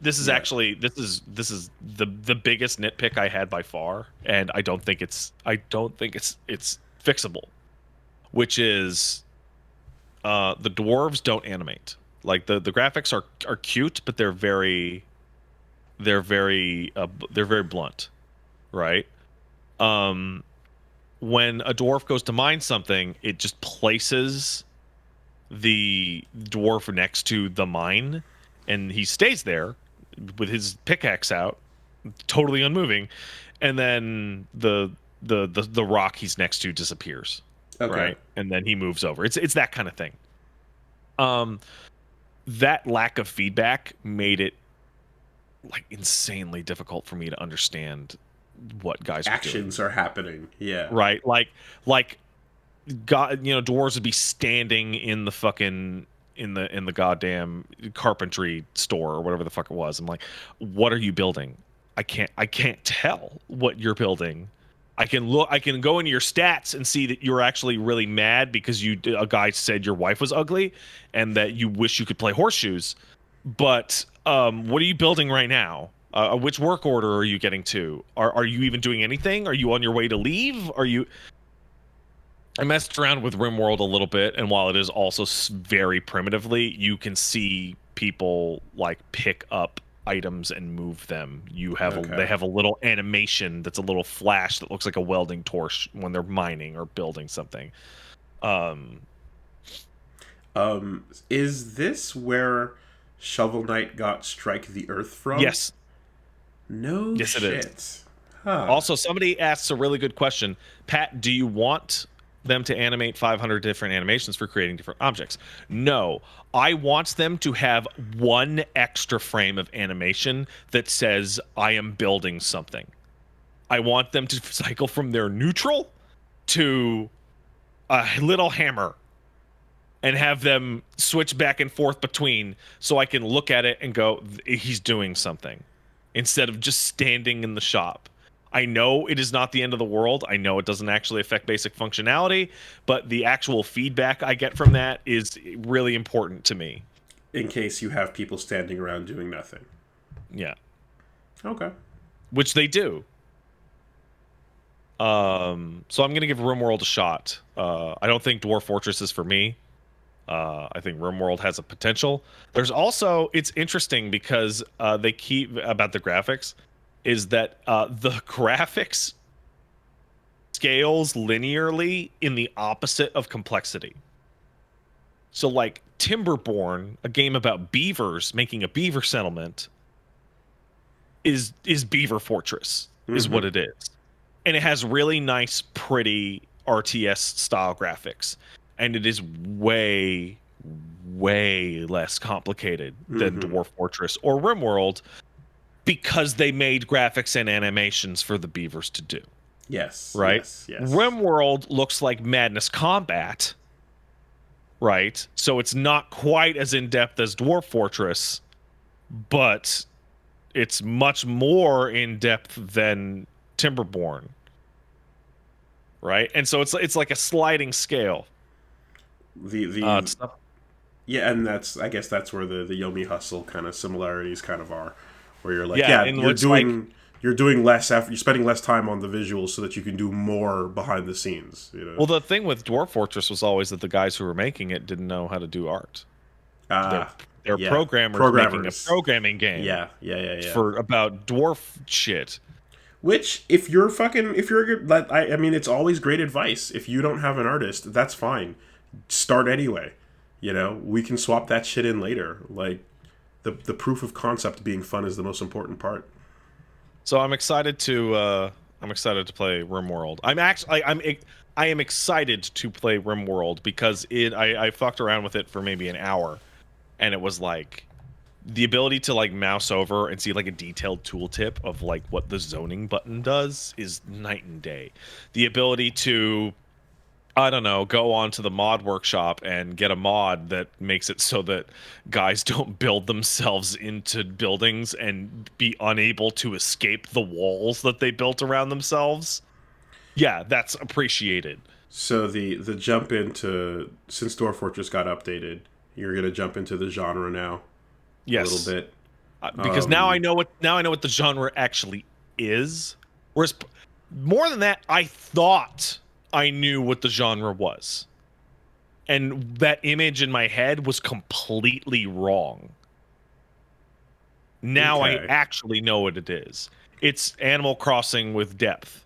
is yeah. actually the biggest nitpick I had by far, and I don't think it's fixable, which is the dwarves don't animate. Like the graphics are cute, but they're very blunt, right? When a dwarf goes to mine something, it just places the dwarf next to the mine, and he stays there with his pickaxe out, totally unmoving, and then the rock he's next to disappears, right? And then he moves over. It's that kind of thing. That lack of feedback made it like insanely difficult for me to understand what guys actions are happening. Yeah. Right. Like God, dwarves would be standing in the fucking in the goddamn carpentry store or whatever the fuck it was. I'm like, what are you building? I can't tell what you're building. I can go into your stats and see that you're actually really mad because a guy said your wife was ugly and that you wish you could play horseshoes. But what are you building right now? Which work order are you getting to? Are you even doing anything? Are you on your way to leave? I messed around with RimWorld a little bit, and while it is also very primitively, you can see people like pick up items and move them. They have a little animation that's a little flash that looks like a welding torch when they're mining or building something. Is this where Shovel Knight got Strike the Earth from? Yes. No yes, shit. It is. Huh. Also, somebody asks a really good question. Pat, do you want them to animate 500 different animations for creating different objects? No. I want them to have one extra frame of animation that says, I am building something. I want them to cycle from their neutral to a little hammer and have them switch back and forth between so I can look at it and go, he's doing something, instead of just standing in the shop. I know it is not the end of the world. I know it doesn't actually affect basic functionality, but the actual feedback I get from that is really important to me. In case you have people standing around doing nothing. Yeah. Okay. Which they do. So I'm going to give RimWorld a shot. I don't think Dwarf Fortress is for me. I think RimWorld has a potential. There's also, it's interesting because they keep about the graphics, is that the graphics scales linearly in the opposite of complexity. So like Timberborn, a game about beavers making a beaver settlement, is Beaver Fortress, is what it is. And it has really nice, pretty RTS style graphics. And it is way, way less complicated than Dwarf Fortress or RimWorld, because they made graphics and animations for the beavers to do. Yes. Right? Yes. RimWorld looks like Madness Combat. Right? So it's not quite as in-depth as Dwarf Fortress, but it's much more in-depth than Timberborn. Right? And so it's like a sliding scale. Yeah, and I guess that's where the Yomi Hustle kind of similarities kind of are, where you're like, you're doing less effort, you're spending less time on the visuals so that you can do more behind the scenes. Well, the thing with Dwarf Fortress was always that the guys who were making it didn't know how to do art. They're Yeah. programmers making a Programmers. programming game Yeah. for about dwarf shit. Which, if you're fucking, if you're a good, like, I mean, it's always great advice. If you don't have an artist, that's fine. Start anyway. You know, we can swap that shit in later. Like, the proof of concept being fun is the most important part. So I'm excited to play RimWorld. I am excited to play RimWorld because I fucked around with it for maybe an hour, and it was like the ability to like mouse over and see like a detailed tooltip of like what the zoning button does is night and day. The ability to, I don't know, go on to the mod workshop and get a mod that makes it so that guys don't build themselves into buildings and be unable to escape the walls that they built around themselves. Yeah, that's appreciated. So the jump into, since Dwarf Fortress got updated, you're gonna jump into the genre now a little Yes. bit. Because now I know what the genre actually is. Whereas more than that, I thought I knew what the genre was. And that image in my head was completely wrong. Now I Okay. actually know what it is. It's Animal Crossing with depth.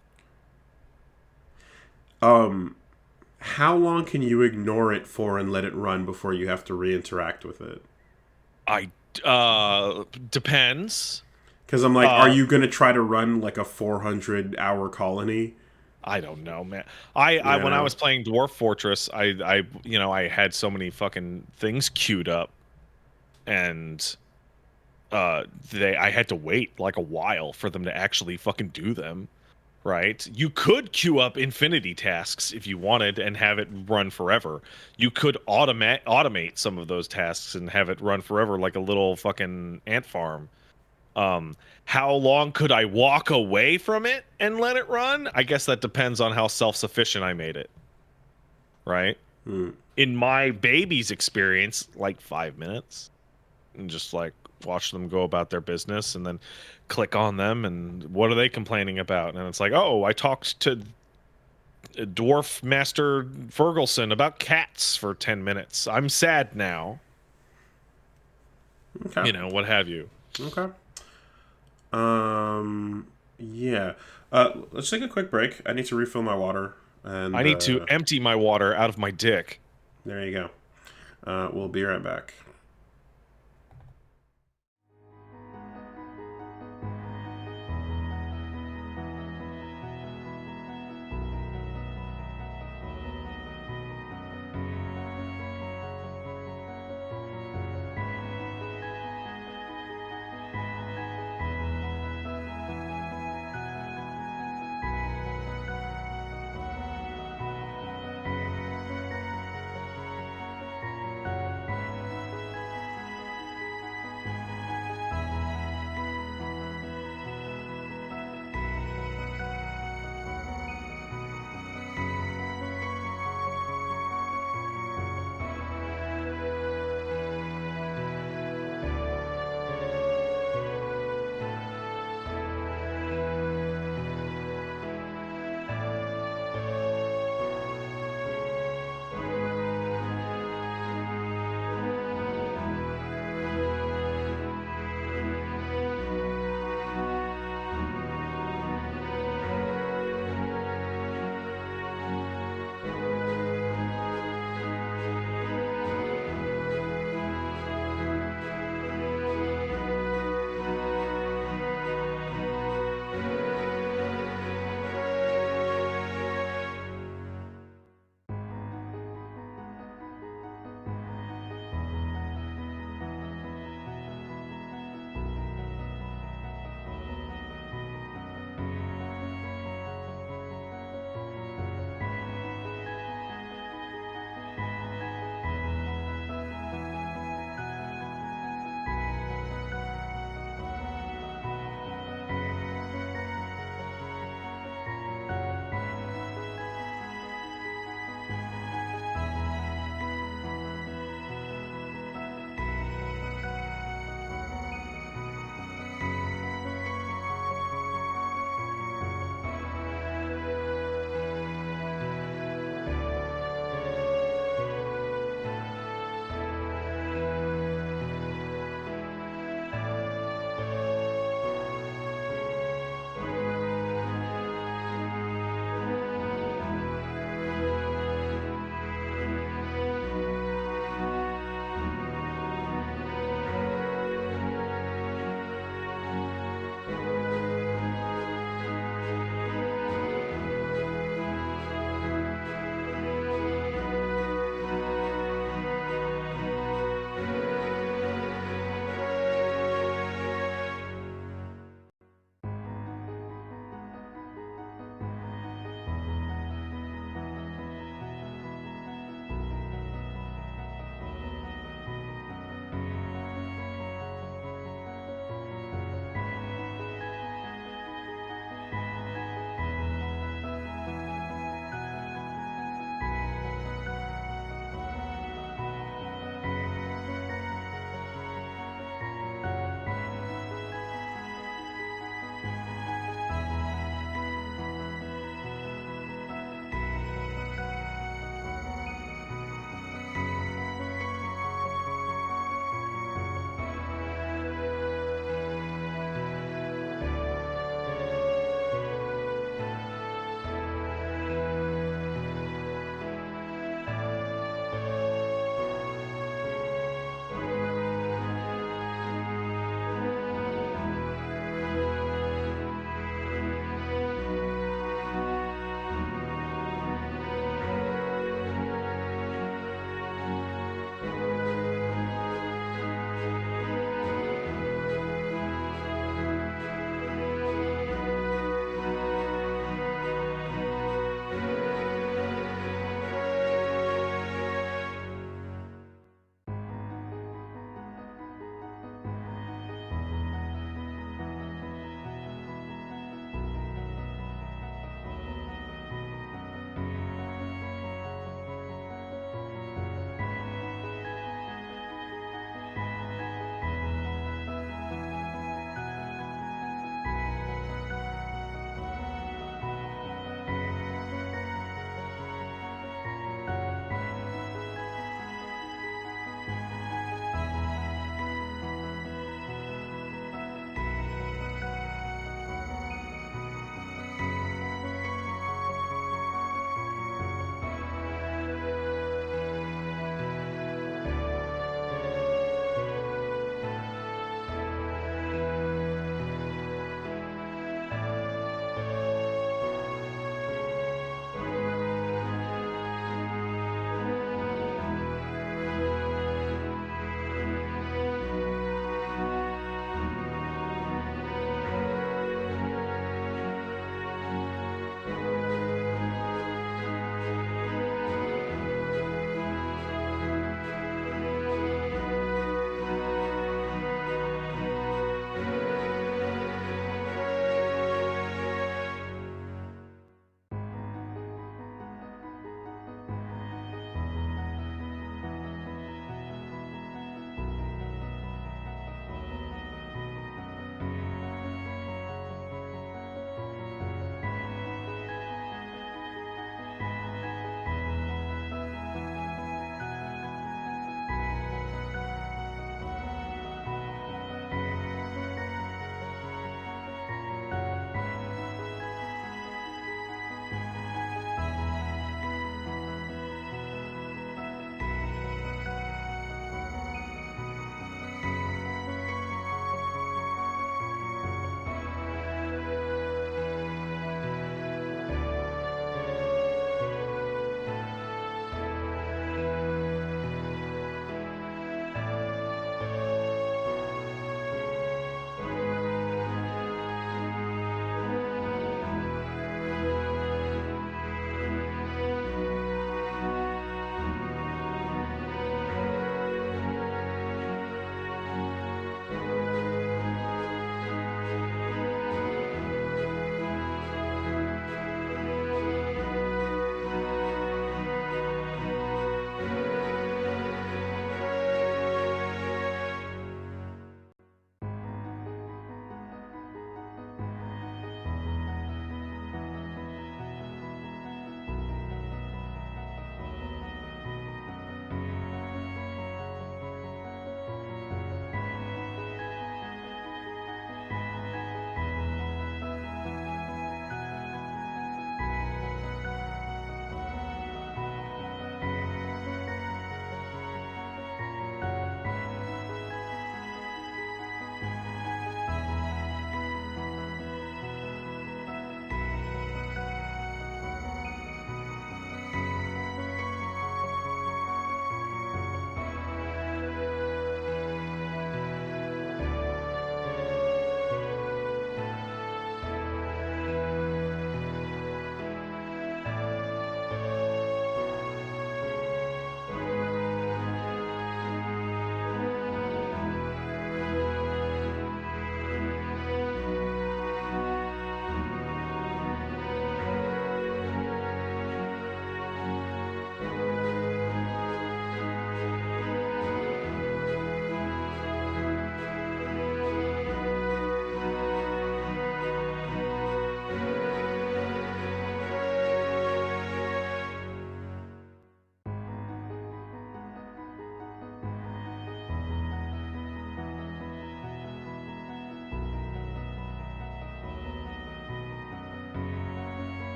How long can you ignore it for and let it run before you have to re-interact with it? I depends. Because I'm like, are Uh you gonna try to run like a 400-hour colony? I don't know, man. You I when I know. was playing Dwarf Fortress, I had so many fucking things queued up, and I had to wait like a while for them to actually fucking do them. Right? You could queue up infinity tasks if you wanted and have it run forever. You could automate some of those tasks and have it run forever like a little fucking ant farm. Um, how long could I walk away from it and let it run? I guess that depends on how self-sufficient I made it. Right? Hmm. In my baby's experience, like 5 minutes. And just like watch them go about their business and then click on them and what are they complaining about? And it's like, oh, I talked to Dwarf Master Ferguson about cats for 10 minutes. I'm sad now. Okay. What have you. Okay. Yeah. Let's take a quick break. I need to refill my water, I and need to empty my water out of my dick. there you go. We'll be right back.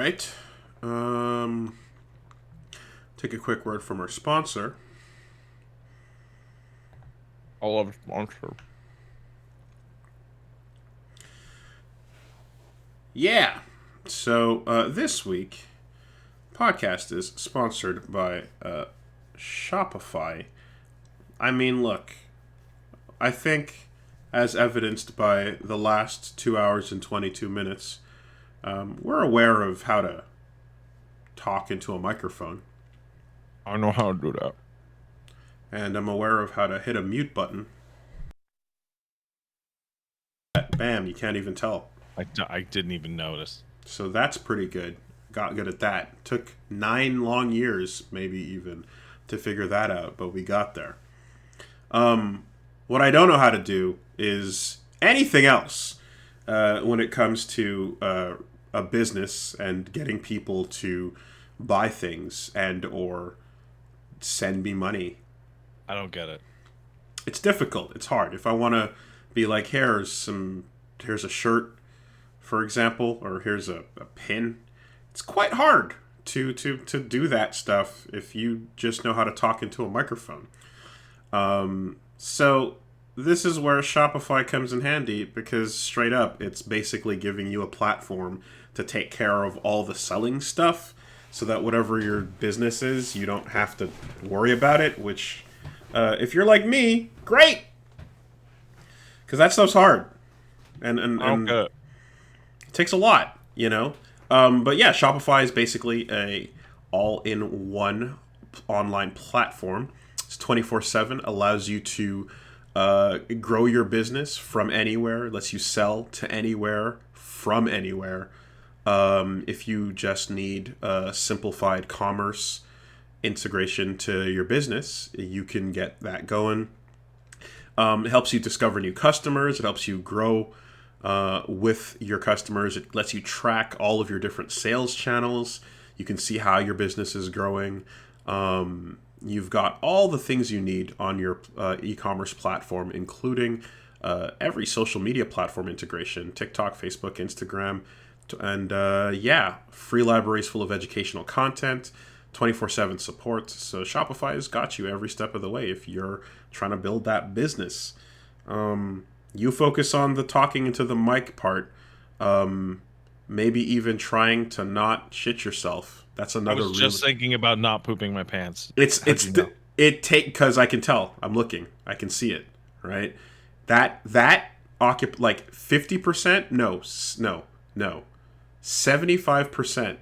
right. Take a quick word from our sponsor. I love sponsor. Yeah. So this week, podcast is sponsored by Shopify. I mean, look, I think, as evidenced by the last 2 hours and 22 minutes, we're aware of how to talk into a microphone. I know how to do that. And I'm aware of how to hit a mute button. Bam, you can't even tell. I didn't even notice. So that's pretty good. Got good at that. Took 9 long years, maybe even, to figure that out, but we got there. What I don't know how to do is anything else when it comes to a business and getting people to buy things and or send me money. I don't get it. It's difficult. It's hard. If I want to be like, here's a shirt, for example, or here's a pin, it's quite hard to do that stuff if you just know how to talk into a microphone. So this is where Shopify comes in handy, because straight up, it's basically giving you a platform to take care of all the selling stuff, so that whatever your business is, you don't have to worry about it, which, if you're like me, great! Because that stuff's hard. And I don't get it. It takes a lot, you know? But yeah, Shopify is basically a all-in-one online platform. It's 24/7, allows you to grow your business from anywhere, lets you sell to anywhere, from anywhere. If you just need simplified commerce integration to your business, you can get that going. It helps you discover new customers. It helps you grow with your customers. It lets you track all of your different sales channels. You can see how your business is growing. You've got all the things you need on your e-commerce platform, including every social media platform integration: TikTok, Facebook, Instagram, and free libraries full of educational content, 24/7 support. So Shopify has got you every step of the way if you're trying to build that business. You focus on the talking into the mic part, maybe even trying to not shit yourself. That's another. I was just thinking about not pooping my pants. Because I can tell. I'm looking. I can see it. Right. That occup like 50%. No. 75%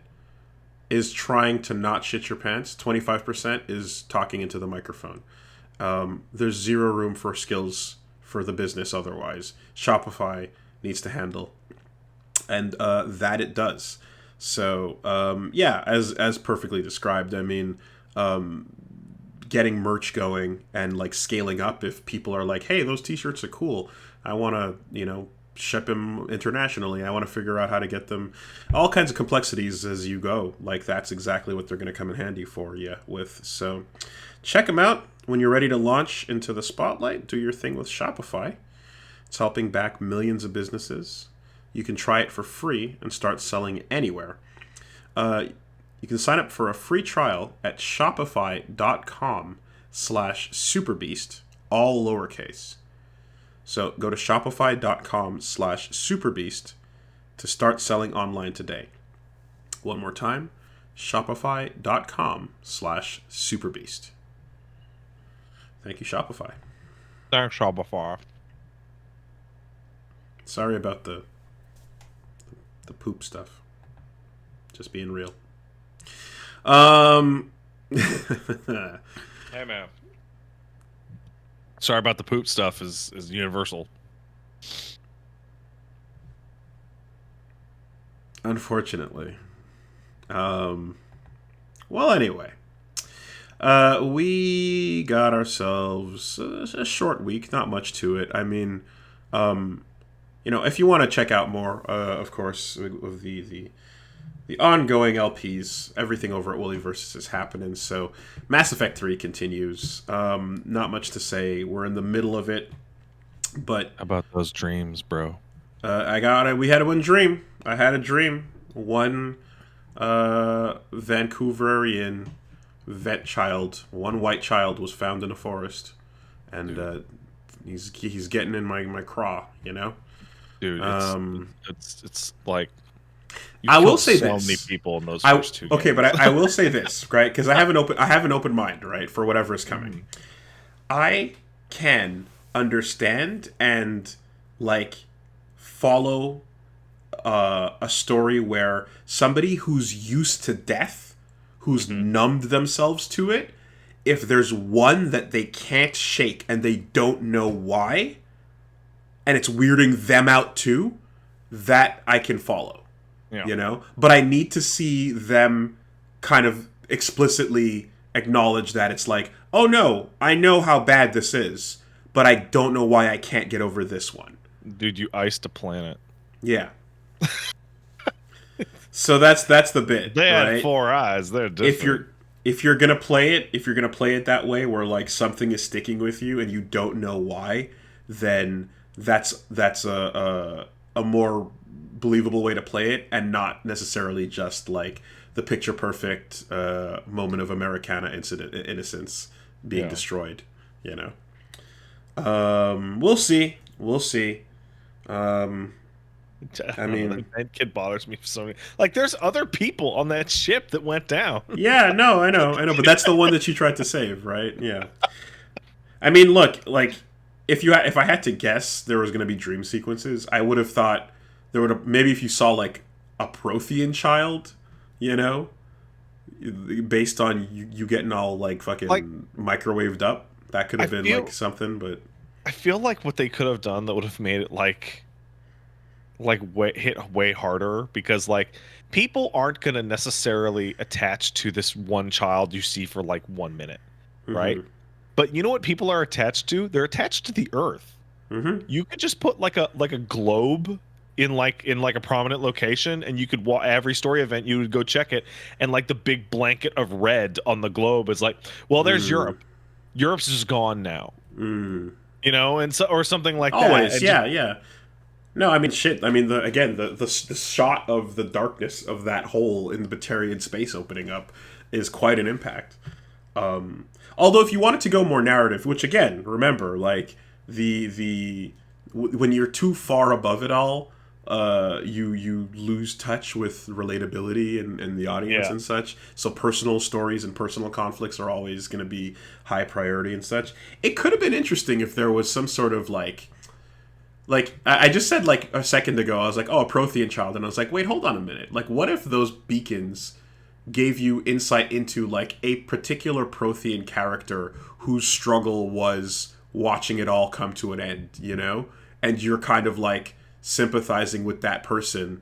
is trying to not shit your pants. 25% is talking into the microphone. There's zero room for skills for the business otherwise. Shopify needs to handle, and that it does. So as perfectly described. I mean, getting merch going and like scaling up. If people are like, hey, those t-shirts are cool, I want to ship them internationally, I want to figure out how to get them, all kinds of complexities as you go. Like, that's exactly what they're going to come in handy for you with. So check them out. When you're ready to launch into the spotlight, do your thing with Shopify. It's helping back millions of businesses. You can try it for free and start selling anywhere. You can sign up for a free trial at shopify.com/superbeast, all lowercase. So go to shopify.com/superbeast to start selling online today. One more time, shopify.com/superbeast. Thank you, Shopify. Thanks, Shopify. Sorry about the poop stuff. Just being real. Hey, man. Sorry about the poop stuff is universal. Unfortunately. Well, anyway. We got ourselves a short week. Not much to it. I mean, if you want to check out more, of course, of the ongoing LPs, everything over at Wooly Versus is happening. So Mass Effect 3 continues. Not much to say. We're in the middle of it. But how about those dreams, bro? We had one dream. I had a dream. One Vancouverian vet child, one white child, was found in a forest, and he's getting in my craw, you know. Dude, it's like you I will killed say so this. many people in those first two Okay, games. but I will say this, right? Because I have an open mind, right, for whatever is coming. I can understand and like follow a story where somebody who's used to death, who's numbed themselves to it, if there's one that they can't shake and they don't know why, and it's weirding them out too, that I can follow. Yeah. You know? But I need to see them kind of explicitly acknowledge that it's like, oh no, I know how bad this is, but I don't know why I can't get over this one. Dude, you iced a planet. Yeah. So that's the bit. They had right? 4 eyes. They're different. If you're gonna play it that way, where like something is sticking with you and you don't know why, then that's a more believable way to play it, and not necessarily just like the picture perfect moment of Americana innocence being destroyed. You know. We'll see. I mean, that kid bothers me so many. Like, there's other people on that ship that went down. yeah, no, I know, but that's the one that you tried to save, right? Yeah. I mean, look, like if I had to guess there was going to be dream sequences, I would have thought there would have, maybe if you saw like a Prothean child, you know, based on you getting all like fucking Like, microwaved up, that could have been like something, but I feel like what they could have done that would have made it like hit way harder, because like people aren't going to necessarily attach to this one child you see for like 1 minute, right? But you know what people are attached to? They're attached to the Earth. You could just put like a globe in a prominent location, and you could every story event you would go check it, and like the big blanket of red on the globe is like, well, there's Europe. Europe's just gone now. You know, and so, or something like that. Always, yeah. No, I mean, shit. I mean, the shot of the darkness of that hole in the Batarian space opening up is quite an impact. Although, if you wanted to go more narrative, which again, remember, like when you're too far above it all, you lose touch with relatability and the audience and such. So personal stories and personal conflicts are always going to be high priority and such. It could have been interesting if there was some sort of like I just said like a second ago, I was like, oh, a Prothean child, and I was like, wait, hold on a minute. Like, what if those beacons gave you insight into like a particular Prothean character whose struggle was watching it all come to an end, you know? And you're kind of like sympathizing with that person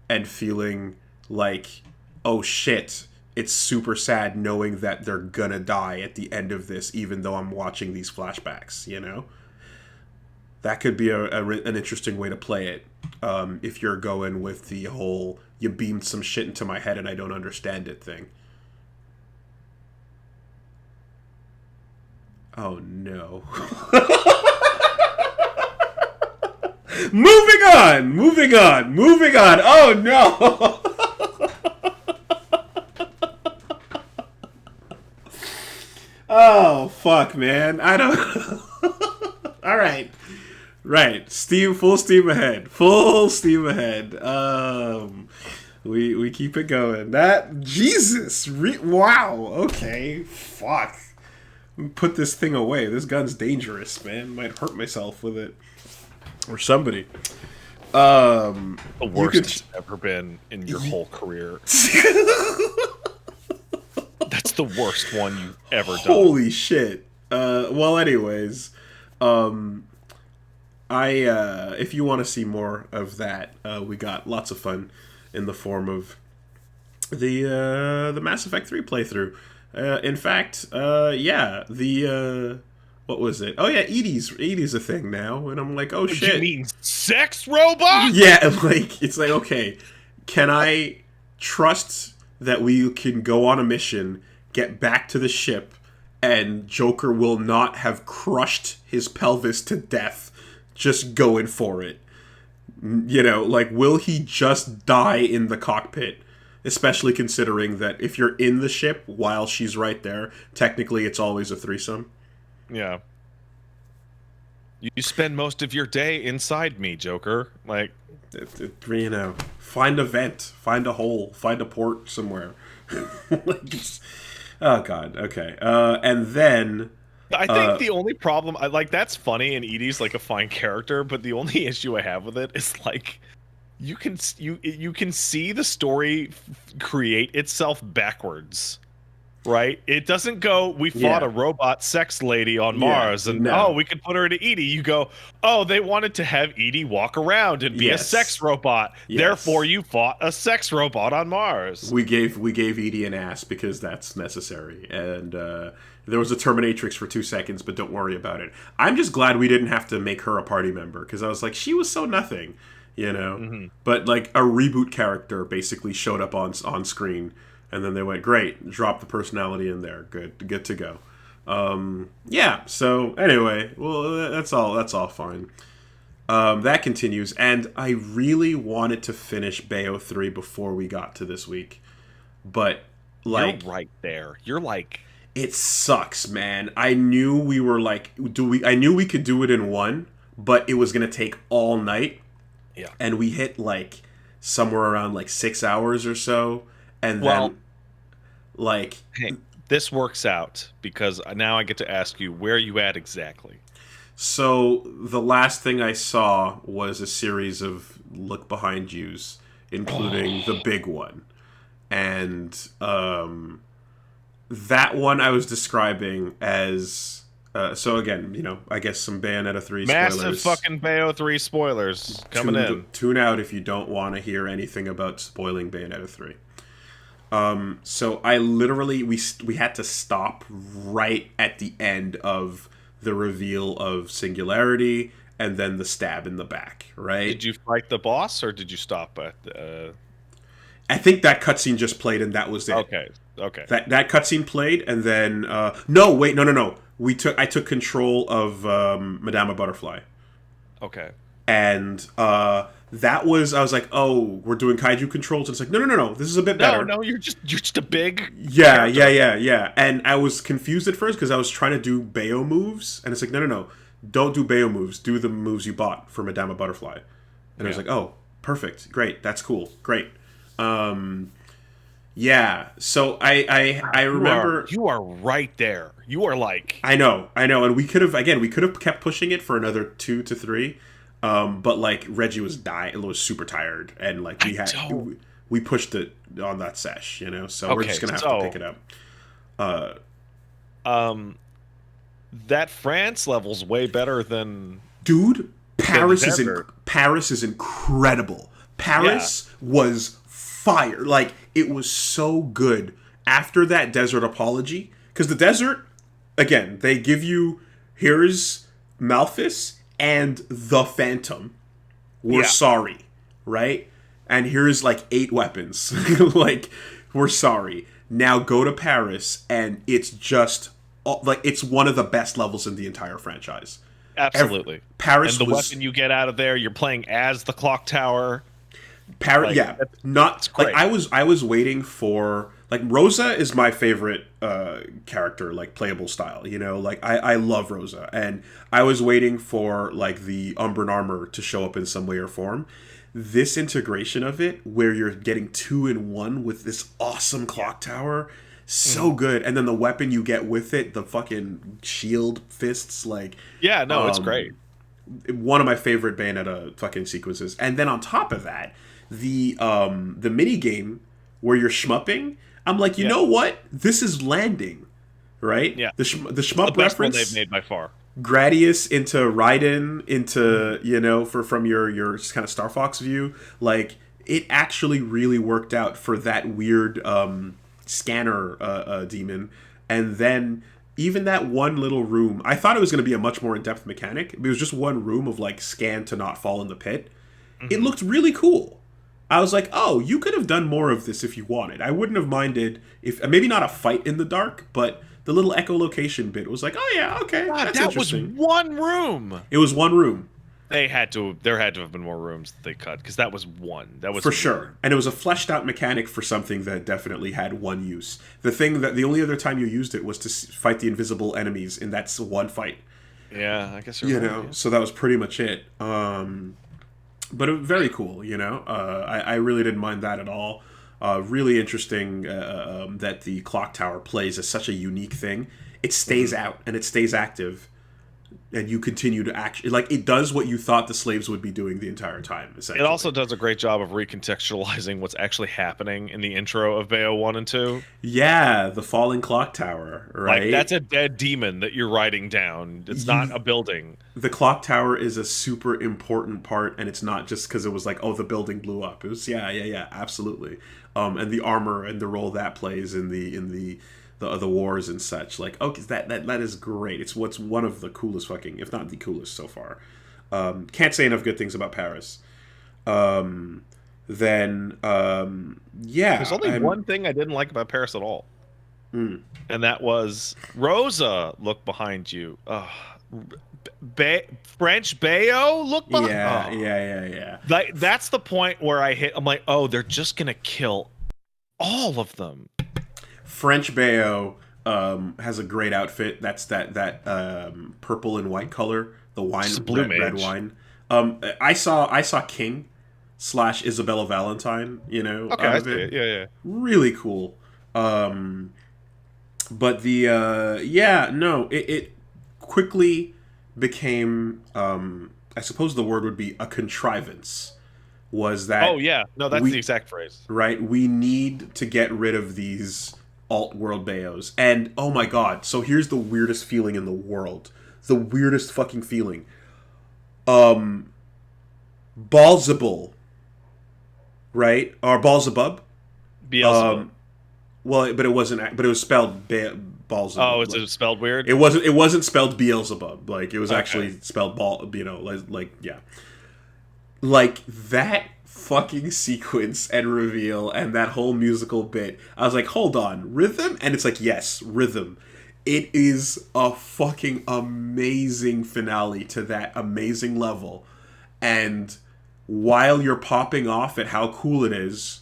and feeling like, oh shit, it's super sad knowing that they're gonna die at the end of this, even though I'm watching these flashbacks, you know? That could be an interesting way to play it, if you're going with the whole you beamed some shit into my head and I don't understand it thing. Oh no. Moving on. Oh no. Oh fuck, man. I don't. All right. Right, full steam ahead. We keep it going. That Jesus, wow. Okay, fuck. Put this thing away. This gun's dangerous, man. Might hurt myself with it, or somebody. The worst it's ever been in your whole career. That's the worst one you've ever done. Holy shit. Well, anyways, if you want to see more of that, we got lots of fun in the form of the Mass Effect 3 playthrough. In fact, what was it? Oh yeah, Edie's a thing now, and I'm like, oh shit. You mean sex robot? Yeah, like it's like, okay, can I trust that we can go on a mission, get back to the ship, and Joker will not have crushed his pelvis to death just going for it? You know, like, will he just die in the cockpit? especially considering that if you're in the ship while she's right there, technically it's always a threesome. Yeah. You spend most of your day inside me, Joker. Like, You know, find a vent, find a hole, find a port somewhere. Oh god, okay. And then I think the only problem, like, that's funny, and Edie's like a fine character, but the only issue I have with it is like, you can see the story create itself backwards. Right? It doesn't go, we fought a robot sex lady on Mars, and no. oh, we could put her into Edie. You go, oh, they wanted to have Edie walk around and be a sex robot. Yes. Therefore, you fought a sex robot on Mars. We gave Edie an ass because that's necessary. And there was a Terminatrix for 2 seconds, but don't worry about it. I'm just glad we didn't have to make her a party member, because I was like, she was so nothing, you know? Mm-hmm. But like a reboot character basically showed up on screen. And then they went, great, drop the personality in there. Good to go. Yeah, so anyway, well, that's all fine. That continues, and I really wanted to finish Bayo 3 before we got to this week. But, like... You're right there. You're like... It sucks, man. I knew we were like... I knew we could do it in one, but it was going to take all night. Yeah. And we hit, like, somewhere around, like, 6 hours or so. And then, like... Hey, this works out, because now I get to ask you, where are you at exactly? So, the last thing I saw was a series of look behind yous, including the big one. And, that one I was describing as... so again, you know, I guess some Bayonetta 3 spoilers. Massive fucking Bayo 3 spoilers coming in. Tune out if you don't want to hear anything about spoiling Bayonetta 3. So I literally, we had to stop right at the end of the reveal of Singularity and then the stab in the back, right? Did you fight the boss, or did you stop at I think that cutscene just played and that was it. Okay. That cutscene played, and then no. I took control of Madame Butterfly. Okay. And that was, I was like, oh, we're doing kaiju controls. And it's like, no, this is a bit better. No, you're just a big character. Yeah. And I was confused at first because I was trying to do Bayo moves, and it's like, no, don't do Bayo moves. Do the moves you bought for Madame Butterfly. And I was like, oh, perfect, great, that's cool, great. Yeah. So I remember you are right there. You are like, I know, and we could have kept pushing it for another 2 to 3. But like Reggie was super tired, and like we pushed it on that sesh, you know. So we're just gonna have to pick it up. That France level's way better than Paris is incredible. Paris was fire. Like, it was so good after that desert apology, because the desert, again, they give you, here's Malphus and the Phantom. We're sorry, right? And here's like 8 weapons. Like, we're sorry. Now go to Paris, and it's just like, it's one of the best levels in the entire franchise. Absolutely. Paris, and the weapon you get out of there, you're playing as the clock tower. Paris, yeah, not like I was waiting for, like, Rosa is my favorite character, like, playable style, you know, like I love Rosa, and I was waiting for like the Umbran armor to show up in some way or form. This integration of it, where you're getting 2 in 1 with this awesome clock tower, so good, and then the weapon you get with it, the fucking shield fists, like, it's great. One of my favorite Bayonetta fucking sequences, and then on top of that, the mini game where you're shmupping, I'm like, you know what? This is landing, right? Yeah. The shmup the best reference one they've made by far. Gradius into Raiden into, you know, from your kind of Star Fox view, like, it actually really worked out for that weird scanner demon. And then even that one little room, I thought it was going to be a much more in-depth mechanic. It was just one room of like scan to not fall in the pit. Mm-hmm. It looked really cool. I was like, oh, you could have done more of this if you wanted. I wouldn't have minded if, maybe not a fight in the dark, but the little echolocation bit was like, oh yeah, okay, God, that's that interesting. was one room. It was one room. There had to have been more rooms that they cut because that was one. That was For sure. And it was a fleshed out mechanic for something that definitely had one use. The only other time you used it was to fight the invisible enemies in that one fight. Yeah, I guess you're right. Yeah. So that was pretty much it. But very cool, I really didn't mind that at all. Really interesting that the clock tower plays as such a unique thing. It stays out and it stays active, and you continue to act like it does what you thought the slaves would be doing the entire time. Essentially, it also does a great job of recontextualizing what's actually happening in the intro of Bayo 1 and 2. Yeah, the falling clock tower, right? Like that's a dead demon that you're riding down. It's not a building. The clock tower is a super important part, and it's not just because it was like, oh, the building blew up. It was yeah, absolutely. And the armor and the role that plays in the wars and such. Like, okay, that is great. It's what's one of the coolest fucking, if not the coolest so far. Can't say enough good things about Paris. Yeah. There's only one thing I didn't like about Paris at all. And that was Rosa, look behind you. French Bayo, look behind. Yeah. That's the point where I'm like, oh, they're just gonna kill all of them. French Bayo has a great outfit. That's that purple and white color, the wine, red wine. I saw King / Isabella Valentine. Okay, I see it. Yeah. Really cool. But it quickly became, I suppose the word would be a contrivance. Was that? Oh yeah, no, that's the exact phrase. Right, we need to get rid of these alt-world Bayos, and oh my god! So here's the weirdest feeling in the world. The weirdest fucking feeling. Balzabul, right? Or Balzabub. Beelzebub. Well, but it wasn't. But it was spelled Balzabub. Oh, is it spelled weird? It wasn't. It wasn't spelled Beelzebub. Like it was actually spelled yeah. Like that fucking sequence and reveal and that whole musical bit. I was like, hold on, rhythm? And it's like, yes, rhythm. It is a fucking amazing finale to that amazing level. And while you're popping off at how cool it is,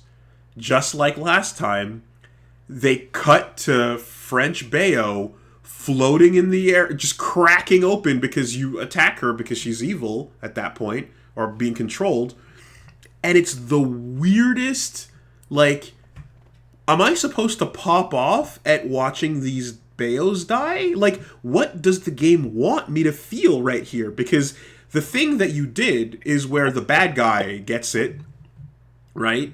just like last time, they cut to French Bayo floating in the air, just cracking open because you attack her because she's evil at that point, or being controlled. And it's the weirdest, like, am I supposed to pop off at watching these Bayos die? Like, what does the game want me to feel right here? Because the thing that you did is where the bad guy gets it, right?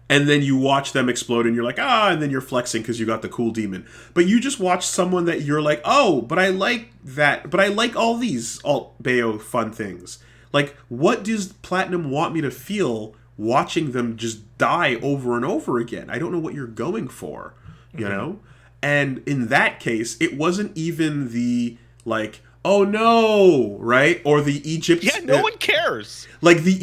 And then you watch them explode and you're like, and then you're flexing because you got the cool demon. But you just watch someone that you're like, oh, but I like that. But I like all these alt-Bayo fun things. Like, what does Platinum want me to feel watching them just die over and over again? I don't know what you're going for, you know? And in that case, it wasn't even the, like, oh no, right? Or the Egypt... Yeah, no one cares. Like, the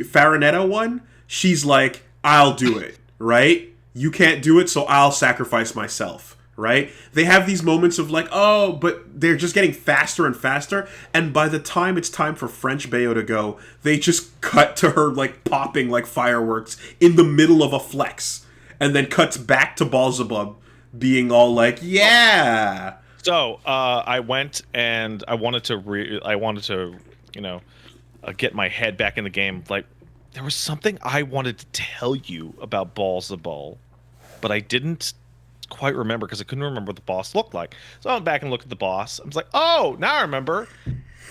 Farinetta one, she's like, I'll do it, right? You can't do it, so I'll sacrifice myself. Right? They have these moments of like, oh, but they're just getting faster and faster. And by the time it's time for French Bayo to go, they just cut to her like popping like fireworks in the middle of a flex. And then cuts back to Balzabub being all like, yeah. So I went and I wanted to, get my head back in the game. Like, there was something I wanted to tell you about Balzabul, but I didn't quite remember because I couldn't remember what the boss looked like. So I went back and looked at the boss. I was like, oh, now I remember.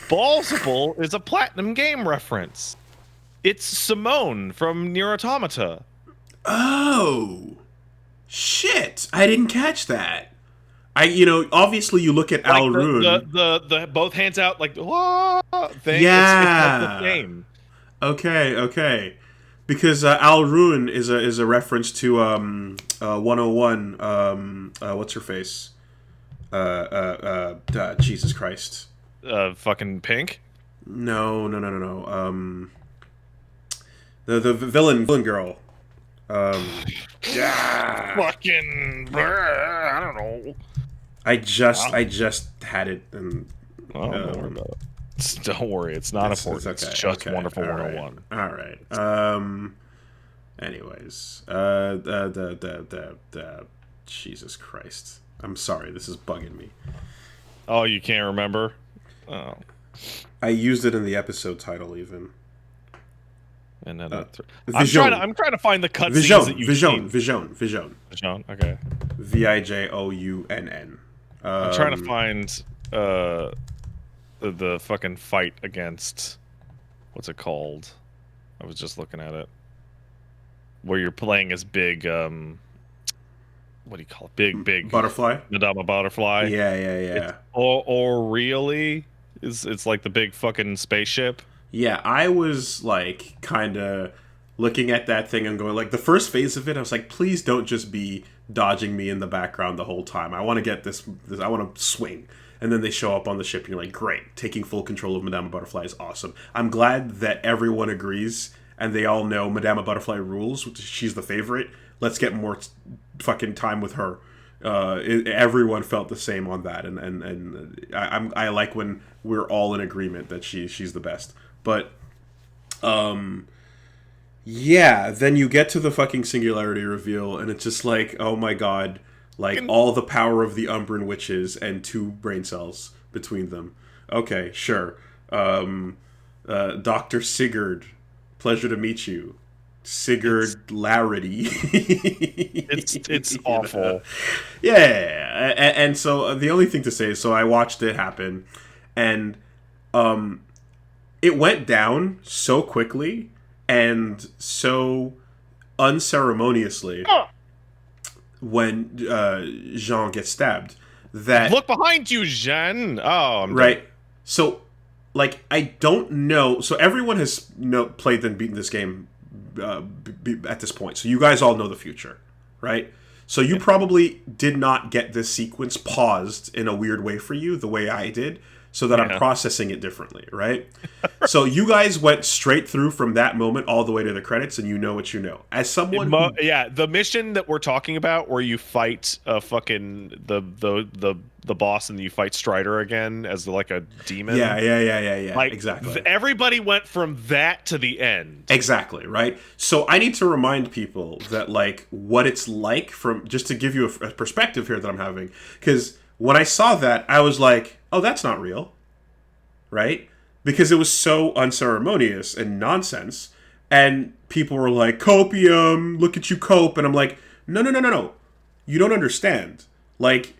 Balzabul is a Platinum game reference. It's Simone from Nier Automata. Oh, shit! I didn't catch that. Obviously you look at like Alrune. The both hands out like thing. Yeah, it's the name. Okay. Because Alrune is a reference to 101. What's her face? Jesus Christ. Fucking Pink. No. The villain girl. Yeah. Fucking. I don't know. I just had it and. Don't worry about it. Don't worry, it's not important. It's okay. It's just okay. Wonderful All 101. Right. All right. Anyways, Jesus Christ. I'm sorry. This is bugging me. Oh, you can't remember? Oh. I used it in the episode title, even. And then I'm trying to find the cutscenes that you've seen. Vision. Okay. Vijonn. I'm trying to find the fucking fight against, what's it called? I was just looking at it. Where you're playing as big, what do you call it? Big butterfly. Madama Butterfly. Yeah. Or really, it's like the big fucking spaceship. Yeah, I was like kind of looking at that thing and going like the first phase of it. I was like, please don't just be dodging me in the background the whole time. I want to get this. I want to swing. And then they show up on the ship, and you're like, great, taking full control of Madama Butterfly is awesome. I'm glad that everyone agrees. And they all know Madama Butterfly rules. She's the favorite. Let's get more fucking time with her. Everyone felt the same on that, and I like when we're all in agreement that she's the best. But, yeah. Then you get to the fucking singularity reveal, and it's just like, oh my god, like all the power of the Umbran witches and 2 brain cells between them. Okay, sure. Dr. Sigurd. Pleasure to meet you. Sigurd Larity. It's awful. Yeah. And so the only thing to say is, so I watched it happen, and it went down so quickly and so unceremoniously when Jean gets stabbed that... Look behind you, Jean! Oh, I'm right. dead. So... like, I don't know. So everyone has played and beaten this game at this point. So you guys all know the future, right? So you probably did not get this sequence paused in a weird way for you, the way I did, so that I'm processing it differently, right? So you guys went straight through from that moment all the way to the credits, and you know what you know. As someone the mission that we're talking about, where you fight fucking the boss, and you fight Strider again as like a demon. Yeah. Like, exactly. Everybody went from that to the end. Exactly, right? So I need to remind people that, like, what it's like from, just to give you a perspective here that I'm having, because when I saw that, I was like, oh, that's not real, right? Because it was so unceremonious and nonsense, and people were like, copium, look at you cope, and I'm like, no, you don't understand. Like,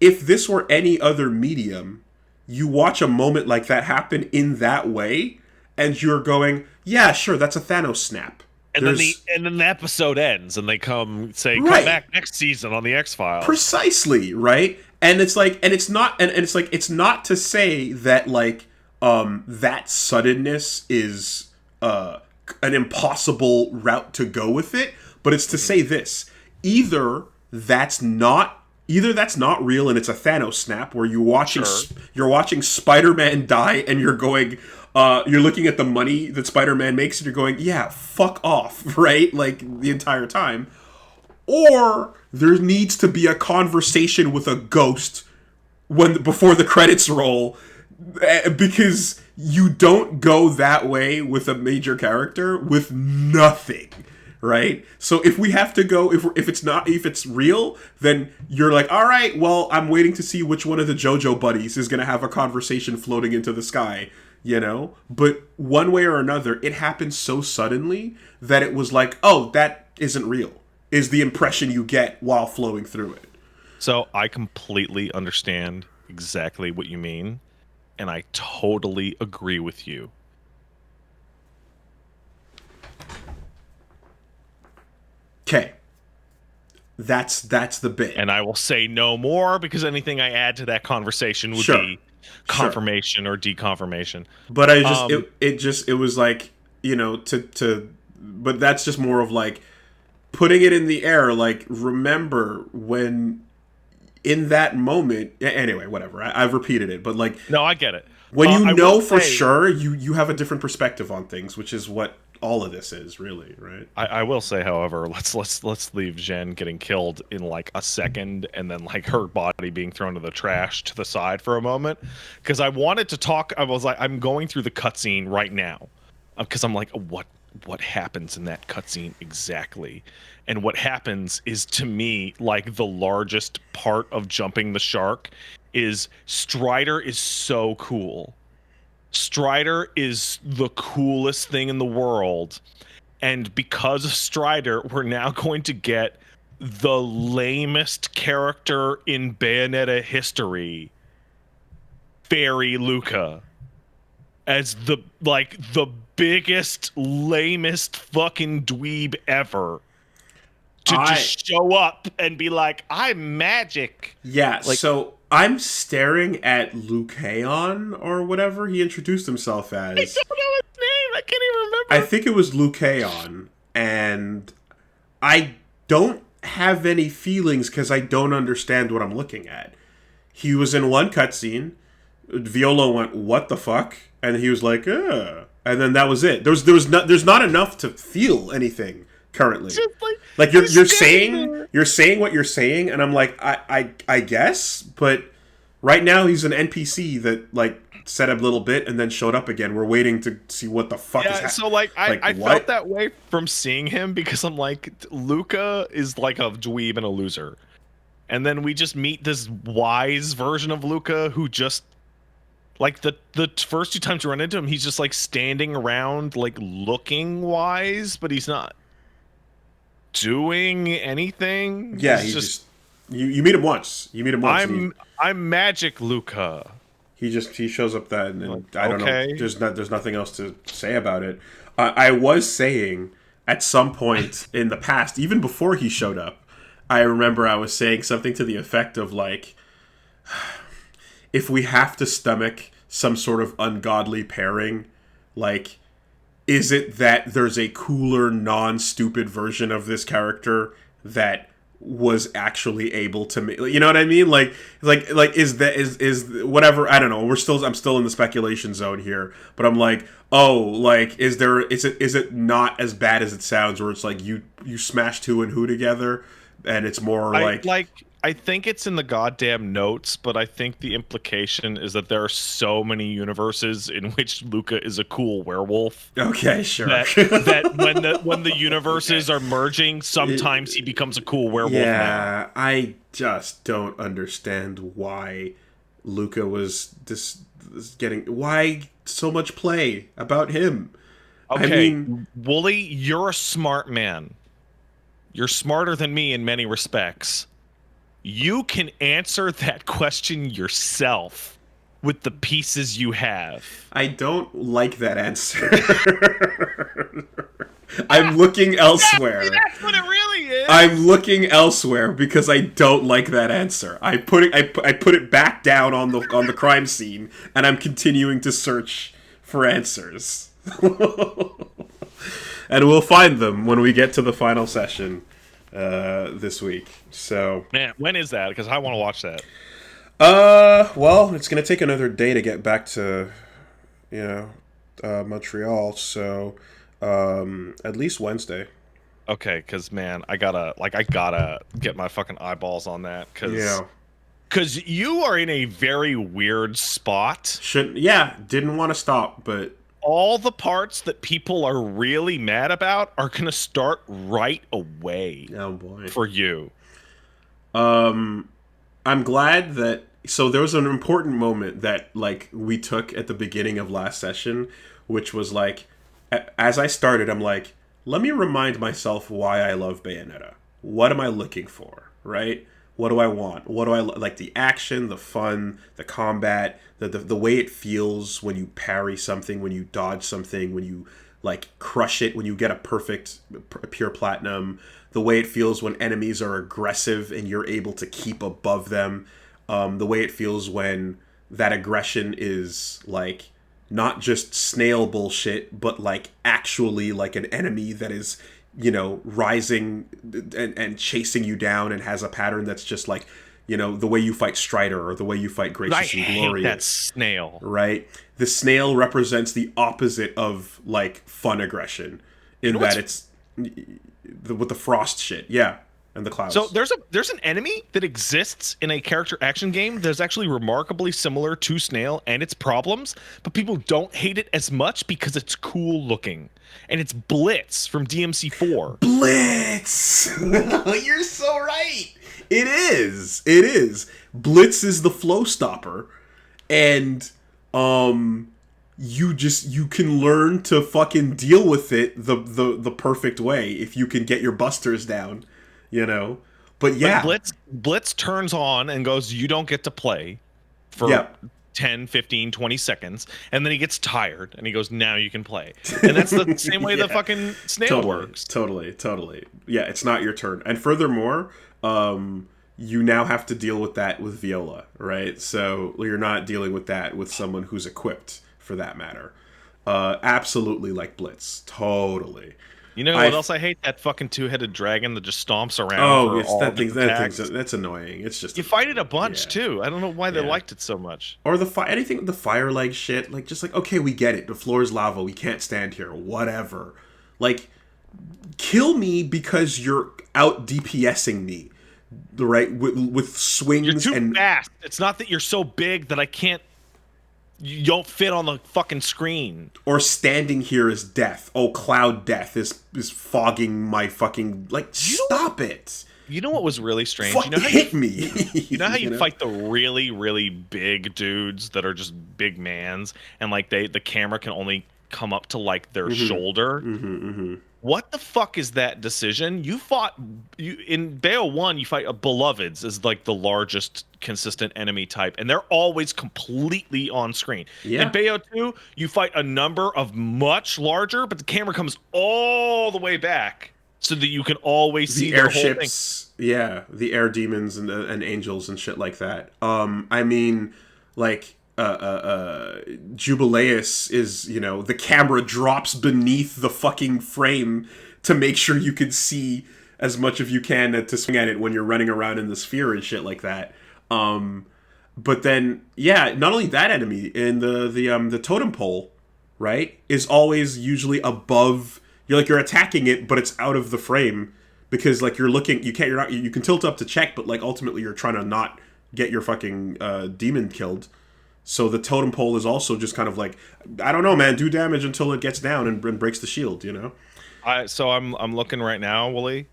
if this were any other medium, you watch a moment like that happen in that way, and you're going, yeah, sure, that's a Thanos snap. And then the episode ends, and they come right. Come back next season on the X-Files. Precisely, right? And it's like, and it's not, and it's like, it's not to say that like that suddenness is an impossible route to go with it, but it's to say this: either that's not real, and it's a Thanos snap where you're watching Spider-Man die, and you're going. You're looking at the money that Spider-Man makes, and you're going, yeah, fuck off, right? Like, the entire time. Or there needs to be a conversation with a ghost before the credits roll, because you don't go that way with a major character with nothing, right? So if we have to go, if it's real, then you're like, all right, well, I'm waiting to see which one of the JoJo buddies is going to have a conversation floating into the sky. You know, but one way or another, it happened so suddenly that it was like, oh, that isn't real, is the impression you get while flowing through it. So I completely understand exactly what you mean, and I totally agree with you. Okay. That's the bit. And I will say no more, because anything I add to that conversation would be confirmation or deconfirmation. But I just it was like, you know, but that's just more of like putting it in the air, like, remember when in that moment, anyway, whatever, I've repeated it, but like, no, I get it. when you I know will for say, sure, you have a different perspective on things, which is what all of this is, really, right? I will say, however, let's leave Jen getting killed in like a second, and then like her body being thrown to the trash to the side for a moment, because I wanted to talk. I was like, I'm going through the cutscene right now, because I'm like, what happens in that cutscene exactly? And what happens is, to me, like the largest part of jumping the shark is Strider is so cool. Strider is the coolest thing in the world. And because of Strider, we're now going to get the lamest character in Bayonetta history, Fairy Luca, as the biggest, lamest fucking dweeb ever. To I just show up and be like, I'm magic. Yeah, Like, so I'm staring at Lucaon or whatever he introduced himself I as. don't know his name. I can't even I remember. think it was Lucaon, and I don't have any feelings because I don't understand what I'm looking at. He was in one cutscene. Viola went, "What the fuck?" and he was like, and then that was it. There's not enough to feel anything currently. Just Like he's you're standing saying there. you're saying what you're saying, and I'm like, I guess, but right now he's an NPC that like said a little bit and then showed up again. We're waiting to see what the fuck Yeah, is so like I felt what? that way from seeing him, because I'm like, Luca is like a dweeb and a loser. And then we just meet this wise version of Luca who just, like, the first two times we run into him, he's just like standing around like looking wise, but he's not doing anything. Yeah, He's he just, just you meet him once. You meet him once, and I'm magic Luca. he shows up then, Like, and I don't know. okay. There's nothing else to say about it. I was saying at some point in the past, even before he showed up, I remember I was saying something to the effect of like, if we have to stomach some sort of ungodly pairing, like, is it that there's a cooler, non-stupid version of this character that was actually able to make, you know what I mean? Like is whatever, I don't know. I'm still in the speculation zone here, but I'm like, oh, like is it not as bad as it sounds, where it's like you smash two and who together, and it's more like I think it's in the goddamn notes, but I think the implication is that there are so many universes in which Luca is a cool werewolf okay, sure. that when the universes are merging, sometimes he becomes a cool werewolf man. Yeah, I just don't understand why Luca was this getting, why so much play about him. I Okay, mean, Wooly, you're a smart man. You're smarter than me in many respects. You can answer that question yourself with the pieces you have. I don't like that answer. I'm looking elsewhere. That's what it really is. I'm looking elsewhere because I don't like that answer. I put it back down on the crime scene, and I'm continuing to search for answers. And we'll find them when we get to the final session this week. So, Man, when is that? Because I want to watch that. well, it's gonna take another day to get back to, Montreal. So, at least Wednesday. Okay, because man, I gotta get my fucking eyeballs on that. Yeah. Because you are in a very weird spot. Didn't want to stop, but All the parts that people are really mad about are gonna start right away oh boy. for you. I'm glad that, so there was an important moment that like we took at the beginning of last session, which was like, as I started, I'm like, let me remind myself why I love Bayonetta. What am I looking for, right? What do I want? What do I like? The action, the fun, the combat, the way it feels when you parry something, when you dodge something, when you like crush it, when you get a perfect pure platinum, the way it feels when enemies are aggressive and you're able to keep above them, the way it feels when that aggression is like not just snail bullshit, but like actually like an enemy that is, rising and chasing you down and has a pattern that's just like You know, the way you fight Strider or the way you fight Gracious and hate Glorious. that snail. Right? The snail represents the opposite of, like, fun aggression. In that it's with the frost shit. Yeah. And the clouds. So there's an enemy that exists in a character action game that's actually remarkably similar to Snail and its problems, but people don't hate it as much because it's cool looking. And it's Blitz from DMC4. Blitz! You're so right! It is. It is. Blitz is the flow stopper. And you can learn to fucking deal with it the perfect way if you can get your busters down. You know, but yeah, but Blitz turns on and goes, you don't get to play for 10, 15, 20 seconds. And then he gets tired and he goes, now you can play. And that's the same way the fucking snail works. Totally. Yeah, it's not your turn. And furthermore, you now have to deal with that with Viola, right? So you're not dealing with that with someone who's equipped for that matter. Absolutely like Blitz. Totally. You know what else I hate? That fucking two-headed dragon that just stomps around. Oh, it's that thing. That's annoying. It's just you fight it a bunch too. I don't know why they liked it so much. Or anything with the fire leg shit. Like just like okay, we get it. The floor is lava. We can't stand here. Whatever. Like, kill me because you're out DPSing me, right? With swings. You're too fast. It's not that you're so big that I can't. You don't fit on the fucking screen. Or standing here is death. Oh, cloud death is fogging my fucking... Like, stop it. You know what was really strange? Fuck, you know how hit me. You know how you fight the really, really big dudes that are just big mans, and like the camera can only come up to like their shoulder? What the fuck is that decision? In Bayo 1, you fight Beloveds as like the largest consistent enemy type, and they're always completely on screen. Yeah. In Bayo 2, you fight a number of much larger, but the camera comes all the way back so that you can always see their airships. Whole thing. Yeah, the air demons and angels and shit like that. I mean, like Jubileus is, you know, the camera drops beneath the fucking frame to make sure you can see as much of you can to swing at it when you're running around in the sphere and shit like that. But then, yeah, not only that enemy in the totem pole, right, is always usually above. You're attacking it, but it's out of the frame because like you're looking. You can tilt up to check, but like ultimately you're trying to not get your fucking demon killed. So the totem pole is also just kind of like, I don't know, man, do damage until it gets down and breaks the shield, you know? So I'm looking right now, Wooly.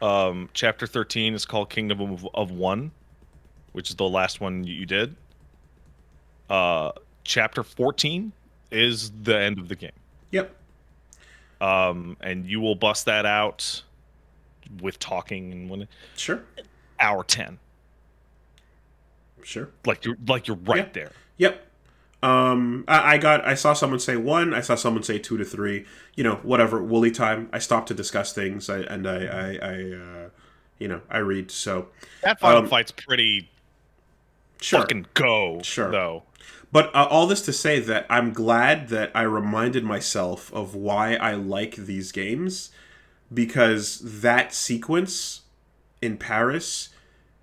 Chapter 13 is called Kingdom of One, which is the last one you did. Chapter 14 is the end of the game. Yep. And you will bust that out with talking and Sure. Hour 10. Sure. Like you're right there. Yep. I saw someone say 1. I saw someone say 2 to 3. You know, whatever. Woolly time. I stopped to discuss things. I read. So that final fight's pretty. Fucking go. Sure. Though. But all this to say that I'm glad that I reminded myself of why I like these games, because that sequence in Paris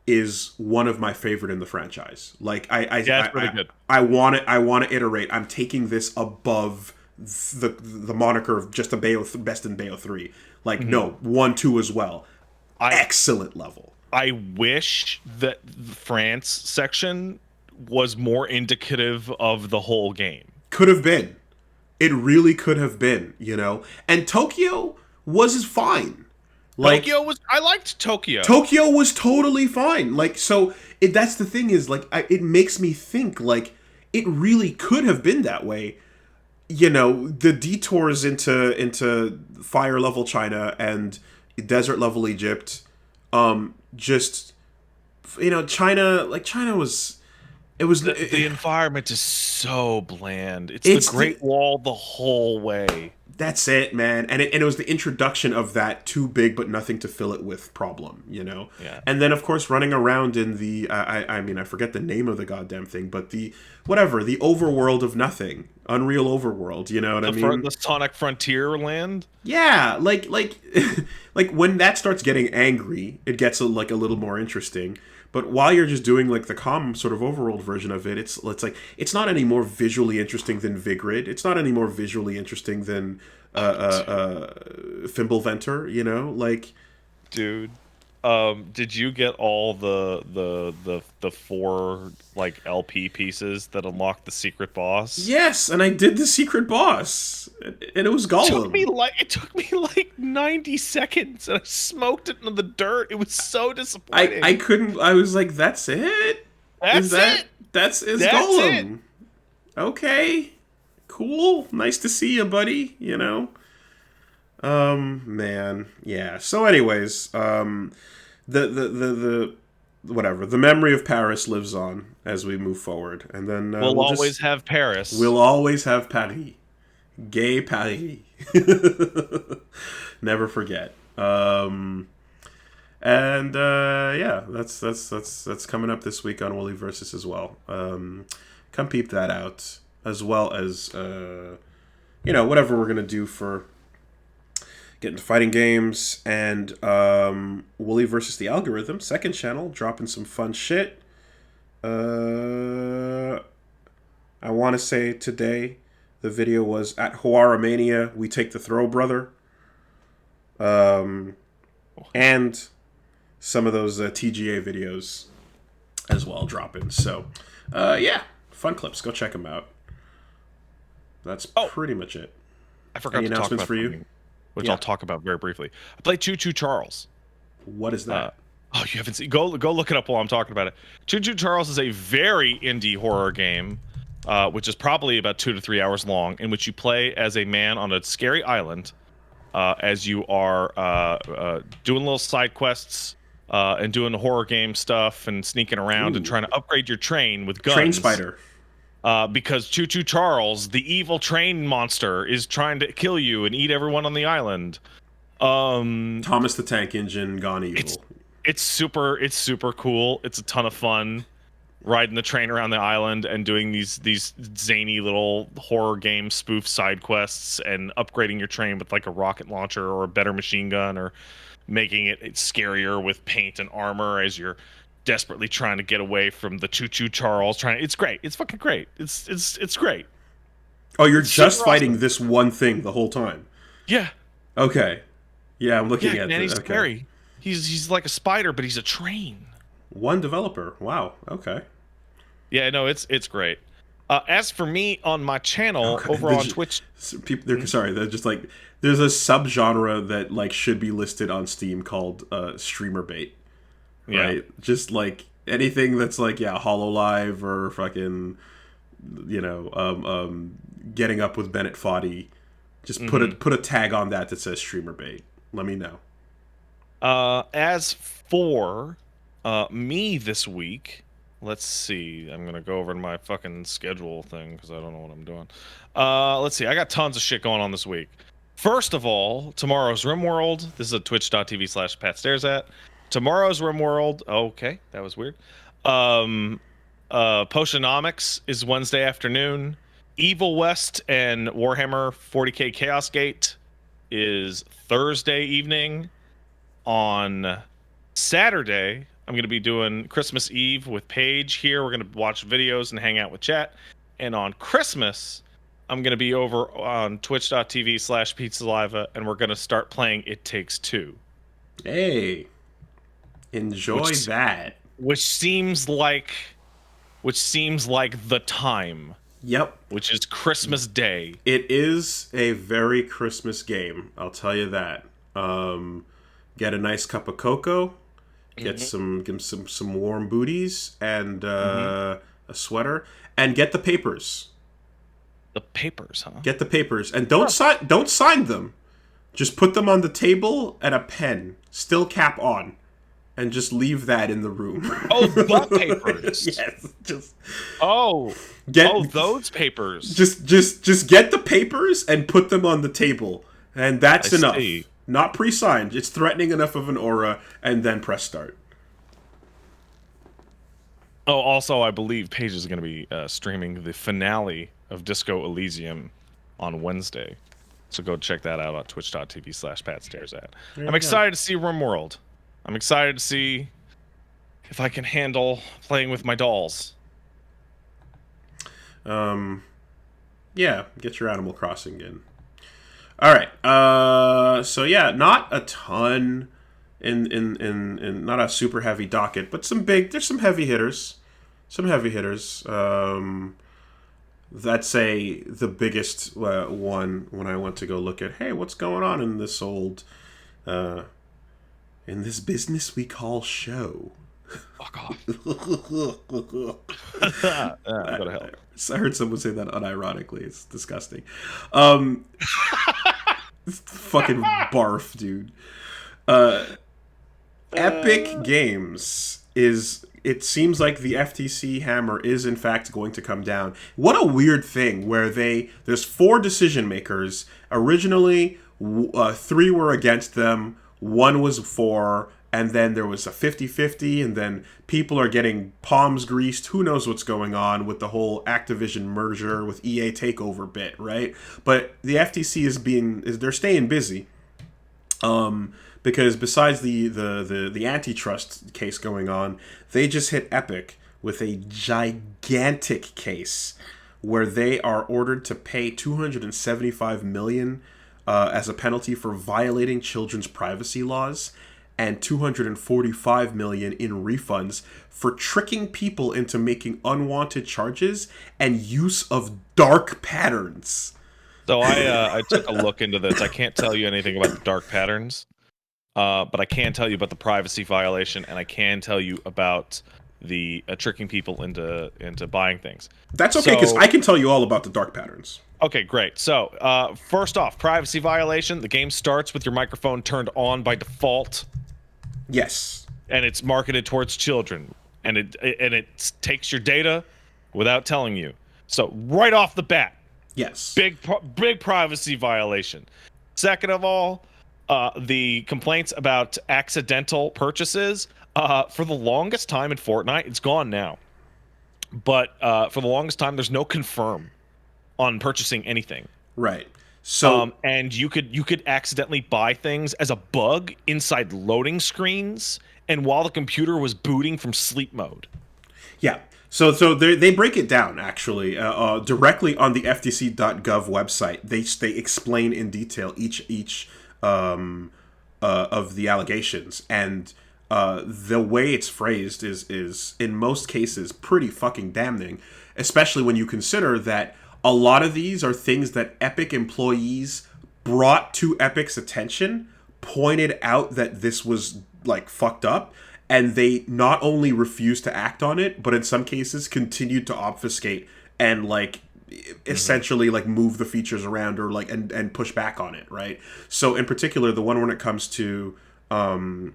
is one of my favorite in the franchise. Like it's pretty good. I want to iterate. I'm taking this above the moniker of just a best in Bayo 3. Like no, 1, 2 as well. Excellent level. I wish that the France section was more indicative of the whole game. Could have been. It really could have been, you know. And Tokyo was fine. Like, I liked Tokyo. Tokyo was totally fine. Like, so that's the thing is, like, it makes me think, like, it really could have been that way. You know, the detours into fire level China and desert level Egypt, just, you know, China was. The environment is so bland. It's the Great Wall the whole way. That's it, man. And it was the introduction of that too big but nothing to fill it with problem, you know? Yeah. And then, of course, running around in the, I forget the name of the goddamn thing, but the overworld of nothing. Unreal Overworld, you know what I mean? The Sonic Frontier land? Yeah, like when that starts getting angry, it gets a little more interesting. But while you're just doing like the calm sort of overworld version of it, it's like it's not any more visually interesting than Vigrid. It's not any more visually interesting than Fimbulventer. You know, like, dude. Did you get all the 4 like LP pieces that unlock the secret boss? yes, and I did the secret boss, and it was Gollum. It took me like 90 seconds, and I smoked it into the dirt. It was so disappointing. I couldn't. I was like, that's it. That's it. That's It. Gollum. Okay, cool. Nice to see you, buddy. You know. Man, yeah. So, anyways, the whatever, the memory of Paris lives on as we move forward, and then we'll always have Paris. We'll always have Paris, gay Paris. Never forget. And yeah, that's coming up this week on Wooly Versus as well. Come peep that out, as well as whatever we're gonna do for getting to fighting games, and Wooly versus the Algorithm, second channel, dropping some fun shit. I want to say today the video was at Huara Mania, we take the throw, brother. And some of those TGA videos as well dropping. So, yeah, fun clips. Go check them out. That's pretty much it. I forgot to talk about for you, which I'll talk about very briefly. I played Choo Choo Charles. What is that? Oh, you haven't seen? Go look it up while I'm talking about it. Choo Choo Charles is a very indie horror game, which is probably about 2 to 3 hours long, in which you play as a man on a scary island, as you are doing little side quests and doing the horror game stuff and sneaking around and trying to upgrade your train with guns. Train Spider. Because Choo Choo Charles, the evil train monster, is trying to kill you and eat everyone on the island. Thomas the Tank Engine gone evil. It's super cool. It's a ton of fun riding the train around the island and doing these zany little horror game spoof side quests and upgrading your train with like a rocket launcher or a better machine gun, or making it scarier with paint and armor as you're desperately trying to get away from the Choo Choo Charles. It's great. It's fucking great. It's great. Oh, you're just fighting this one thing the whole time? Yeah. Okay. Yeah, I'm looking at this. He's okay. scary. He's like a spider, but he's a train. One developer. Wow. Okay. Yeah, no, it's great. As for me on my channel over on Twitch, they're just like, there's a subgenre that like should be listed on Steam called streamer bait. Right? Yeah. Just like anything that's like, HoloLive or fucking, getting up with Bennett Foddy. Just put a tag on that says streamer bait. Let me know. As for me this week, let's see. I'm gonna go over to my fucking schedule thing because I don't know what I'm doing. Let's see. I got tons of shit going on this week. First of all, tomorrow's RimWorld. This is a twitch.tv/PatStaresAt. Tomorrow's RimWorld. Okay, that was weird. Potionomics is Wednesday afternoon. Evil West and Warhammer 40k Chaos Gate is Thursday evening. On Saturday, I'm going to be doing Christmas Eve with Paige here. We're going to watch videos and hang out with chat. And on Christmas, I'm going to be over on twitch.tv/PizzaLiva, and we're going to start playing It Takes Two. Hey. Enjoy that. Which seems like the time. Yep. Which is Christmas Day. It is a very Christmas game, I'll tell you that. Get a nice cup of cocoa, get some warm booties and a sweater, and get the papers. The papers, huh? Get the papers, and don't sign them. Just put them on the table and a pen, still cap on. And just leave that in the room. Oh, the papers. Yes, just. Those papers. Just get the papers and put them on the table, and that's enough. See. Not pre-signed. It's threatening enough of an aura, and then press start. Oh, also, I believe Paige is going to be streaming the finale of Disco Elysium on Wednesday, so go check that out on twitch.tv/PatStaresAt. I'm excited to see RimWorld. I'm excited to see if I can handle playing with my dolls. Yeah, get your Animal Crossing in. All right. So yeah, not a ton in not a super heavy docket, but some big. There's some heavy hitters. Some heavy hitters. That's the biggest one when I went to go look at. Hey, what's going on in this uh, in this business we call show? Fuck off. I, Go to hell. I heard someone say that unironically. It's disgusting. Fucking barf, dude. Epic Games is. It seems like the FTC hammer is in fact going to come down. What a weird thing where there's 4 decision makers. Originally, 3 were against them, 1 was for, and then there was a 50-50, and then people are getting palms greased. Who knows what's going on with the whole Activision merger with EA takeover bit, right? But the FTC they're staying busy. Because besides the antitrust case going on, they just hit Epic with a gigantic case where they are ordered to pay $275 million as a penalty for violating children's privacy laws, and $245 million in refunds for tricking people into making unwanted charges and use of dark patterns. So I took a look into this. I can't tell you anything about the dark patterns. But I can tell you about the privacy violation, and I can tell you about the tricking people into buying things. That's okay, because I can tell you all about the dark patterns. Okay, great. So first off, privacy violation. The game starts with your microphone turned on by default. Yes. And it's marketed towards children, and it takes your data without telling you. So right off the bat, yes, big privacy violation. Second of all, the complaints about accidental purchases, for the longest time in Fortnite, it's gone now. But for the longest time, there's no confirm on purchasing anything. Right. So and you could accidentally buy things as a bug inside loading screens, and while the computer was booting from sleep mode. Yeah. So they break it down actually directly on the FTC.gov website. They explain in detail each of the allegations, and the way it's phrased is in most cases pretty fucking damning, especially when you consider that a lot of these are things that Epic employees brought to Epic's attention, pointed out that this was like fucked up, and they not only refused to act on it, but in some cases continued to obfuscate and like essentially like move the features around or like and push back on it, right? So in particular, the one when it comes to the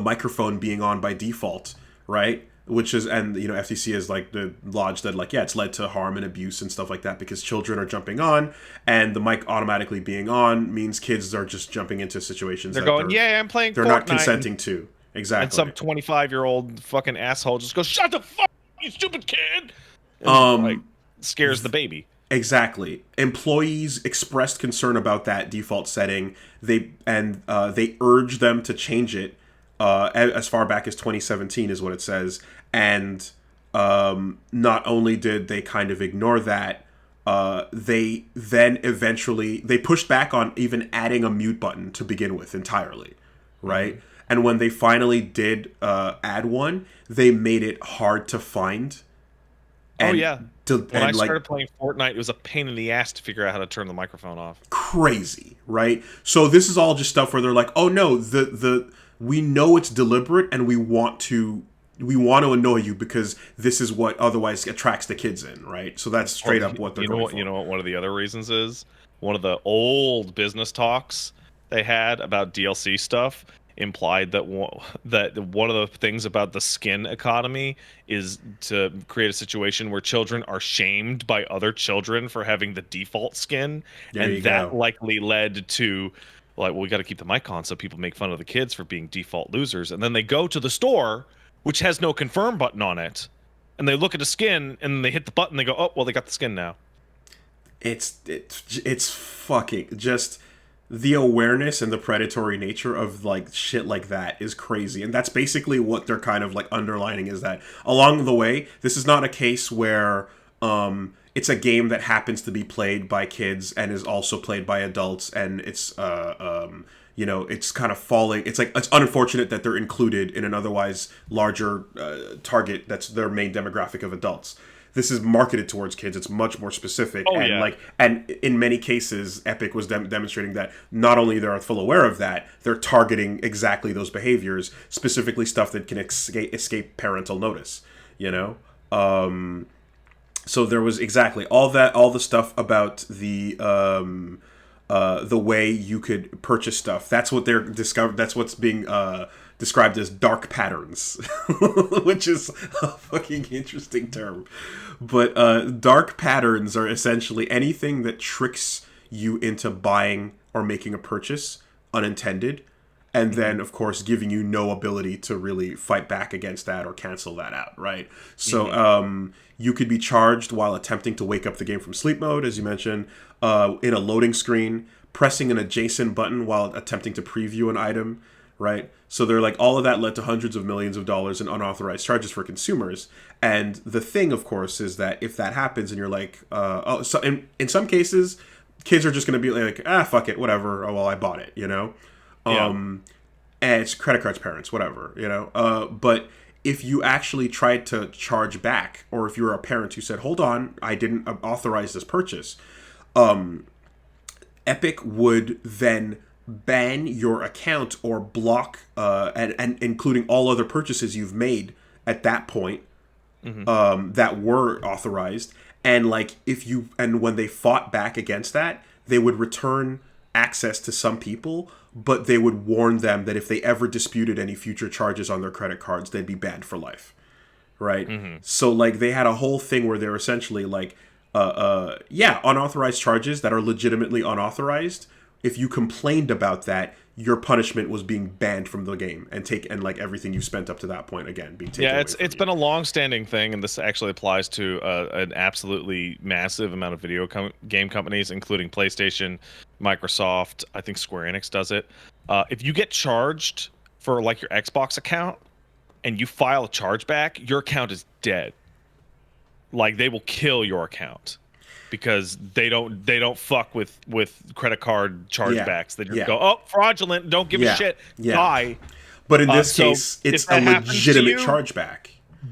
microphone being on by default, right? Which is, and you know, FTC is like the lodge that like, yeah, it's led to harm and abuse and stuff like that because children are jumping on, and the mic automatically being on means kids are just jumping into situations they're going, yeah, I'm playing. They're Fortnite, not consenting to. Exactly. And some 25-year-old fucking asshole just goes, "Shut the fuck, you stupid kid!" And like scares the baby. Exactly. Employees expressed concern about that default setting. They urged them to change it as far back as 2017 is what it says. And not only did they kind of ignore that, they then eventually they pushed back on even adding a mute button to begin with entirely, right? Mm-hmm. And when they finally did add one, they made it hard to find. And when I started playing Fortnite, it was a pain in the ass to figure out how to turn the microphone off. Crazy, right? So this is all just stuff where they're like, "Oh no, we know it's deliberate, and we want to annoy you because this is what otherwise attracts the kids in," right? So that's straight up what they're going for. You know what one of the other reasons is? One of the old business talks they had about DLC stuff implied that one of the things about the skin economy is to create a situation where children are shamed by other children for having the default skin, and that likely led to like, well, we got to keep the mic on so people make fun of the kids for being default losers, and then they go to the store which has no confirm button on it, and they look at the skin and they hit the button, they go, oh well, they got the skin now. It's fucking just the awareness and the predatory nature of like shit like that is crazy, and that's basically what they're kind of like underlining, is that along the way, this is not a case where it's a game that happens to be played by kids and is also played by adults, and it's it's kind of falling. It's like, it's unfortunate that they're included in an otherwise larger target that's their main demographic of adults. This is marketed towards kids. It's much more specific, and in many cases, Epic was demonstrating that not only they're full aware of that, they're targeting exactly those behaviors, specifically stuff that can escape parental notice. So there was exactly all the stuff about the way you could purchase stuff. That's what they're discovered. That's what's being described as dark patterns, which is a fucking interesting term. But dark patterns are essentially anything that tricks you into buying or making a purchase unintended, and then, of course, giving you no ability to really fight back against that or cancel that out, right? So you could be charged while attempting to wake up the game from sleep mode, as you mentioned, in a loading screen, pressing an adjacent button while attempting to preview an item, right? So they're like, all of that led to hundreds of millions of dollars in unauthorized charges for consumers. And the thing, of course, is that if that happens and you're like, so in some cases, kids are just going to be like, fuck it, whatever. Oh, well, I bought it, And it's credit cards, parents, whatever, But if you actually tried to charge back, or if you're a parent who said, hold on, I didn't authorize this purchase, Epic would then ban your account or block, and including all other purchases you've made at that point, that were authorized. And when they fought back against that, they would return access to some people, but they would warn them that if they ever disputed any future charges on their credit cards, they'd be banned for life. Right? So they had a whole thing where they're essentially unauthorized charges that are legitimately unauthorized. If you complained about that, your punishment was being banned from the game and everything you spent up to that point again being taken away from it's you. been a long-standing thing, and this actually applies to an absolutely massive amount of video game companies, including PlayStation, Microsoft. I think Square Enix does it. If you get charged for your Xbox account and you file a chargeback, your account is dead. They will kill your account, because they don't fuck with credit card chargebacks. They just go, oh, fraudulent, don't give a shit, die. But in this case, it's a legitimate chargeback.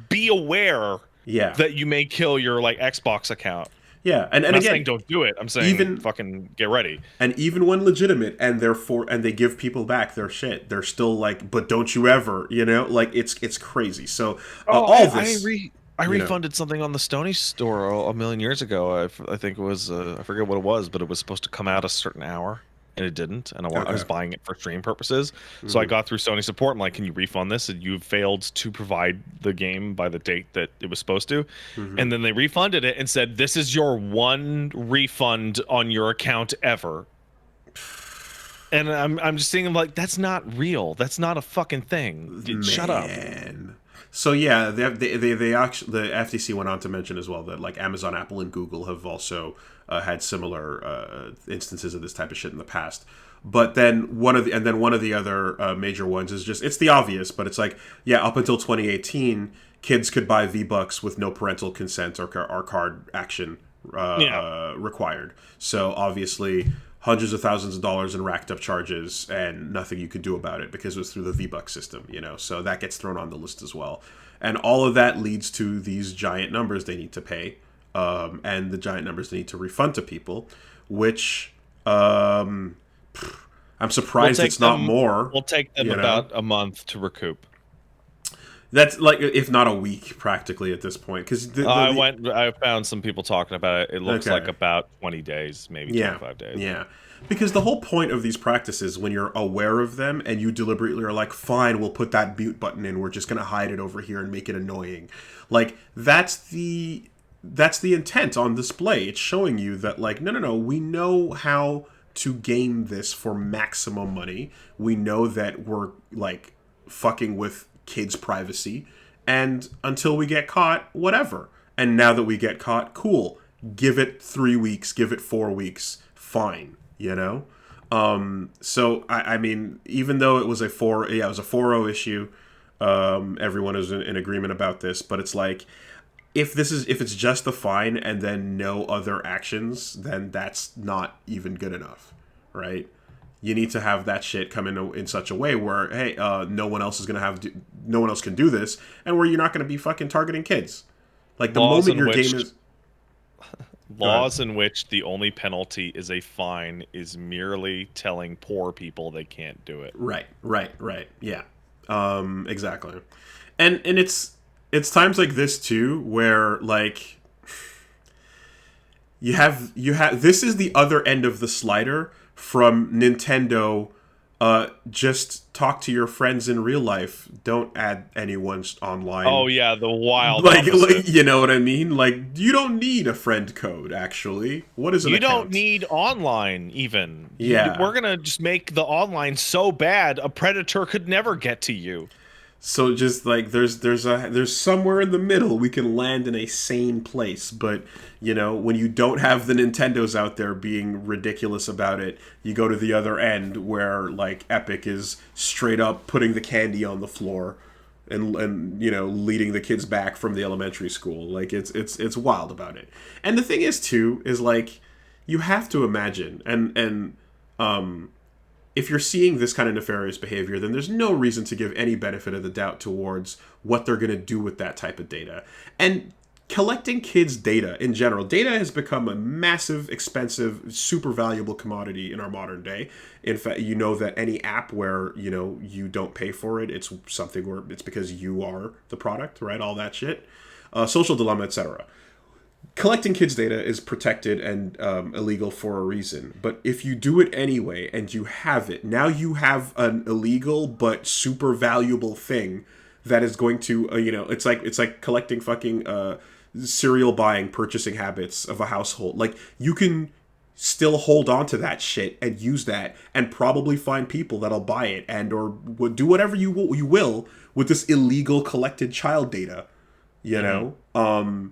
Be aware that you may kill your Xbox account. Yeah, and I'm not again, saying don't do it. I'm saying fucking get ready. And even when legitimate, and they give people back their shit, they're still but don't you ever, it's crazy. So all this. I refunded something on the Stony store a million years ago. I think it was, I forget what it was, but it was supposed to come out a certain hour, and it didn't. And I was buying it for stream purposes. So I got through Sony support. I'm like, can you refund this? And you failed to provide the game by the date that it was supposed to. And then they refunded it and said, this is your one refund on your account ever. And I'm just seeing, that's not real. That's not a fucking thing. Shut up. So yeah, the FTC went on to mention as well that Amazon, Apple, and Google have also had similar instances of this type of shit in the past. But then one of the other major ones is it's the obvious, but it's up until 2018, kids could buy V-Bucks with no parental consent or card action required. So obviously, hundreds of thousands of dollars in racked up charges and nothing you could do about it because it was through the V-Bucks system, so that gets thrown on the list as well. And all of that leads to these giant numbers they need to pay, and the giant numbers they need to refund to people, which I'm surprised it's not more. We'll take them about a month to recoup. That's if not a week, practically at this point. Because I found some people talking about it. It looks like about 20 days, maybe 25 days. Yeah, because the whole point of these practices, when you're aware of them and you deliberately are fine, we'll put that mute button in. We're just gonna hide it over here and make it annoying. That's the intent on display. It's showing you that no, we know how to game this for maximum money. We know that we're fucking with kids' privacy, and until we get caught, whatever. And now that we get caught, cool, give it 3 weeks, give it 4 weeks, fine, So I mean, even though it was a 4.0 issue, everyone is in agreement about this. But it's like, if it's just the fine and then no other actions, then that's not even good enough, right? You need to have that shit come in such a way where, hey, no one else can do this, and where you're not going to be fucking targeting kids. Like the Laws moment in your which game is, go ahead. laws in which the only penalty is a fine is merely telling poor people they can't do it. Right. Yeah, exactly. And it's times like this too where like you have this is the other end of the slider from Nintendo. Just talk to your friends in real life. Don't add anyone online. Oh yeah, the wild Like opposite. you know what I mean? Like you don't need a friend code. Actually, what is an You don't account? need online even. Yeah. We're gonna just make the online so bad a predator could never get to you. So just like there's somewhere in the middle we can land in a sane place, but you know, when you don't have the Nintendos out there being ridiculous about it, you go to the other end where like Epic is straight up putting the candy on the floor and you know, leading the kids back from the elementary school. Like it's wild about it. And the thing is too is like you have to imagine and if you're seeing this kind of nefarious behavior, then there's no reason to give any benefit of the doubt towards what they're going to do with that type of data. And collecting kids' data in general, data has become a massive, expensive, super valuable commodity in our modern day. In fact, you know that any app where, you know, you don't pay for it, it's something where it's because you are the product, right? All that shit. Social dilemma, etc. Collecting kids' data is protected and illegal for a reason. But if you do it anyway and you have it, now you have an illegal but super valuable thing that is going to, you know, it's like collecting fucking serial buying, purchasing habits of a household. Like you can still hold on to that shit and use that and probably find people that'll buy it and or would do whatever you will with this illegal collected child data. You Mm-hmm. know.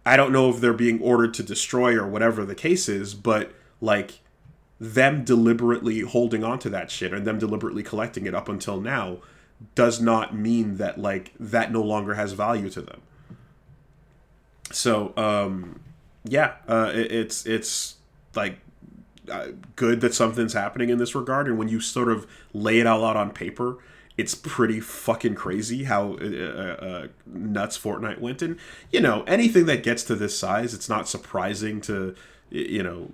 I don't know if they're being ordered to destroy or whatever the case is, but like them deliberately holding on to that shit and them deliberately collecting it up until now does not mean that like that no longer has value to them. So yeah, it's like good that something's happening in this regard, and when you sort of lay it all out on paper, it's pretty fucking crazy how nuts Fortnite went. And you know, anything that gets to this size, it's not surprising to you know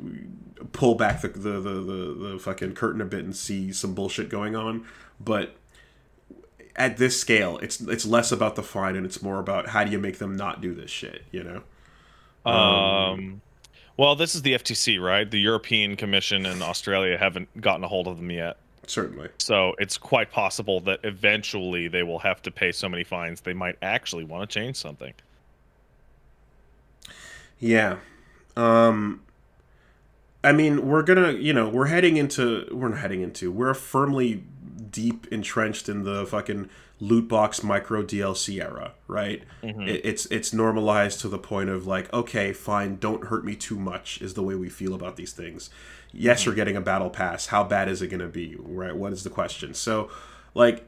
pull back the fucking curtain a bit and see some bullshit going on. But at this scale, it's less about the fine and it's more about how do you make them not do this shit. You know. Um, well, this is the FTC, right? The European Commission and Australia haven't gotten a hold of them yet. Certainly. So it's quite possible that eventually they will have to pay so many fines they might actually want to change something. Yeah. Um, I mean, we're gonna, you know, we're not heading into, we're firmly deep entrenched in the fucking loot box micro DLC era, right? Hmm. It's normalized to the point of like, okay, fine, don't hurt me too much is the way we feel about these things. Yes, Hmm. you're getting a battle pass. How bad is it gonna be, right? What is the question? So, like,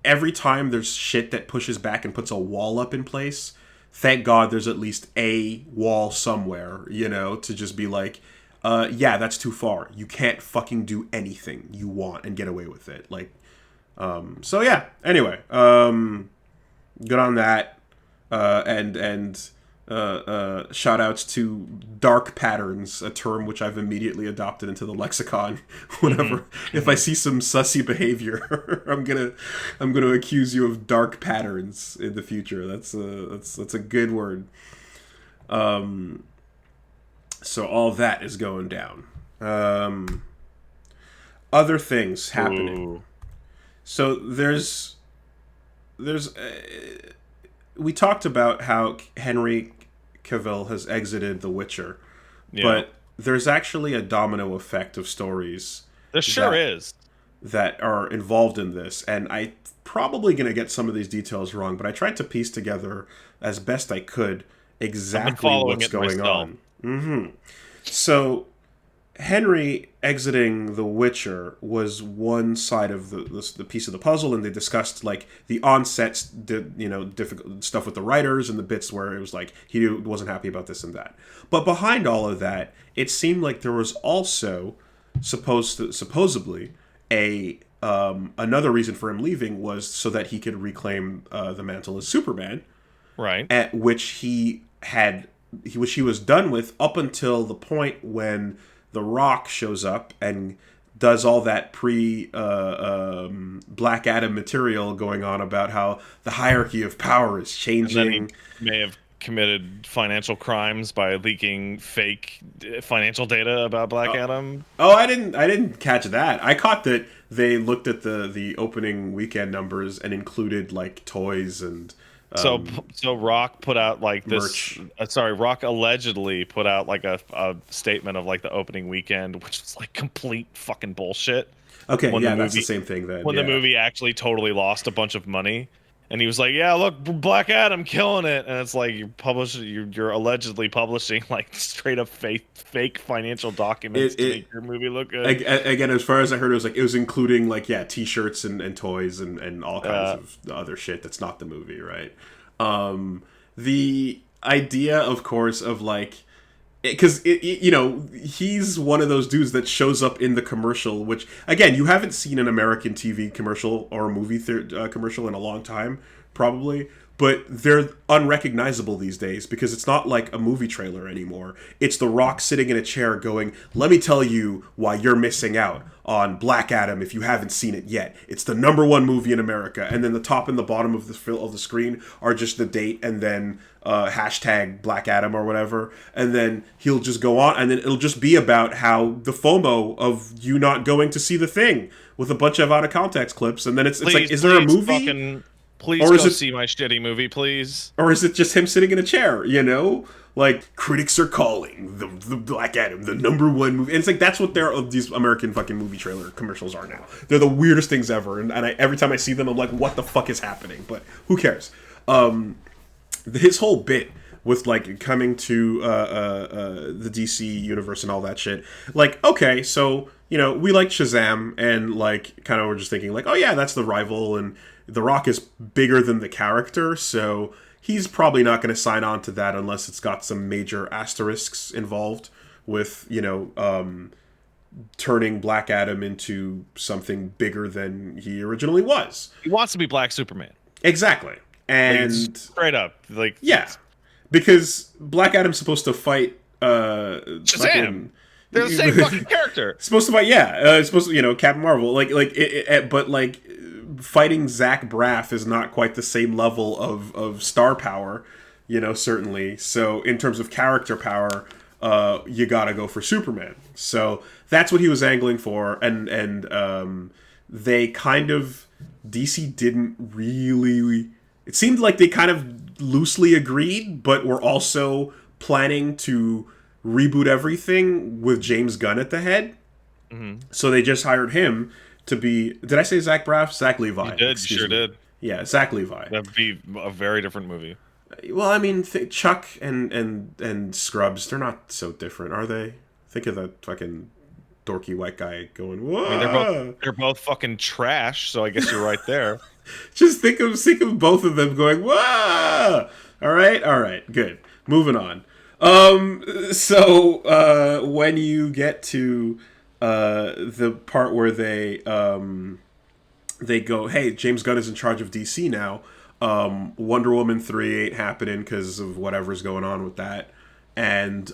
every time there's shit that pushes back and puts a wall up in place, thank God there's at least a wall somewhere, you know, to just be like, yeah, that's too far. You can't fucking do anything you want and get away with it. Like, so yeah. Anyway, good on that. And shout outs to dark patterns, a term which I've immediately adopted into the lexicon. Hmm. Whenever if I see some sussy behavior, I'm gonna accuse you of dark patterns in the future. That's a good word. So all that is going down. Um, Other things happening. Ooh. So there's we talked about how Henry Cavill has exited The Witcher, Yeah. but there's actually a domino effect of stories There sure that is. that are involved in this, and I probably going to get some of these details wrong, but I tried to piece together as best I could I've been exactly following what's it going myself. on. So Henry exiting The Witcher was one side of the piece of the puzzle, and they discussed like the onset, difficult stuff with the writers and the bits where it was like he wasn't happy about this and that. But behind all of that, it seemed like there was also supposedly a another reason for him leaving was so that he could reclaim the mantle as Superman, Right. at which which he was done with up until the point when The Rock shows up and does all that Black Adam material going on about how the hierarchy of power is changing. And then he may have committed financial crimes by leaking fake financial data about Black Adam. Oh, I didn't catch that. I caught that they looked at the opening weekend numbers and included like toys and so Rock put out like this. Rock allegedly put out like a statement of like the opening weekend, which was like complete fucking bullshit. Okay, that's the same thing then. When the movie actually totally lost a bunch of money, and he was like, "Yeah, look, Black Adam killing it," and it's like you're allegedly publishing like straight up fake financial documents to make your movie look good. Again, as far as I heard, it was including like T-shirts and toys and all kinds of other shit that's not the movie, right? The idea, of course, of like. Because he's one of those dudes that shows up in the commercial, which again you haven't seen an American TV commercial or a movie commercial in a long time, probably. But they're unrecognizable these days because it's not like a movie trailer anymore. It's The Rock sitting in a chair going, "Let me tell you why you're missing out on Black Adam if you haven't seen it yet. It's the #1 movie in America." And then the top and the bottom of the screen are just the date and then hashtag Black Adam or whatever. And then he'll just go on, and then it'll just be about how the FOMO of you not going to see the thing with a bunch of out of context clips. And then it's like, is there a movie? Please go see my shitty movie, please. Or is it just him sitting in a chair, Like, critics are calling the Black Adam the #1 movie. And it's like, that's what these American fucking movie trailer commercials are now. They're the weirdest things ever. And every time I see them, I'm like, what the fuck is happening? But who cares? His whole bit with, like, coming to the DC universe and all that shit. Like, okay, so, we like Shazam, and, like, kind of we're just thinking, like, oh yeah, that's the rival, and The Rock is bigger than the character, so he's probably not going to sign on to that unless it's got some major asterisks involved with, turning Black Adam into something bigger than he originally was. He wants to be Black Superman. Exactly. And like, straight up. Like, yeah. Because Black Adam's supposed to fight Shazam! They're the same fucking character. Supposed to fight, supposed to, Captain Marvel. But fighting Zach Braff is not quite the same level of star power, certainly. So in terms of character power, you gotta go for Superman. So that's what he was angling for, and they kind of, DC didn't really. It seemed like they kind of loosely agreed, but were also planning to reboot everything with James Gunn at the head. Mm-hmm. So they just hired him to be. Did I say Zach Braff? Zach Levi. You did. Sure did. Yeah, Zach Levi. That'd be a very different movie. Well, I mean, Chuck and Scrubs, they're not so different, are they? Think of the fucking dorky white guy going, whoa! I mean, they're both fucking trash, so I guess you're right there. Just think of both of them going, whoa! All right, good. Moving on. So when you get to the part where they go, hey, James Gunn is in charge of DC now. Wonder Woman 3 ain't happening because of whatever's going on with that. And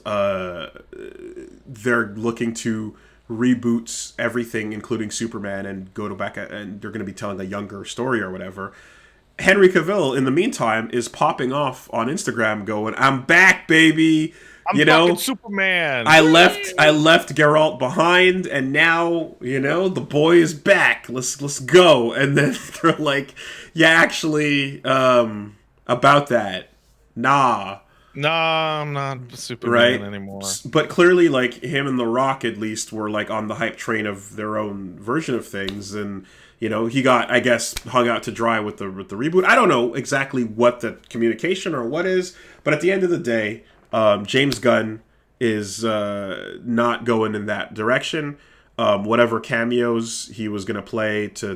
they're looking to reboot everything, including Superman, and and they're going to be telling a younger story or whatever. Henry Cavill, in the meantime, is popping off on Instagram going, I'm back, baby! I'm fucking Superman! I left Geralt behind, and now, the boy is back. Let's go. And then they're like, yeah, actually, about that, nah, I'm not Superman anymore. But clearly, like, him and The Rock, at least, were, like, on the hype train of their own version of things, and, he got, I guess, hung out to dry with the reboot. I don't know exactly what the communication or what is, but at the end of the day, James Gunn is not going in that direction. Whatever cameos he was going to play to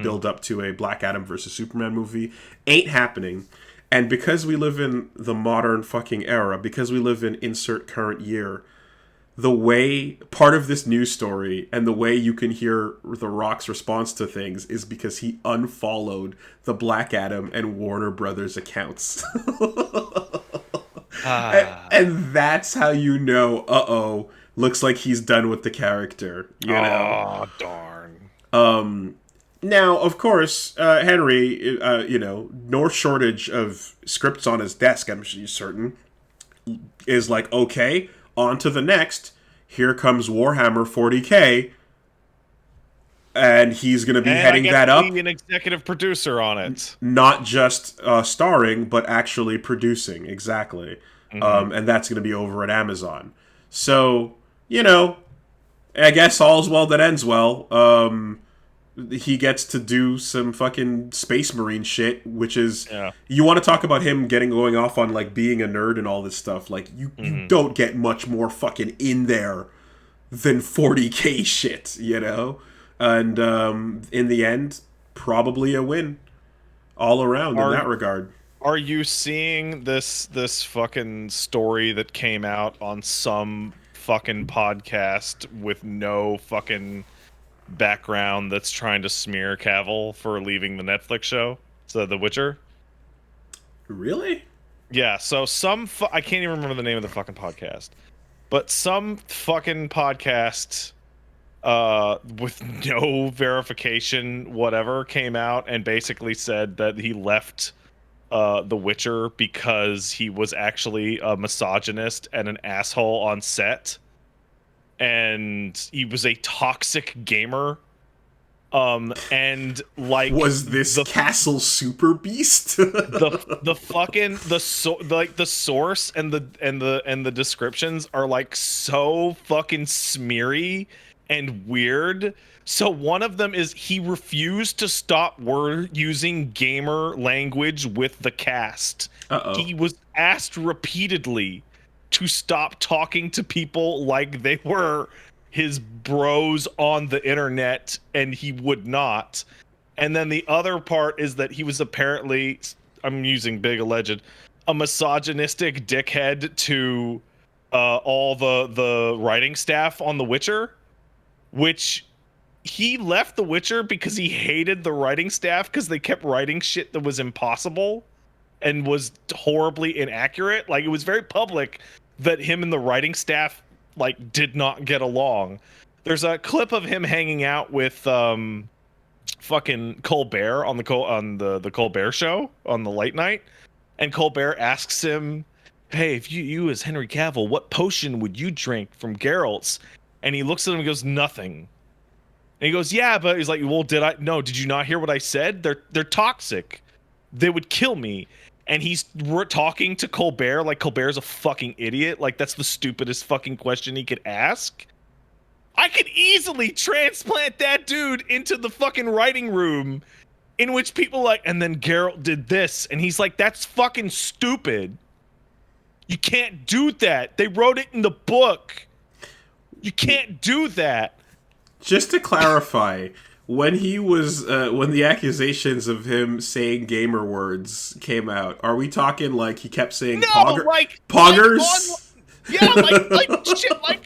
build up to a Black Adam versus Superman movie ain't happening. And because we live in the modern fucking era, because we live in insert current year, the way part of this news story and the way you can hear The Rock's response to things is because he unfollowed the Black Adam and Warner Brothers accounts. And that's how you know, looks like he's done with the character. You know? Oh, darn. Now, of course, Henry, no shortage of scripts on his desk, I'm certain, is like, okay, on to the next. Here comes Warhammer 40K. And he's going to be heading that up. Be an executive producer on it. Not just starring, but actually producing. Exactly. And that's going to be over at Amazon. So, I guess all's well that ends well. He gets to do some fucking Space Marine shit, which is... Yeah. You want to talk about him going off on, like, being a nerd and all this stuff. Like, you don't get much more fucking in there than 40K shit, And in the end, probably a win all around in that regard. Are you seeing this fucking story that came out on some fucking podcast with no fucking background that's trying to smear Cavill for leaving the Netflix show? So The Witcher? Really? Yeah, so I can't even remember the name of the fucking podcast. But some fucking podcast with no verification whatever came out and basically said that he left The Witcher because he was actually a misogynist and an asshole on set, and he was a toxic gamer. And like, was this Castle Super Beast? the source and the descriptions are like so fucking smeary and weird. So one of them is he refused to stop using gamer language with the cast. He was asked repeatedly to stop talking to people like they were his bros on the internet, and he would not. And then the other part is that he was apparently, I'm using big alleged, a misogynistic dickhead to all the writing staff on The Witcher, which he left The Witcher because he hated the writing staff because they kept writing shit that was impossible and was horribly inaccurate. Like, it was very public that him and the writing staff like did not get along. There's a clip of him hanging out with fucking Colbert on the Colbert show on the late night, and Colbert asks him, "Hey, if you as Henry Cavill, what potion would you drink from Geralt's?" And he looks at him and goes, "Nothing." And he goes, "Yeah, but," he's like, "Well, did you not hear what I said? They're toxic. They would kill me." And he's talking to Colbert like Colbert's a fucking idiot. Like, that's the stupidest fucking question he could ask. I could easily transplant that dude into the fucking writing room in which people like, and then Geralt did this. And he's like, that's fucking stupid. You can't do that. They wrote it in the book. You can't do that. Just to clarify, when he was when the accusations of him saying gamer words came out, are we talking like he kept saying poggers? Like shit, like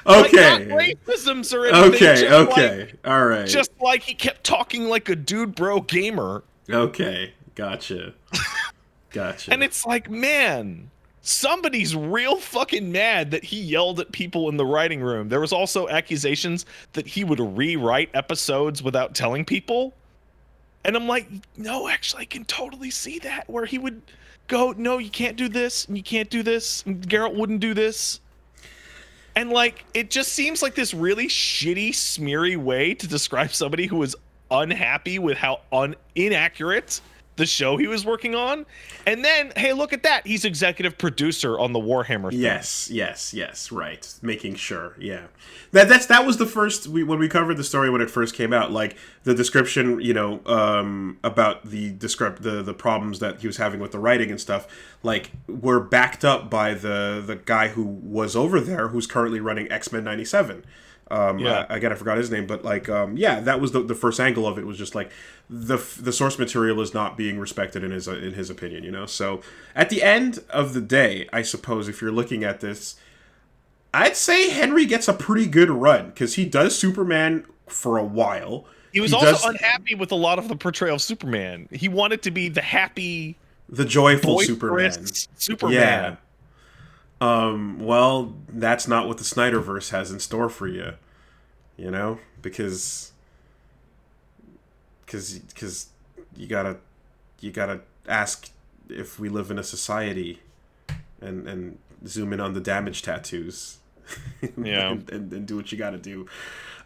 okay, like not racisms or anything. Okay, all right. Just like he kept talking like a dude bro gamer. Okay, gotcha. And it's like, man, somebody's real fucking mad that he yelled at people in the writing room. There was also accusations that he would rewrite episodes without telling people. And I'm like, no, actually, I can totally see that, where he would go, no, you can't do this, and you can't do this, and Geralt wouldn't do this. And like, it just seems like this really shitty, smeary way to describe somebody who is unhappy with how inaccurate the show he was working on, and then hey, look at that, he's executive producer on the Warhammer thing. Yes, right. Making sure, yeah. That was the first when we covered the story when it first came out. Like the description, about the problems that he was having with the writing and stuff. Like were backed up by the guy who was over there, who's currently running X-Men '97. Again, I forgot his name, but like, that was the first angle of it. Was just like the source material is not being respected in his opinion, So at the end of the day, I suppose if you're looking at this, I'd say Henry gets a pretty good run because he does Superman for a while. He was also unhappy with a lot of the portrayal of Superman. He wanted to be the happy, the joyful Superman. Superman. Yeah. Well, that's not what the Snyderverse has in store for you, because you gotta ask if we live in a society, and zoom in on the damage tattoos, and do what you gotta do.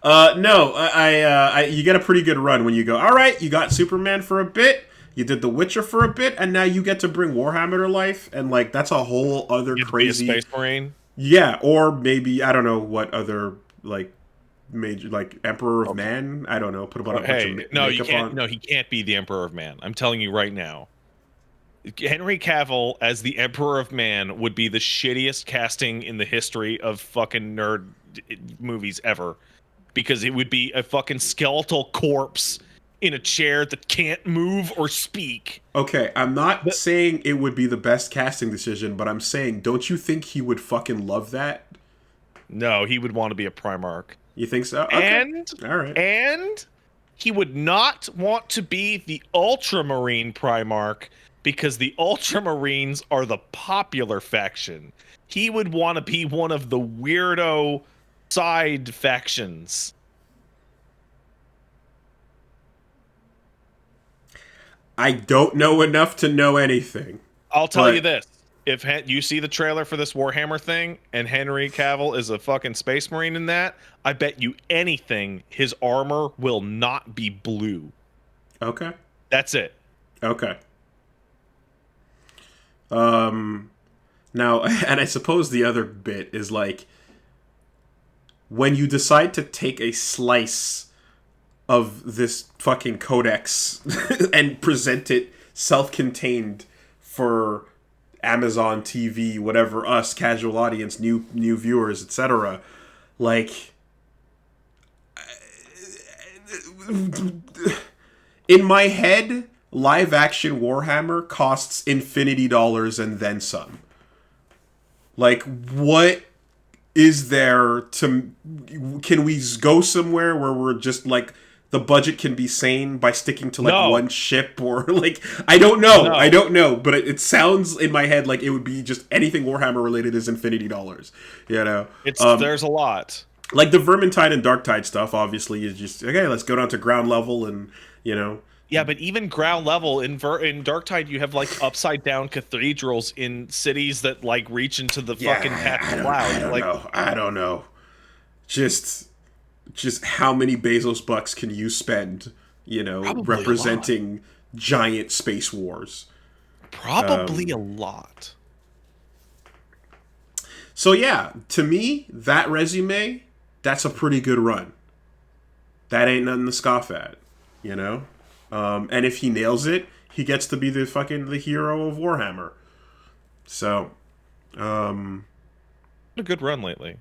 No, you get a pretty good run when you go. All right, you got Superman for a bit. You did The Witcher for a bit, and now you get to bring Warhammer to life, and like that's a whole other crazy. Be a Space Marine. Yeah, or maybe I don't know what other like major like Emperor of Man. I don't know. Put a bunch of makeup on. No, he can't be the Emperor of Man. I'm telling you right now. Henry Cavill as the Emperor of Man would be the shittiest casting in the history of fucking nerd movies ever, because it would be a fucking skeletal corpse in a chair that can't move or speak. Okay, I'm not saying it would be the best casting decision, but I'm saying, don't you think he would fucking love that? No, he would want to be a Primarch. You think so? Okay. All right. And he would not want to be the Ultramarine Primarch, because the Ultramarines are the popular faction. He would want to be one of the weirdo side factions. I don't know enough to know anything. I'll tell you this. If you see the trailer for this Warhammer thing and Henry Cavill is a fucking Space Marine in that, I bet you anything his armor will not be blue. Okay. That's it. Okay. Now, and I suppose the other bit is like, when you decide to take a slice of this fucking codex and present it self-contained for Amazon TV, whatever, us, casual audience, new viewers, etc. Like, in my head, live action Warhammer costs infinity dollars and then some. Like, what is there to... Can we go somewhere where we're just, like, the budget can be sane by sticking to, like, one ship? Or, like, I don't know. No. I don't know. But it sounds in my head like it would be just anything Warhammer related is infinity dollars. There's a lot. Like, the Vermintide and Darktide stuff, obviously, is just, okay, let's go down to ground level and, Yeah, but even ground level in Darktide, you have like upside down cathedrals in cities that like reach into the fucking patch cloud. I don't know. Just how many Bezos bucks can you spend? Representing giant space wars. Probably a lot. So yeah, to me, that resume, that's a pretty good run. That ain't nothing to scoff at, And if he nails it, he gets to be the hero of Warhammer. So, a good run lately.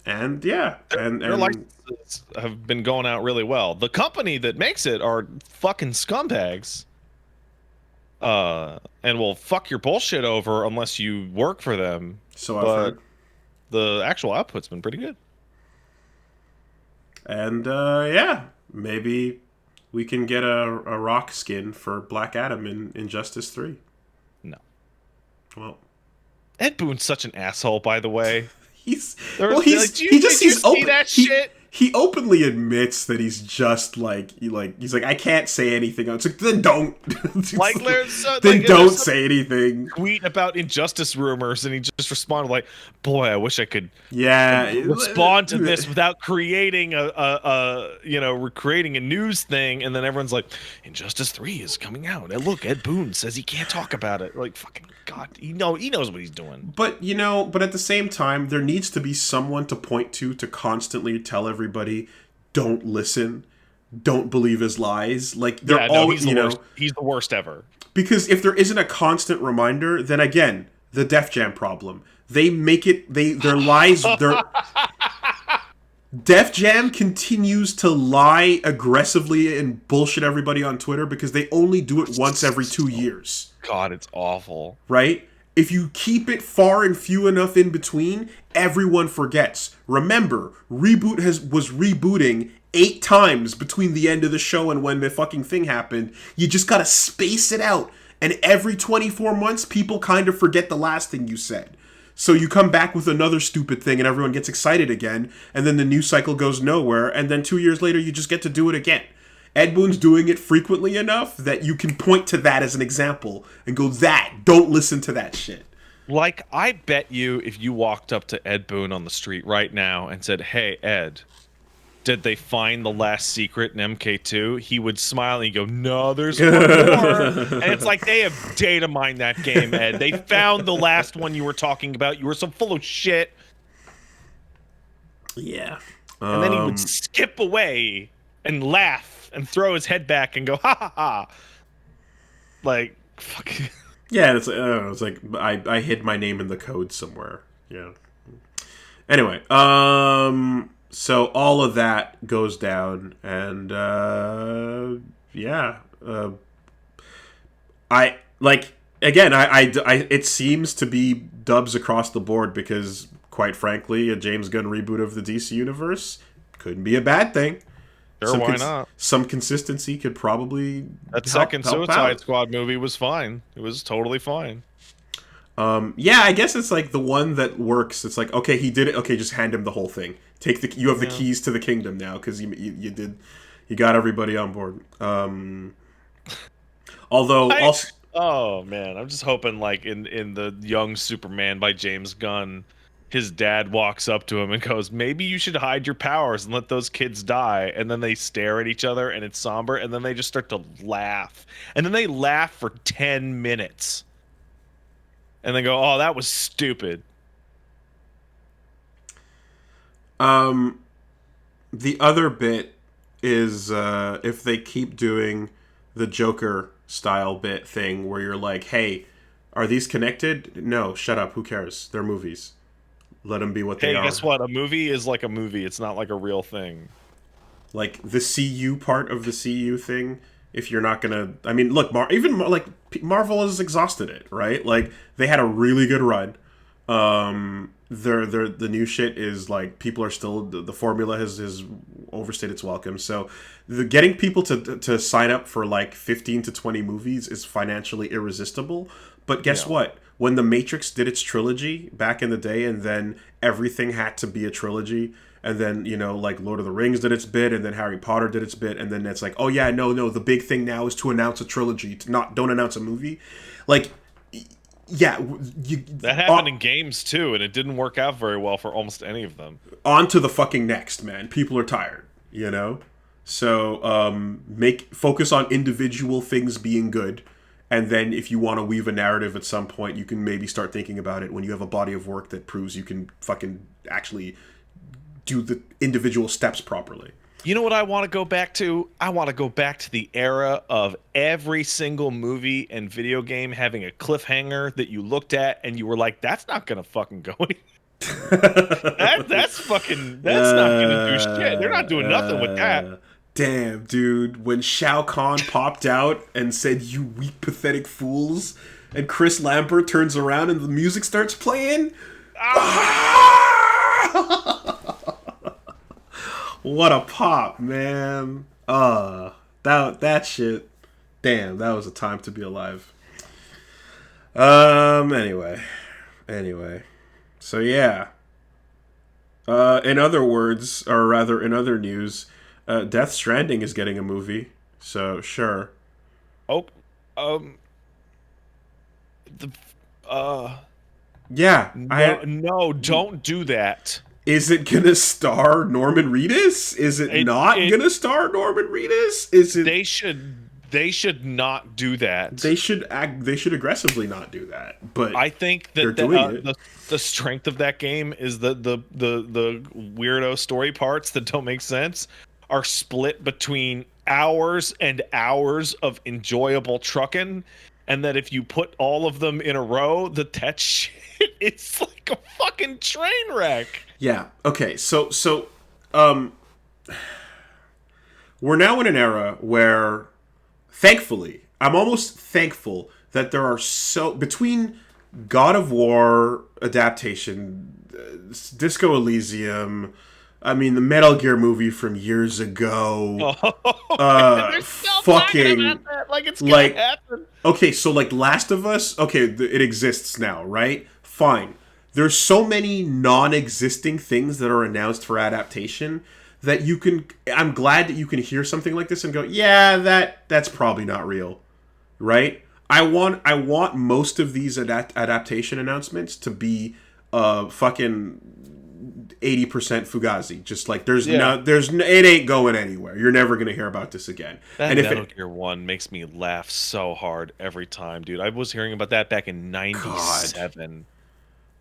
And yeah, their licenses have been going out really well. The company that makes it are fucking scumbags. And will fuck your bullshit over unless you work for them. So I've heard. The actual output's been pretty good. And maybe we can get a rock skin for Black Adam in Injustice 3. No. Well, Ed Boon's such an asshole, by the way. He just sees he openly admits that he's just he's like, I can't say anything. It's like, then don't. Like there's then don't say anything. Tweet about injustice rumors, and he just responded like, "Boy, I wish I could respond to this without creating creating a news thing." And then everyone's like, "Injustice 3 is coming out, and look, Ed Boon says he can't talk about it." Like, fucking God, he knows what he's doing. But but at the same time, there needs to be someone to point to constantly tell everybody, don't listen, don't believe his lies. Like, they're always, he's the worst ever. Because if there isn't a constant reminder, then again, the Def Jam problem. They make it, their lies, Def Jam continues to lie aggressively and bullshit everybody on Twitter because they only do it once every 2 years. God, it's awful. Right? If you keep it far and few enough in between, everyone forgets. Remember, Reboot was rebooting 8 times between the end of the show and when the fucking thing happened. You just gotta space it out. And every 24 months, people kind of forget the last thing you said. So you come back with another stupid thing and everyone gets excited again. And then the news cycle goes nowhere. And then 2 years later, you just get to do it again. Ed Boon's doing it frequently enough that you can point to that as an example and go, don't listen to that shit. Like, I bet you if you walked up to Ed Boon on the street right now and said, "Hey, Ed, did they find the last secret in MK2?" He would smile and he'd go, "No, there's one more." And it's like, they have data mined that game, Ed. They found the last one you were talking about. You were so full of shit. Yeah. And then he would skip away and laugh and throw his head back and go, "Ha ha ha." Like, fuck. Yeah, it's like I hid my name in the code somewhere. Yeah. Anyway, so all of that goes down, and I like, again, I it seems to be dubs across the board because, quite frankly, a James Gunn reboot of the DC universe couldn't be a bad thing. Sure, why not? Some consistency could probably second Suicide Squad movie was fine. It was totally fine. Yeah, I guess it's like the one that works. It's like, okay, he did it. Okay, just hand him the whole thing. You have the keys to the kingdom now because you got everybody on board. Oh man, I'm just hoping like in the Young Superman by James Gunn, his dad walks up to him and goes, "Maybe you should hide your powers and let those kids die." And then they stare at each other and it's somber, and then they just start to laugh. And then they laugh for 10 minutes. And then go, "Oh, that was stupid." The other bit is if they keep doing the Joker style bit thing where you're like, "Hey, are these connected?" No, shut up. Who cares? They're movies. Let them be what they are. Hey, guess what? A movie is like a movie. It's not like a real thing. Like the CU part of the CU thing. If you're not gonna, I mean, look, Marvel has exhausted it, right? Like they had a really good run. The new shit is like people are still the formula has overstayed its welcome. So getting people to sign up for like 15 to 20 movies is financially irresistible. But guess what? When The Matrix did its trilogy back in the day, and then everything had to be a trilogy, and then, like Lord of the Rings did its bit, and then Harry Potter did its bit, and then it's like, oh yeah, no, the big thing now is to announce a trilogy, don't announce a movie. Like, yeah. That happened in games too, and it didn't work out very well for almost any of them. On to the fucking next, man. People are tired, So, focus on individual things being good. And then if you want to weave a narrative at some point, you can maybe start thinking about it when you have a body of work that proves you can fucking actually do the individual steps properly. You know what I want to go back to? I want to go back to the era of every single movie and video game having a cliffhanger that you looked at and you were like, that's not going to fucking go anywhere. that's not going to do shit. They're not doing nothing with that. Damn, dude. When Shao Kahn popped out and said, "You weak, pathetic fools," and Chris Lambert turns around and the music starts playing. What a pop, man. That shit. Damn, that was a time to be alive. Anyway. So yeah. In other words, or rather, in other news, Death Stranding is getting a movie. So sure. Oh, um, the Yeah, no, I no, don't do that. is it gonna star Norman Reedus? Is it not It gonna star Norman Reedus? Is it? they should not do that. They should aggressively not do that. But I think they're that doing it. the strength of that game is the weirdo story parts that don't make sense are split between hours and hours of enjoyable trucking, and that if you put all of them in a row, that shit it's like a fucking train wreck. Yeah. Okay. Um, we're now in an era where, thankfully, I'm almost thankful that there are so between God of War adaptation, Disco Elysium. I mean, the Metal Gear movie from years ago. Oh, they're still talking Fucking about that like it's gonna like happen. okay, so like Last of Us, okay, it exists now, right? Fine. There's so many non-existing things that are announced for adaptation that you can. I'm glad that you can hear something like this and go, yeah, that's probably not real, right? I want most of these adaptation announcements to be fucking 80% Fugazi. Just like Yeah. it ain't going anywhere. You're never gonna hear about this again. That And if Metal it, Gear 1 makes me laugh so hard every time, dude. I was hearing about that back in God, 97.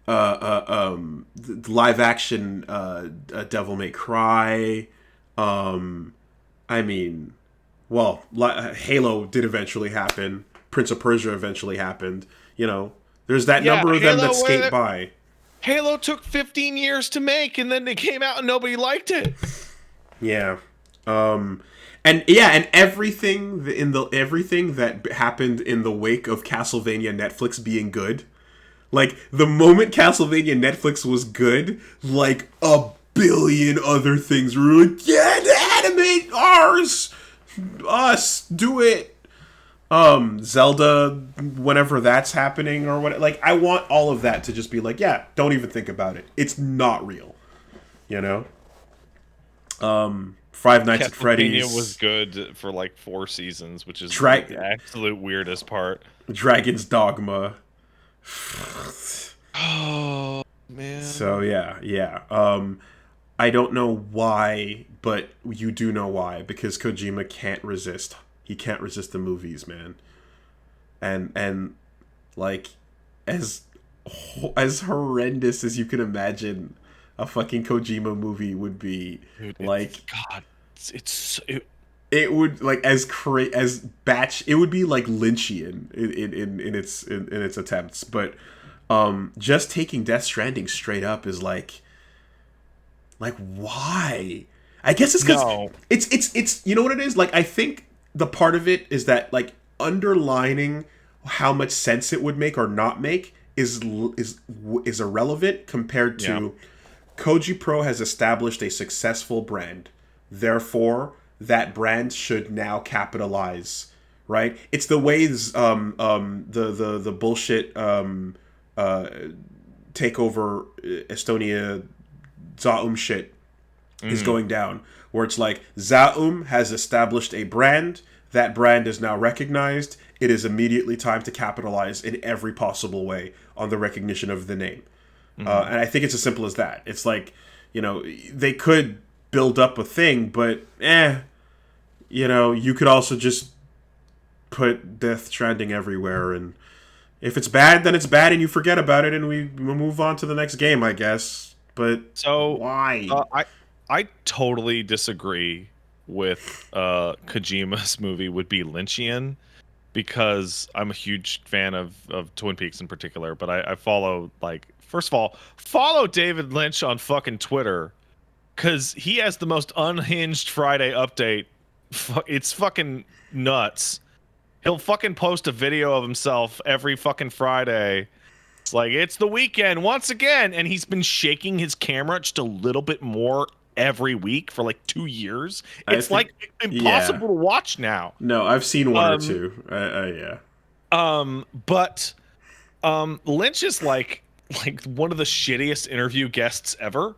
the live action Devil May Cry. I mean, well, Halo did eventually happen. Prince of Persia eventually happened. You know, there's that Yeah, number of them that Halo skate by. Halo took 15 years to make, and then they came out and nobody liked it. Yeah. And yeah, and everything that happened in the wake of Castlevania Netflix being good. Like the moment Castlevania Netflix was good, like a billion other things were like, yeah, animate ours, us, do it. Zelda, whenever that's happening or what, like I want all of that to just be like, yeah, don't even think about it. It's not real, you know. Five Nights at Castlevania Freddy's, was good for like 4 seasons, which is Dra- the absolute weirdest part. Dragon's Dogma. Oh, So man. yeah. I don't know why, but you do know why because Kojima can't resist. He can't resist the movies, man. And like as as horrendous as you can imagine a fucking Kojima movie would be, Dude, like God, it, it would like as batch it would be like Lynchian in its attempts, but just taking Death Stranding straight up is like why? I guess it's because no. it's you know what it is, like I think the part of it is that like underlining how much sense it would make or not make is irrelevant compared Yeah. to Koji Pro has established a successful brand. Therefore, that brand should now capitalize, right? It's the ways the bullshit takeover Estonia Zaum shit is going down, where it's like Zaum has established a brand. That brand is now recognized. It is immediately time to capitalize in every possible way on the recognition of the name. And I think it's as simple as that. It's like, you know, they could build up a thing, but you know, you could also just put Death Stranding everywhere, and if it's bad, then it's bad, and you forget about it, and we move on to the next game, I guess. But So why? I totally disagree with Kojima's movie would be Lynchian, because I'm a huge fan of Twin Peaks in particular, but I follow, like, first of all, follow David Lynch on fucking Twitter, because he has the most unhinged Friday update. It's fucking nuts. He'll fucking post a video of himself every fucking Friday. It's like, it's the weekend once again, and he's been shaking his camera just a little bit more every week for like 2 years. I It's think, like yeah. impossible to watch now. No, I've seen one or Um, two. Yeah. but Lynch is like one of the shittiest interview guests ever.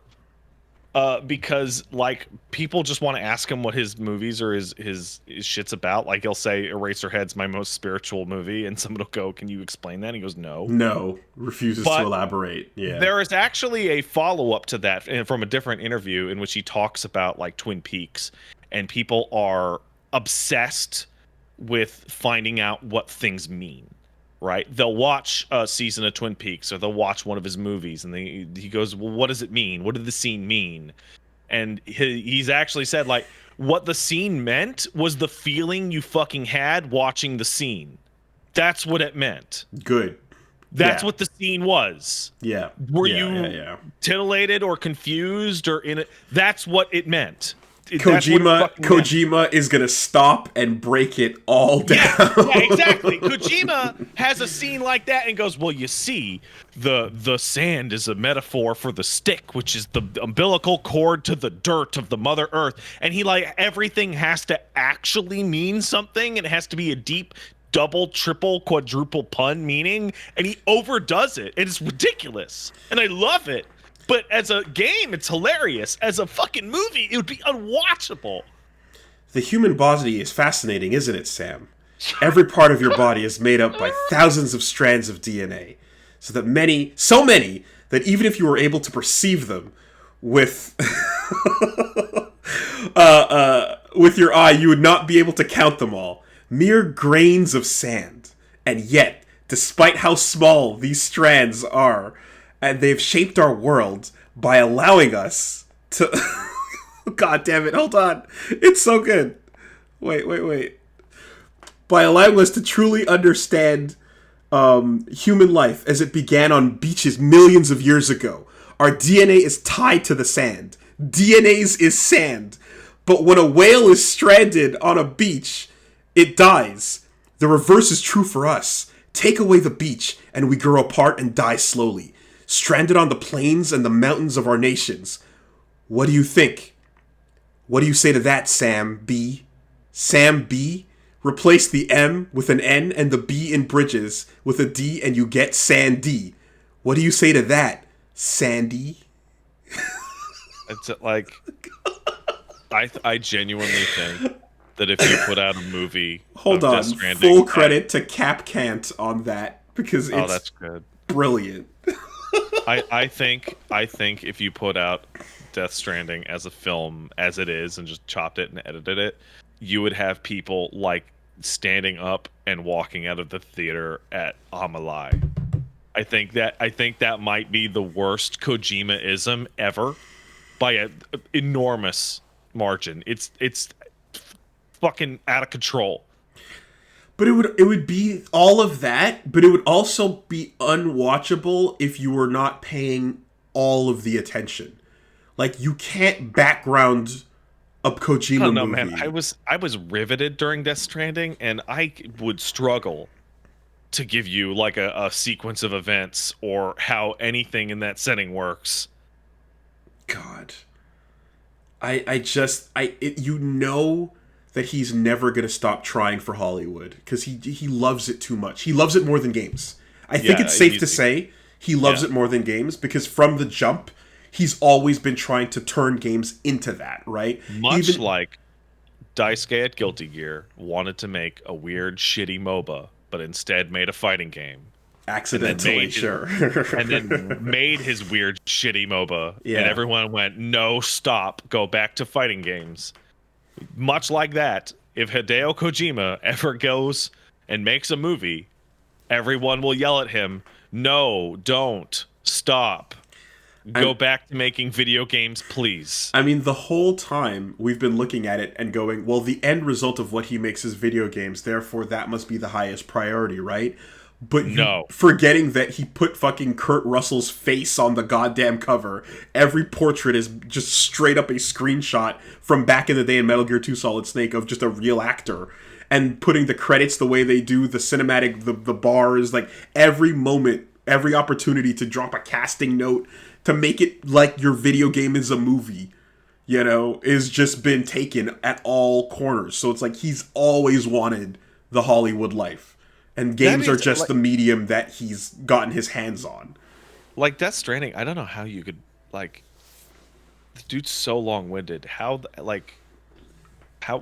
Because like people just want to ask him what his movies or his shit's about. Like he'll say Eraserhead's my most spiritual movie, and someone will go, "Can you explain that?" And he goes, "No." No, refuses to But elaborate. Yeah. there is actually a follow-up to that from a different interview in which he talks about like Twin Peaks, and people are obsessed with finding out what things mean. Right? They'll watch a season of Twin Peaks or they'll watch one of his movies, and he goes, "Well, what does it mean? What did the scene mean?" And he's actually said like, what the scene meant was the feeling you fucking had watching the scene. That's what it meant. Good. That's Yeah. what the scene was. Yeah. Were Yeah, you yeah. titillated or confused or in it? That's what it meant. That's what it fucking meant. Kojima is gonna stop and break it all down. Yeah, exactly. Kojima has a scene like that and goes, "Well, you see, the sand is a metaphor for the stick, which is the umbilical cord to the dirt of the Mother Earth." And he like everything has to actually mean something, and it has to be a deep double, triple, quadruple pun meaning, and he overdoes it. It's ridiculous, and I love it. But as a game, it's hilarious. As a fucking movie, it would be unwatchable. The human body is fascinating, isn't it, Sam? Every part of your body is made up by thousands of strands of DNA, so many, that even if you were able to perceive them with with your eye, you would not be able to count them all. Mere grains of sand. And yet, despite how small these strands are, and they've shaped our world by allowing us to... God damn it, hold on. It's so good. Wait. By allowing us to truly understand human life as it began on beaches millions of years ago. Our DNA is tied to the sand. DNA's is sand. But when a whale is stranded on a beach, it dies. The reverse is true for us. Take away the beach, and we grow apart and die slowly. Stranded on the plains and the mountains of our nations. What do you think? What do you say to that, Sam B? Sam B? Replace the M with an N and the B in bridges with a D and you get Sandy. What do you say to that, Sandy? It's like, I genuinely think that if you put out a movie, hold on, full credit to Cap Cant on that because it's that's good, brilliant. I think if you put out Death Stranding as a film as it is and just chopped it and edited it, you would have people like standing up and walking out of the theater at Amalai. I think that might be the worst Kojima-ism ever by an enormous margin. It's fucking out of control. But it would be all of that, but it would also be unwatchable if you were not paying all of the attention. Like, you can't background a Kojima movie. Man. I was riveted during Death Stranding, and I would struggle to give you like a sequence of events or how anything in that setting works. God. You know that he's never going to stop trying for Hollywood because he loves it too much. He loves it more than games. I think it's safe to say he loves it more than games because from the jump, he's always been trying to turn games into that, right? Much like Daisuke at Guilty Gear wanted to make a weird, shitty MOBA, but instead made a fighting game. Accidentally, and then made his weird, shitty MOBA. Yeah. And everyone went, no, stop, go back to fighting games. Much like that, if Hideo Kojima ever goes and makes a movie, everyone will yell at him, no, don't, stop. Go back to making video games, please. I mean, the whole time we've been looking at it and going, well, the end result of what he makes is video games, therefore that must be the highest priority, right? But no. Forgetting that he put fucking Kurt Russell's face on the goddamn cover. Every portrait is just straight up a screenshot from back in the day in Metal Gear 2 Solid Snake of just a real actor. And putting the credits the way they do, the cinematic, the bars, like every moment, every opportunity to drop a casting note to make it like your video game is a movie, you know, is just been taken at all corners. So it's like he's always wanted the Hollywood life. And games are just the medium that he's gotten his hands on. Like Death Stranding, I don't know how you could, like... The dude's so long-winded.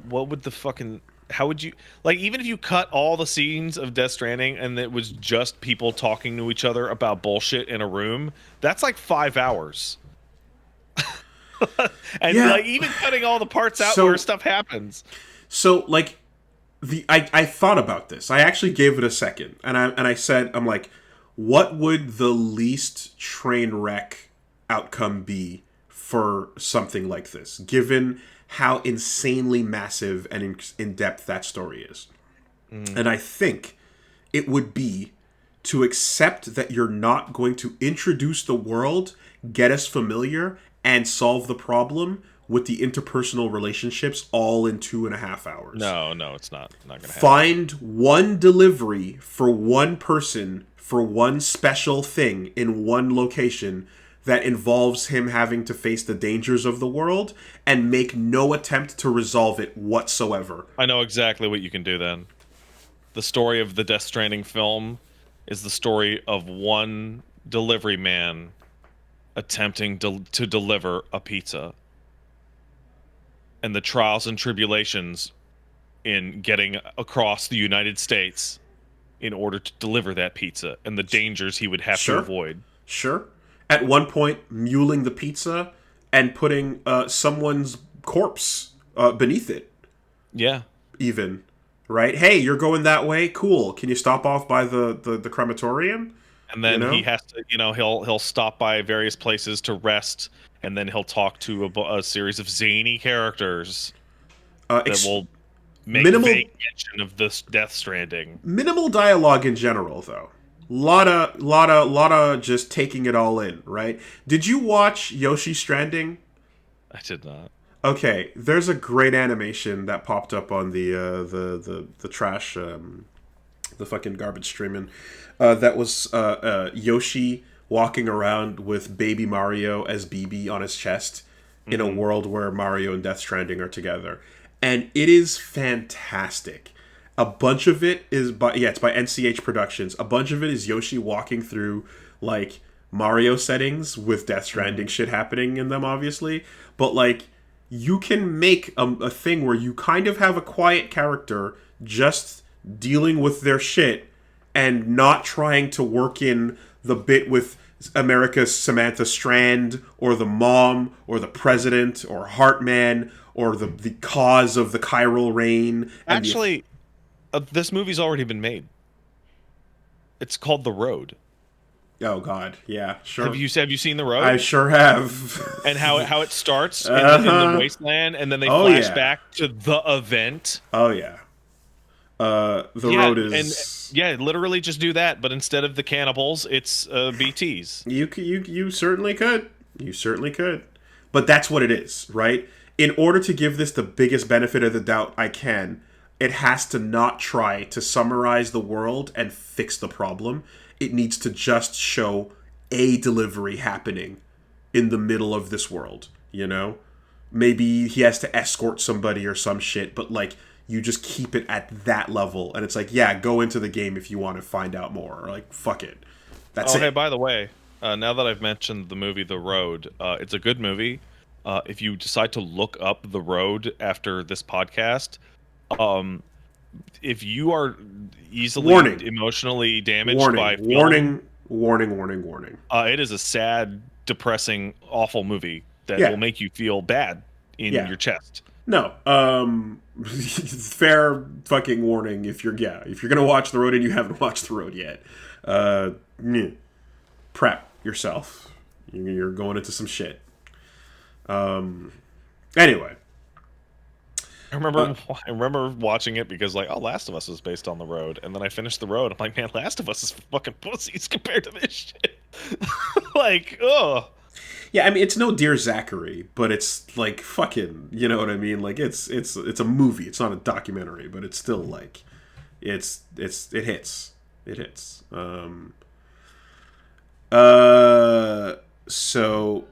What would the fucking, how would you, like, even if you cut all the scenes of Death Stranding and it was just people talking to each other about bullshit in a room, that's like 5 hours. And Yeah. like even cutting all the parts out So where stuff happens. so like I thought about this. I actually gave it a second, and I said, I'm like, what would the least train wreck outcome be for something like this, given how insanely massive and in depth that story is? Mm. And I think it would be to accept that you're not going to introduce the world, get us familiar, and solve the problem with the interpersonal relationships all in 2.5 hours. No, no, it's not gonna happen. Find one delivery for one person for one special thing in one location that involves him having to face the dangers of the world and make no attempt to resolve it whatsoever. I know exactly what you can do then. The story of the Death Stranding film is the story of one delivery man attempting to deliver a pizza, and the trials and tribulations in getting across the United States in order to deliver that pizza, and the dangers he would have to Sure, avoid. sure. At one point, muling the pizza and putting someone's corpse beneath it, Yeah. even. Right? Hey, you're going that way? Cool. Can you stop off by the crematorium? And You then he know? has to, he'll stop by various places to rest, and then he'll talk to a series of zany characters Uh, that ex- will make minimal vague mention of this Death Stranding. minimal dialogue in general, though. Lotta just taking it all in, right? Did you watch Yoshi Stranding? I did not. Okay, there's a great animation that popped up on the trash, the fucking garbage streaming. That was Yoshi walking around with Baby Mario as BB on his chest in a world where Mario and Death Stranding are together, and it is fantastic. A bunch of it is it's by NCH Productions. A bunch of it is Yoshi walking through like Mario settings with Death Stranding shit happening in them, obviously, but like you can make a thing where you kind of have a quiet character just dealing with their shit and not trying to work in the bit with America's Samantha Strand or the mom or the president or Heartman or the cause of the chiral rain and the Actually, this movie's already been made. It's called The Road. oh god, yeah, sure. Have you seen The I Road? sure have. And how it starts in the Uh-huh. wasteland, and then they Oh flash yeah. back to the event. Oh yeah. The Yeah, road and is yeah, literally just do that, but instead of the cannibals, it's BTs. you certainly could. You certainly could. But that's what it is, right? In order to give this the biggest benefit of the doubt I can, it has to not try to summarize the world and fix the problem. It needs to just show a delivery happening in the middle of this world, you know? Maybe he has to escort somebody or some shit, but like you just keep it at that level and it's like, yeah, go into the game if you want to find out more. Or like, fuck it. That's Oh, hey, it. by the way, now that I've mentioned the movie The Road, it's a good movie. If you decide to look up The Road after this podcast, um, if you are easily Warning. emotionally damaged Warning. by film, Warning. Warning. Warning. Warning. it is a sad, depressing, awful movie that will Yeah. make you feel bad in Yeah. your chest. No. Fair fucking warning if you're gonna watch The Road and you haven't watched The Road yet. Meh. Prep yourself. You're going into some shit. Anyway. I remember watching it because like, oh, Last of Us is based on The Road, and then I finished The Road. I'm like, man, Last of Us is fucking pussies compared to this shit. Like, oh, Yeah, I mean it's no Dear Zachary, but it's like fucking, you know what I mean? Like it's a movie. It's not a documentary, but it's still like it hits. It hits. So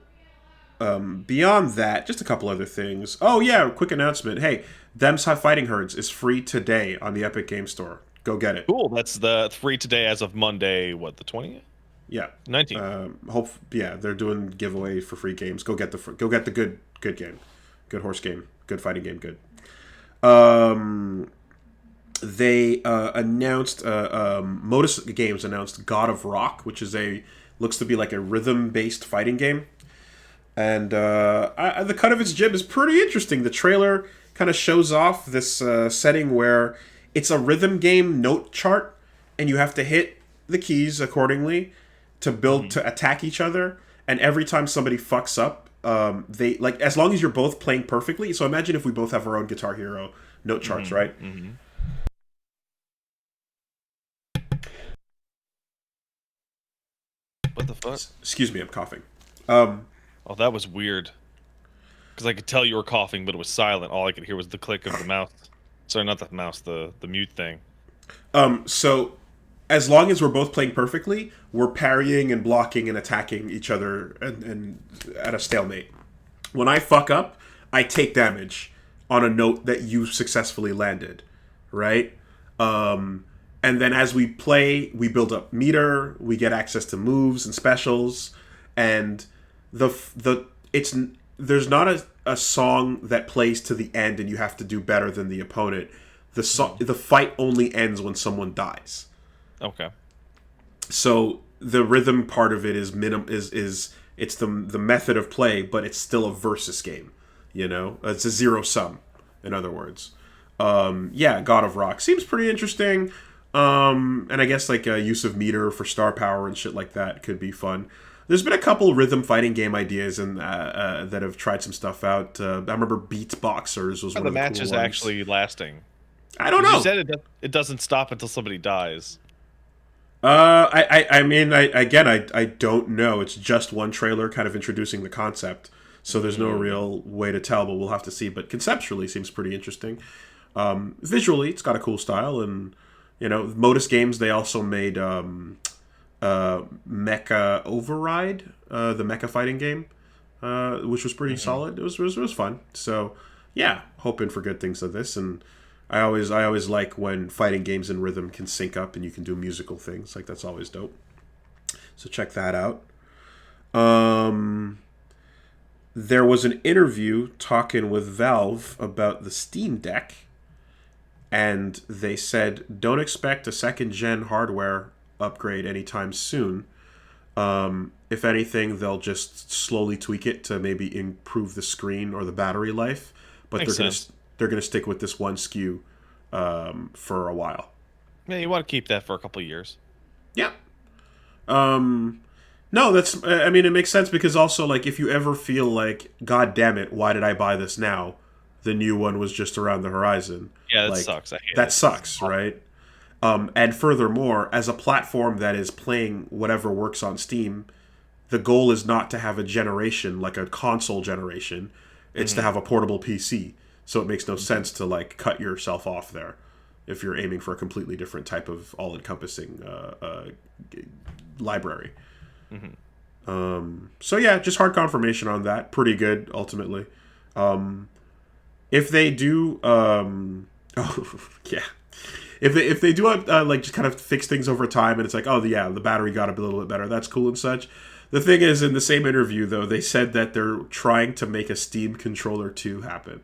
beyond that, just a couple other things. Oh yeah, quick announcement. Hey, Them's Fighting Herds is free today on the Epic Game Store. Go get it. cool. That's the free today as of Monday. What, the 20th? Yeah. 19. Yeah, they're doing giveaway for free games. Go get the good game, good horse game, good fighting game, good. Um, they announced Modus Games announced God of Rock, which is a looks to be like a rhythm based fighting game, and the cut of its jib is pretty interesting. The trailer kind of shows off this setting where it's a rhythm game note chart, and you have to hit the keys accordingly to build to attack each other. And every time somebody fucks up, they like as long as you're both playing perfectly. So imagine if we both have our own Guitar Hero note charts, right? What the fuck? Excuse me, I'm coughing. Oh, that was weird. Because I could tell you were coughing, but it was silent. All I could hear was the click of the mouse. Sorry, not the mouse, the mute thing. So as long as we're both playing perfectly, we're parrying and blocking and attacking each other and at a stalemate. When I fuck up, I take damage on a note that you successfully landed, right? And then as we play, we build up meter, we get access to moves and specials, and it's there's not a song that plays to the end and you have to do better than the opponent. The fight only ends when someone dies. Okay. So the rhythm part of it is it's the method of play, but it's still a versus game. You know, it's a zero sum. In other words, yeah, God of Rock seems pretty interesting. And I guess like use of meter for star power and shit like that could be fun. There's been a couple rhythm fighting game ideas and that have tried some stuff out. I remember Beat Boxers was one The of the match cool is ones. actually lasting. I don't know. You said it doesn't stop until somebody dies. I mean, I don't know. It's just one trailer kind of introducing the concept, so there's no real way to tell, but we'll have to see. But conceptually, seems pretty interesting. Visually, it's got a cool style, and you know, Modus Games, they also made Mecha Override, the mecha fighting game, which was pretty solid. It was fun. So yeah, hoping for good things of this, and I always like when fighting games and rhythm can sync up and you can do musical things. Like that's always dope. So check that out. There was an interview talking with Valve about the Steam Deck, and they said don't expect a second gen hardware upgrade anytime soon. If anything, they'll just slowly tweak it to maybe improve the screen or the battery life, but they're gonna stick with this one SKU for a while. Yeah, you want to keep that for a couple of years. Yeah. No, that's. I mean, it makes sense because also, like, if you ever feel like, God damn it, why did I buy this now? The new one was just around the horizon. Yeah, that like, sucks. I hate that it. sucks, right? And furthermore, as a platform that is playing whatever works on Steam, the goal is not to have a generation like a console generation. It's to have a portable PC. So it makes no sense to like cut yourself off there if you're aiming for a completely different type of all-encompassing library. So yeah, just hard confirmation on that. Pretty good ultimately. If they do, yeah. If they do like just kind of fix things over time, and it's like, oh yeah, the battery got a little bit better. That's cool and such. The thing is, in the same interview though, they said that they're trying to make a Steam Controller 2 happen.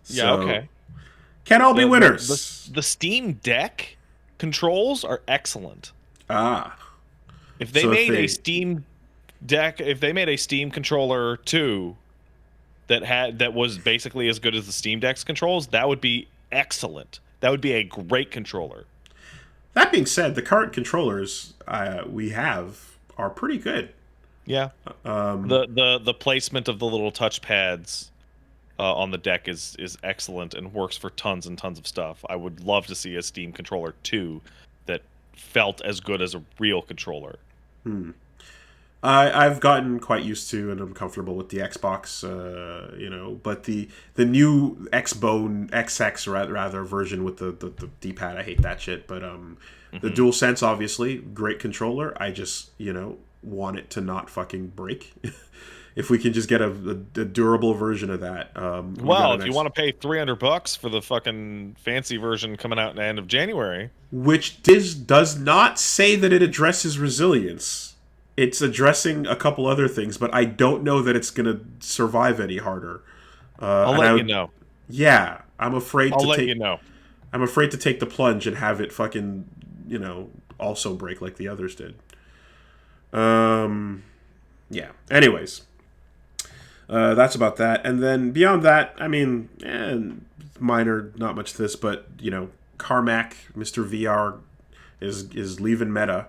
Yeah, okay. Can all be winners. The Steam Deck controls are excellent. Ah. If they made a Steam Deck, if they made a Steam Controller 2 that was basically as good as the Steam Deck's controls, that would be excellent. That would be a great controller. That being said, the current controllers we have are pretty good. Yeah. The placement of the little touch pads on the deck is excellent and works for tons and tons of stuff. I would love to see a Steam Controller 2 that felt as good as a real controller. I've gotten quite used to and I'm comfortable with the Xbox, but the new Xbone XX rather version with the D-pad, I hate that shit. But the DualSense, obviously, great controller. I just want it to not fucking break. if we can just get a durable version of that. Well, if you want to pay $300 for the fucking fancy version coming out in the end of January, which does not say that it addresses resilience. It's addressing a couple other things, but I don't know that it's gonna survive any harder. I'll let you know. Yeah, I'm afraid I'll let you know. I'm afraid to take the plunge and have it fucking, also break like the others did. Yeah. Anyways, that's about that. And then beyond that, I mean, minor, not much to this, but Carmack, Mr. VR, is leaving Meta,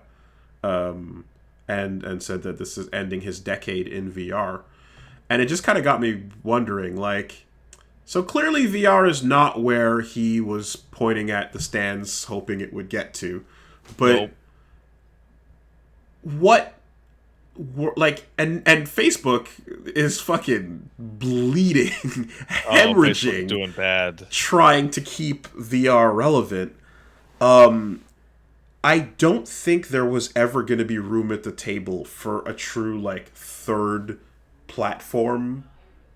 and said that this is ending his decade in VR, and it just kind of got me wondering, like, so clearly VR is not where he was pointing at the stands, hoping it would get to, but Nope. what, like, and Facebook is fucking bleeding, hemorrhaging, doing bad, trying to keep VR relevant. I don't think there was ever going to be room at the table for a true, like, third platform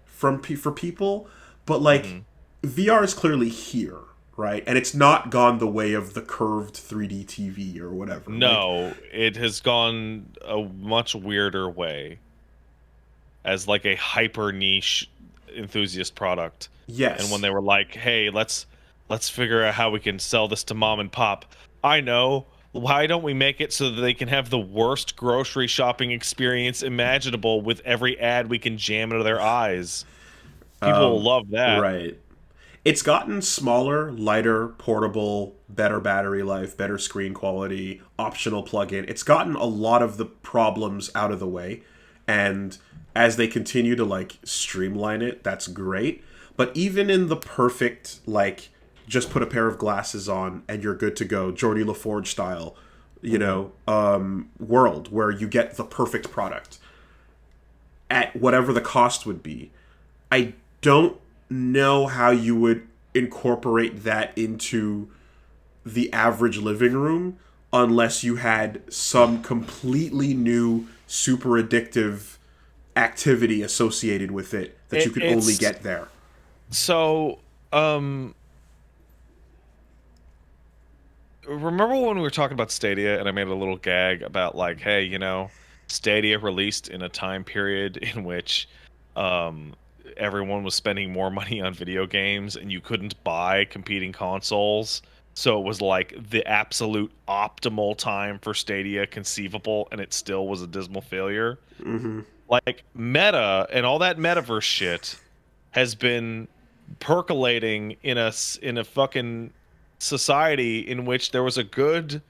for people, but like VR is clearly here, right? And it's not gone the way of the curved 3D TV or whatever. No, it has gone a much weirder way as like a hyper niche enthusiast product. Yes. And when they were like, "Hey, let's figure out how we can sell this to mom and pop." I know. Why don't we make it so that they can have the worst grocery shopping experience imaginable with every ad we can jam into their eyes? People will love that. Right. It's gotten smaller, lighter, portable, better battery life, better screen quality, optional plug-in. It's gotten a lot of the problems out of the way, and as they continue to like streamline it, that's great. But even in the perfect, like, just put a pair of glasses on and you're good to go, Geordie LaForge style, world where you get the perfect product at whatever the cost would be, I don't know how you would incorporate that into the average living room unless you had some completely new, super addictive activity associated with it that you could only get there. So, remember when we were talking about Stadia and I made a little gag about like, hey, Stadia released in a time period in which everyone was spending more money on video games and you couldn't buy competing consoles. So it was like the absolute optimal time for Stadia conceivable, and it still was a dismal failure. Mm-hmm. Like Meta and all that metaverse shit has been percolating in a fucking society in which there was a good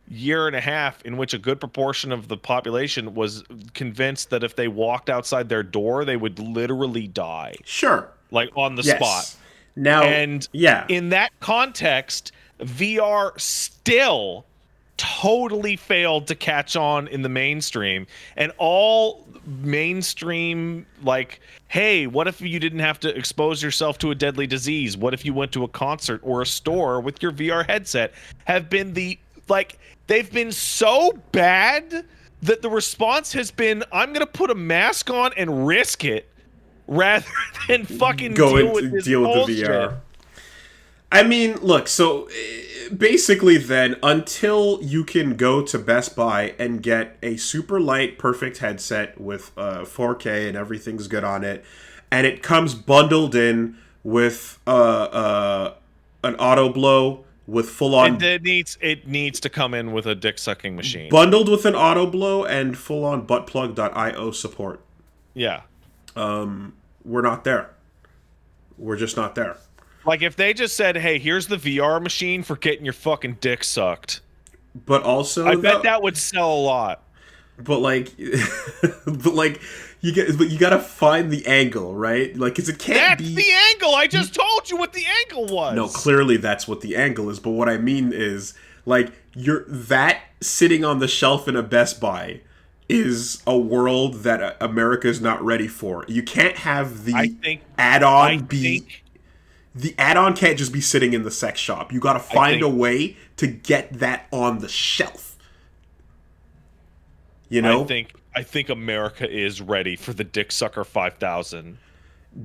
year and a half in which a good proportion of the population was convinced that if they walked outside their door, they would literally die. Sure. Like on the spot. Now, and in that context, VR still totally failed to catch on in the mainstream, and all mainstream, like, hey, what if you didn't have to expose yourself to a deadly disease? What if you went to a concert or a store with your VR headset? Have been they've been so bad that the response has been, I'm gonna put a mask on and risk it rather than fucking deal with the VR. I mean, look, so basically then, until you can go to Best Buy and get a super light, perfect headset with 4K and everything's good on it, and it comes bundled in with an auto blow with full-on... It needs to come in with a dick-sucking machine. Bundled with an auto blow and full-on buttplug.io support. Yeah. We're not there. We're just not there. Like, if they just said, hey, here's the VR machine for getting your fucking dick sucked. But also... I bet that would sell a lot. But, like... you gotta find the angle, right? Like, because it can't be... That's the angle! I just told you what the angle was! No, clearly that's what the angle is. But what I mean is, like, that sitting on the shelf in a Best Buy is a world that America is not ready for. You can't have the add-on the add-on can't just be sitting in the sex shop. You gotta find a way to get that on the shelf. You I know, think America is ready for the Dick Sucker 5000.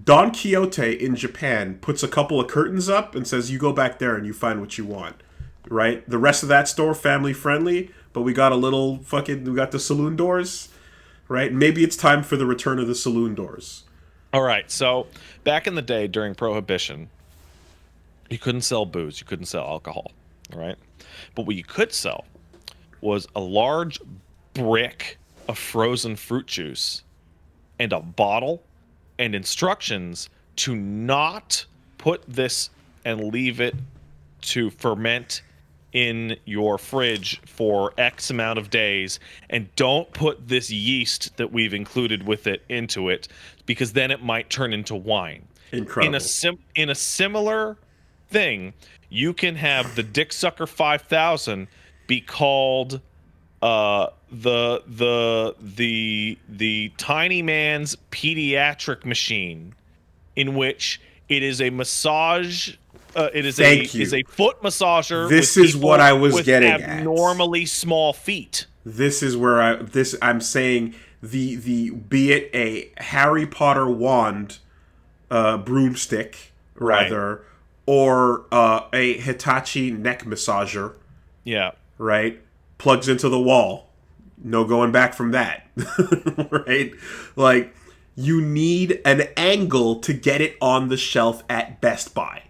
Don Quixote in Japan puts a couple of curtains up and says, "You go back there and you find what you want." Right? The rest of that store family friendly, but we got we got the saloon doors. Right? Maybe it's time for the return of the saloon doors. All right, so back in the day during Prohibition, you couldn't sell booze, you couldn't sell alcohol, all right? But what you could sell was a large brick of frozen fruit juice and a bottle and instructions to not put this and leave it to ferment in your fridge for X amount of days, and don't put this yeast that we've included with it into it, because then it might turn into wine. Incredible. In a similar thing, you can have the Dick Sucker 5000 be called the tiny man's pediatric machine, in which it is a massage. It is a foot massager. This is what I was getting at. Abnormally small feet. This is where I'm saying the be it a Harry Potter wand, broomstick rather, Right. or a Hitachi neck massager. Yeah. Right. Plugs into the wall. No going back from that. Right. Like, you need an angle to get it on the shelf at Best Buy.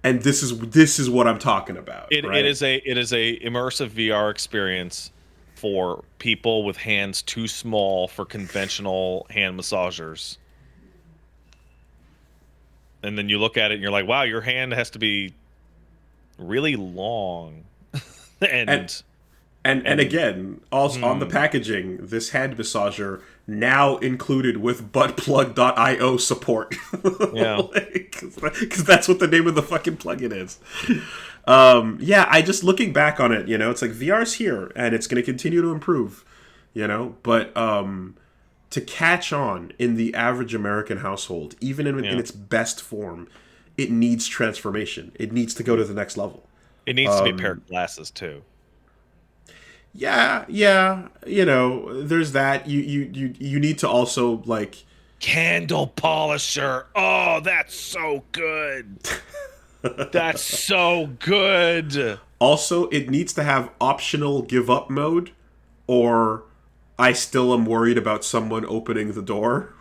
And this is what I'm talking about. It is a immersive VR experience for people with hands too small for conventional hand massagers. And then you look at it and you're like, wow, your hand has to be really long. and again, also on the packaging, this hand massager now included with buttplug.io support. Yeah. Because that's what the name of the fucking plugin is. Yeah, I just looking back on it, it's like VR's here and it's going to continue to improve, but to catch on in the average American household, even in its best form, it needs transformation. It needs to go to the next level. It needs to be a pair of glasses too. Yeah, there's that. You need to also, like, candle polisher. Oh, that's so good. That's so good. Also, it needs to have optional give up mode, or I still am worried about someone opening the door.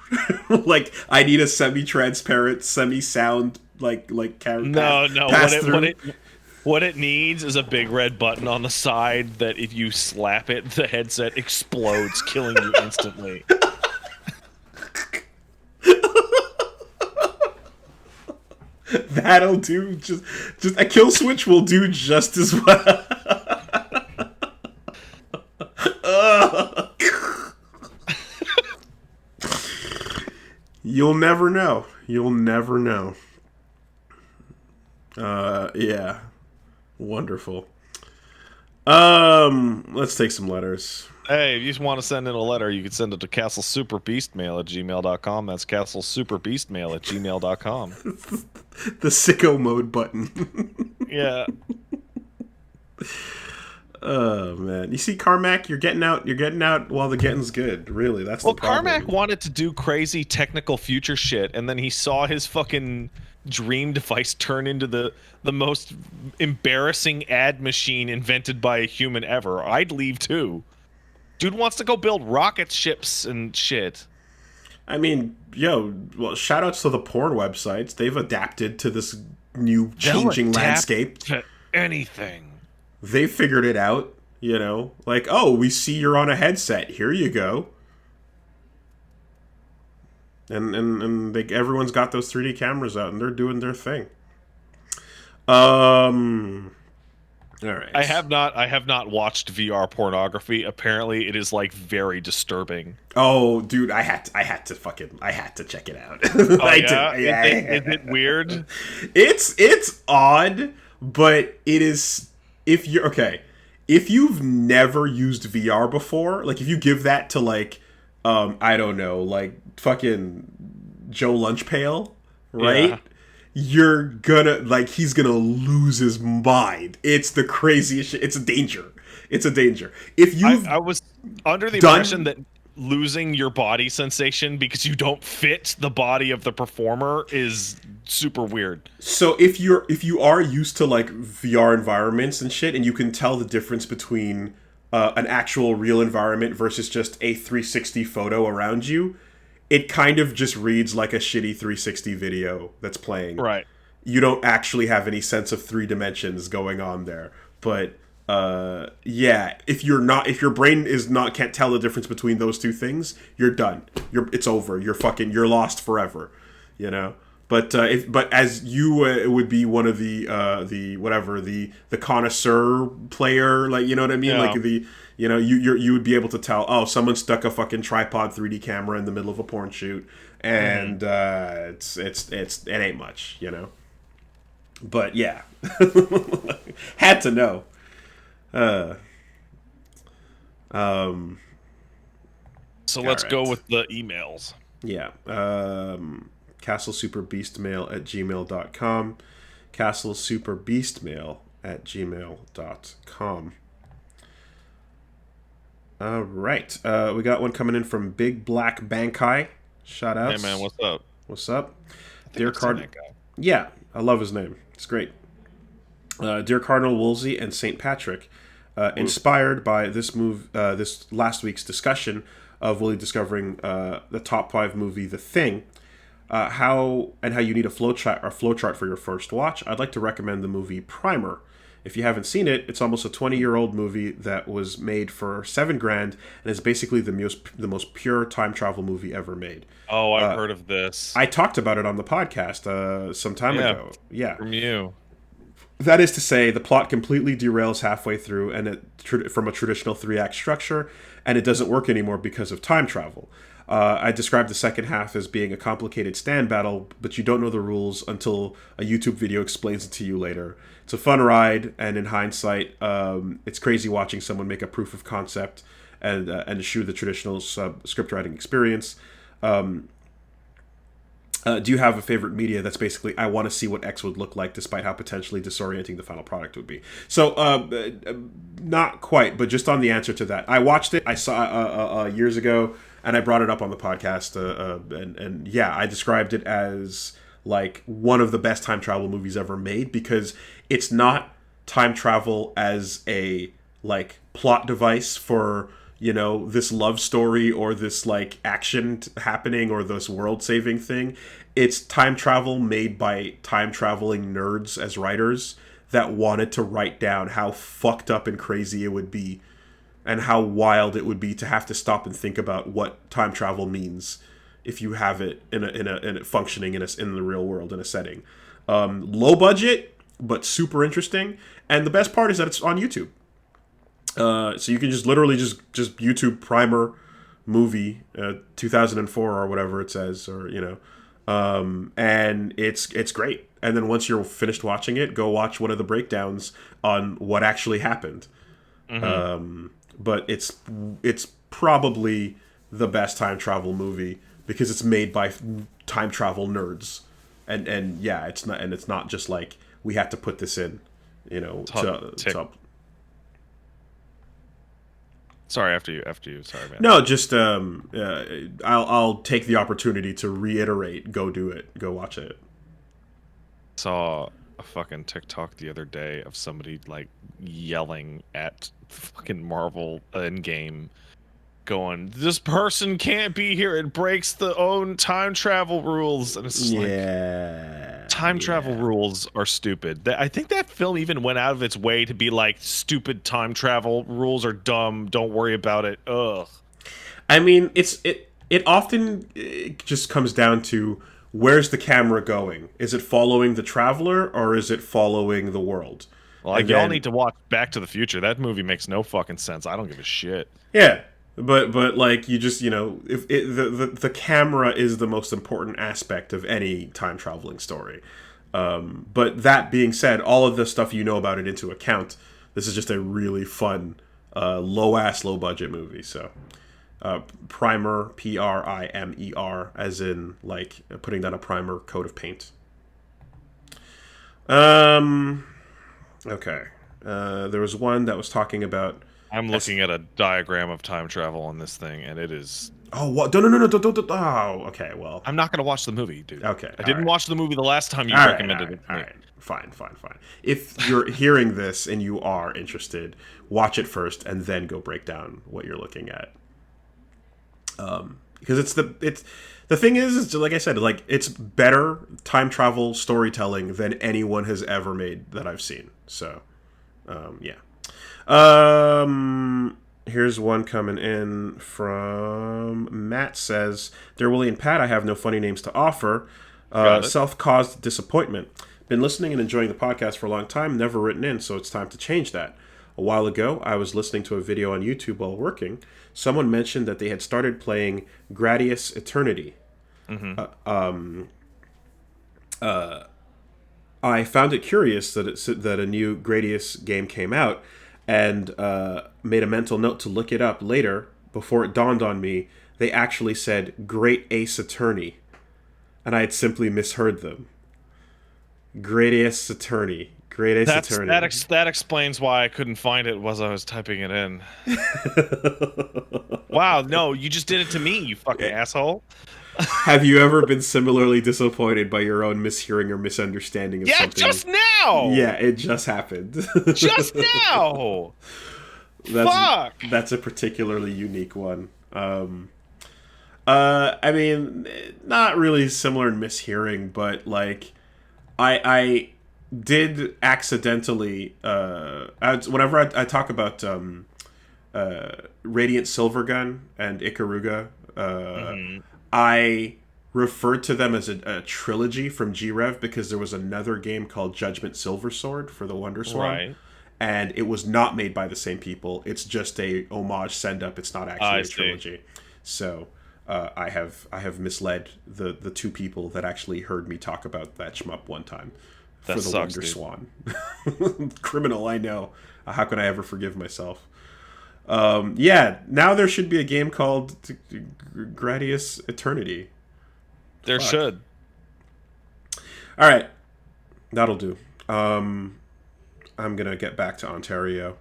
Like, I need a semi-transparent, semi-sound pass-through. What it needs is a big red button on the side that if you slap it, the headset explodes, killing you instantly. That'll do. Just a kill switch will do just as well. You'll never know. Yeah. Wonderful. Let's take some letters. Hey, if you just want to send in a letter, you can send it to castlesuperbeastmail@gmail.com. That's castlesuperbeastmail@gmail.com. The sicko mode button. Yeah. Oh man, you see, Carmack, you're getting out while the getting's good. Really, that's the problem. Carmack wanted to do crazy technical future shit, and then he saw his fucking dream device turn into the most embarrassing ad machine invented by a human ever. I'd leave too. Dude wants to go build rocket ships and shit. I mean, shout outs to the porn websites. They've adapted to this new changing landscape. To anything. They figured it out, like, oh, we see you're on a headset. Here you go. And everyone's got those 3D cameras out, and they're doing their thing. All right. I have not watched VR pornography. Apparently, it is like very disturbing. Oh, dude, I had to check it out. Oh, yeah? Is it weird? It's odd, but it is. If you've never used VR before, like if you give that to like, I don't know, like fucking Joe Lunchpail, right? Yeah. You're gonna, like, he's gonna lose his mind. It's the craziest shit. It's a danger. It's a danger. If you've I was under the impression done that losing your body sensation because you don't fit the body of the performer is super weird. so if you are used to like VR environments and shit, and you can tell the difference between an actual real environment versus just a 360 photo around you, it kind of just reads like a shitty 360 video that's playing. Right. You don't actually have any sense of three dimensions going on there. But yeah, if your brain is not can't tell the difference between those two things, you're done. It's over. You're lost forever. You know. But as you would be one of the whatever the connoisseur player, like, you know what I mean, Yeah. like you would be able to tell, oh, someone stuck a fucking tripod 3D camera in the middle of a porn shoot, and it ain't much, you know. But yeah, had to know. So let's right. go with the emails. Yeah. castlesuperbeastmail@gmail.com. castlesuperbeastmail@gmail.com. All right. We got one coming in from Big Black Bankai. Shout outs. Hey man, what's up? What's up? I think Dear I've seen Cardinal. that guy. Yeah, I love his name. It's great. Dear Cardinal Wolsey and St. Patrick, inspired by this this last week's discussion of Willie discovering the top 5 movie, The Thing, how you need a flowchart for your first watch, I'd like to recommend the movie Primer. If you haven't seen it, it's almost a 20-year-old movie that was made for $7,000 and is basically the most pure time travel movie ever made. Oh, I've heard of this. I talked about it on the podcast some time ago. Yeah. From you. That is to say, the plot completely derails halfway through, and from a traditional 3-act structure, and it doesn't work anymore because of time travel. I described the second half as being a complicated stand battle, but you don't know the rules until a YouTube video explains it to you later. It's a fun ride, and in hindsight, it's crazy watching someone make a proof of concept and eschew the traditional script writing experience. Do you have a favorite media that's basically, I want to see what X would look like despite how potentially disorienting the final product would be? So, not quite, but just on the answer to that. I watched it, I saw years ago, and I brought it up on the podcast, and yeah, I described it as like one of the best time travel movies ever made, because it's not time travel as a like plot device for, you know, this love story or this like action happening or this world saving thing. It's time travel made by time traveling nerds as writers that wanted to write down how fucked up and crazy it would be and how wild it would be to have to stop and think about what time travel means if you have it in a functioning in the real world in a setting. Low budget but super interesting, and the best part is that it's on YouTube. So you can just literally just YouTube Primer movie 2004 or whatever it says, or you know, and it's great. And then once you're finished watching it, go watch one of the breakdowns on what actually happened. But it's probably the best time travel movie because it's made by time travel nerds, and yeah, it's not just like we had to put this in, you know, Sorry, after you. Sorry, man. No, just I'll take the opportunity to reiterate. Go do it. Go watch it. Saw a fucking TikTok the other day of somebody like yelling at fucking Marvel Endgame, going, "This person can't be here. It breaks the own time travel rules." And it's just like, time travel rules are stupid. I think that film even went out of its way to be like, stupid time travel rules are dumb. Don't worry about it. Ugh. I mean, it often just comes down to, where's the camera going? Is it following the traveler or is it following the world? Well, like, y'all need to watch Back to the Future. That movie makes no fucking sense. I don't give a shit. Yeah. But like, you just, you know, if the camera is the most important aspect of any time traveling story. But that being said, all of the stuff you know about it into account, this is just a really fun, low budget movie. So, Primer, Primer, as in like putting down a primer coat of paint. Okay. There was one that was talking about I'm looking at a diagram of time travel on this thing, and it is. Oh, what? No, no, no, no, don't. Oh, okay, well. I'm not going to watch the movie, dude. Okay, I all didn't right. watch the movie the last time you All right, all recommended right, it to all me. right. Fine, fine, fine. If you're hearing this and you are interested, watch it first and then go break down what you're looking at. Because it's the thing is like I said, like it's better time travel storytelling than anyone has ever made that I've seen. So, yeah. Here's one coming in from Matt says, "Dear Willie and Pat, I have no funny names to offer. Got it. Self-caused disappointment. Been listening and enjoying the podcast for a long time, never written in, so it's time to change that. A while ago, I was listening to a video on YouTube while working. Someone mentioned that they had started playing Gradius Eternity. I found it curious that a new Gradius game came out, and made a mental note to look it up later. Before it dawned on me, they actually said Great Ace Attorney, and I had simply misheard them. Great Ace Attorney. Great Ace Attorney. That explains why I couldn't find it as I was typing it in. Wow, no, you just did it to me, you fucking asshole. Have you ever been similarly disappointed by your own mishearing or misunderstanding of something? Yeah, just now. Yeah, it just happened. Just now. Fuck. That's a particularly unique one. I mean, not really similar in mishearing, but like, I did accidentally. Whenever I talk about Radiant Silver Gun and Ikaruga, I referred to them as a trilogy from G-Rev because there was another game called Judgment Silver Sword for the Wonder Swan. Right. And it was not made by the same people. It's just a homage send-up. It's not actually a trilogy. So I have misled the two people that actually heard me talk about that shmup one time for the sucks, Wonder dude. Swan. Criminal, I know. How could I ever forgive myself? Yeah, now there should be a game called Gradius Eternity. There should. All right, that'll do. I'm gonna get back to Ontario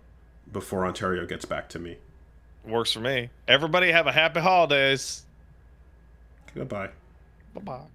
before Ontario gets back to me. Works for me. Everybody have a happy holidays. Goodbye. Bye-bye.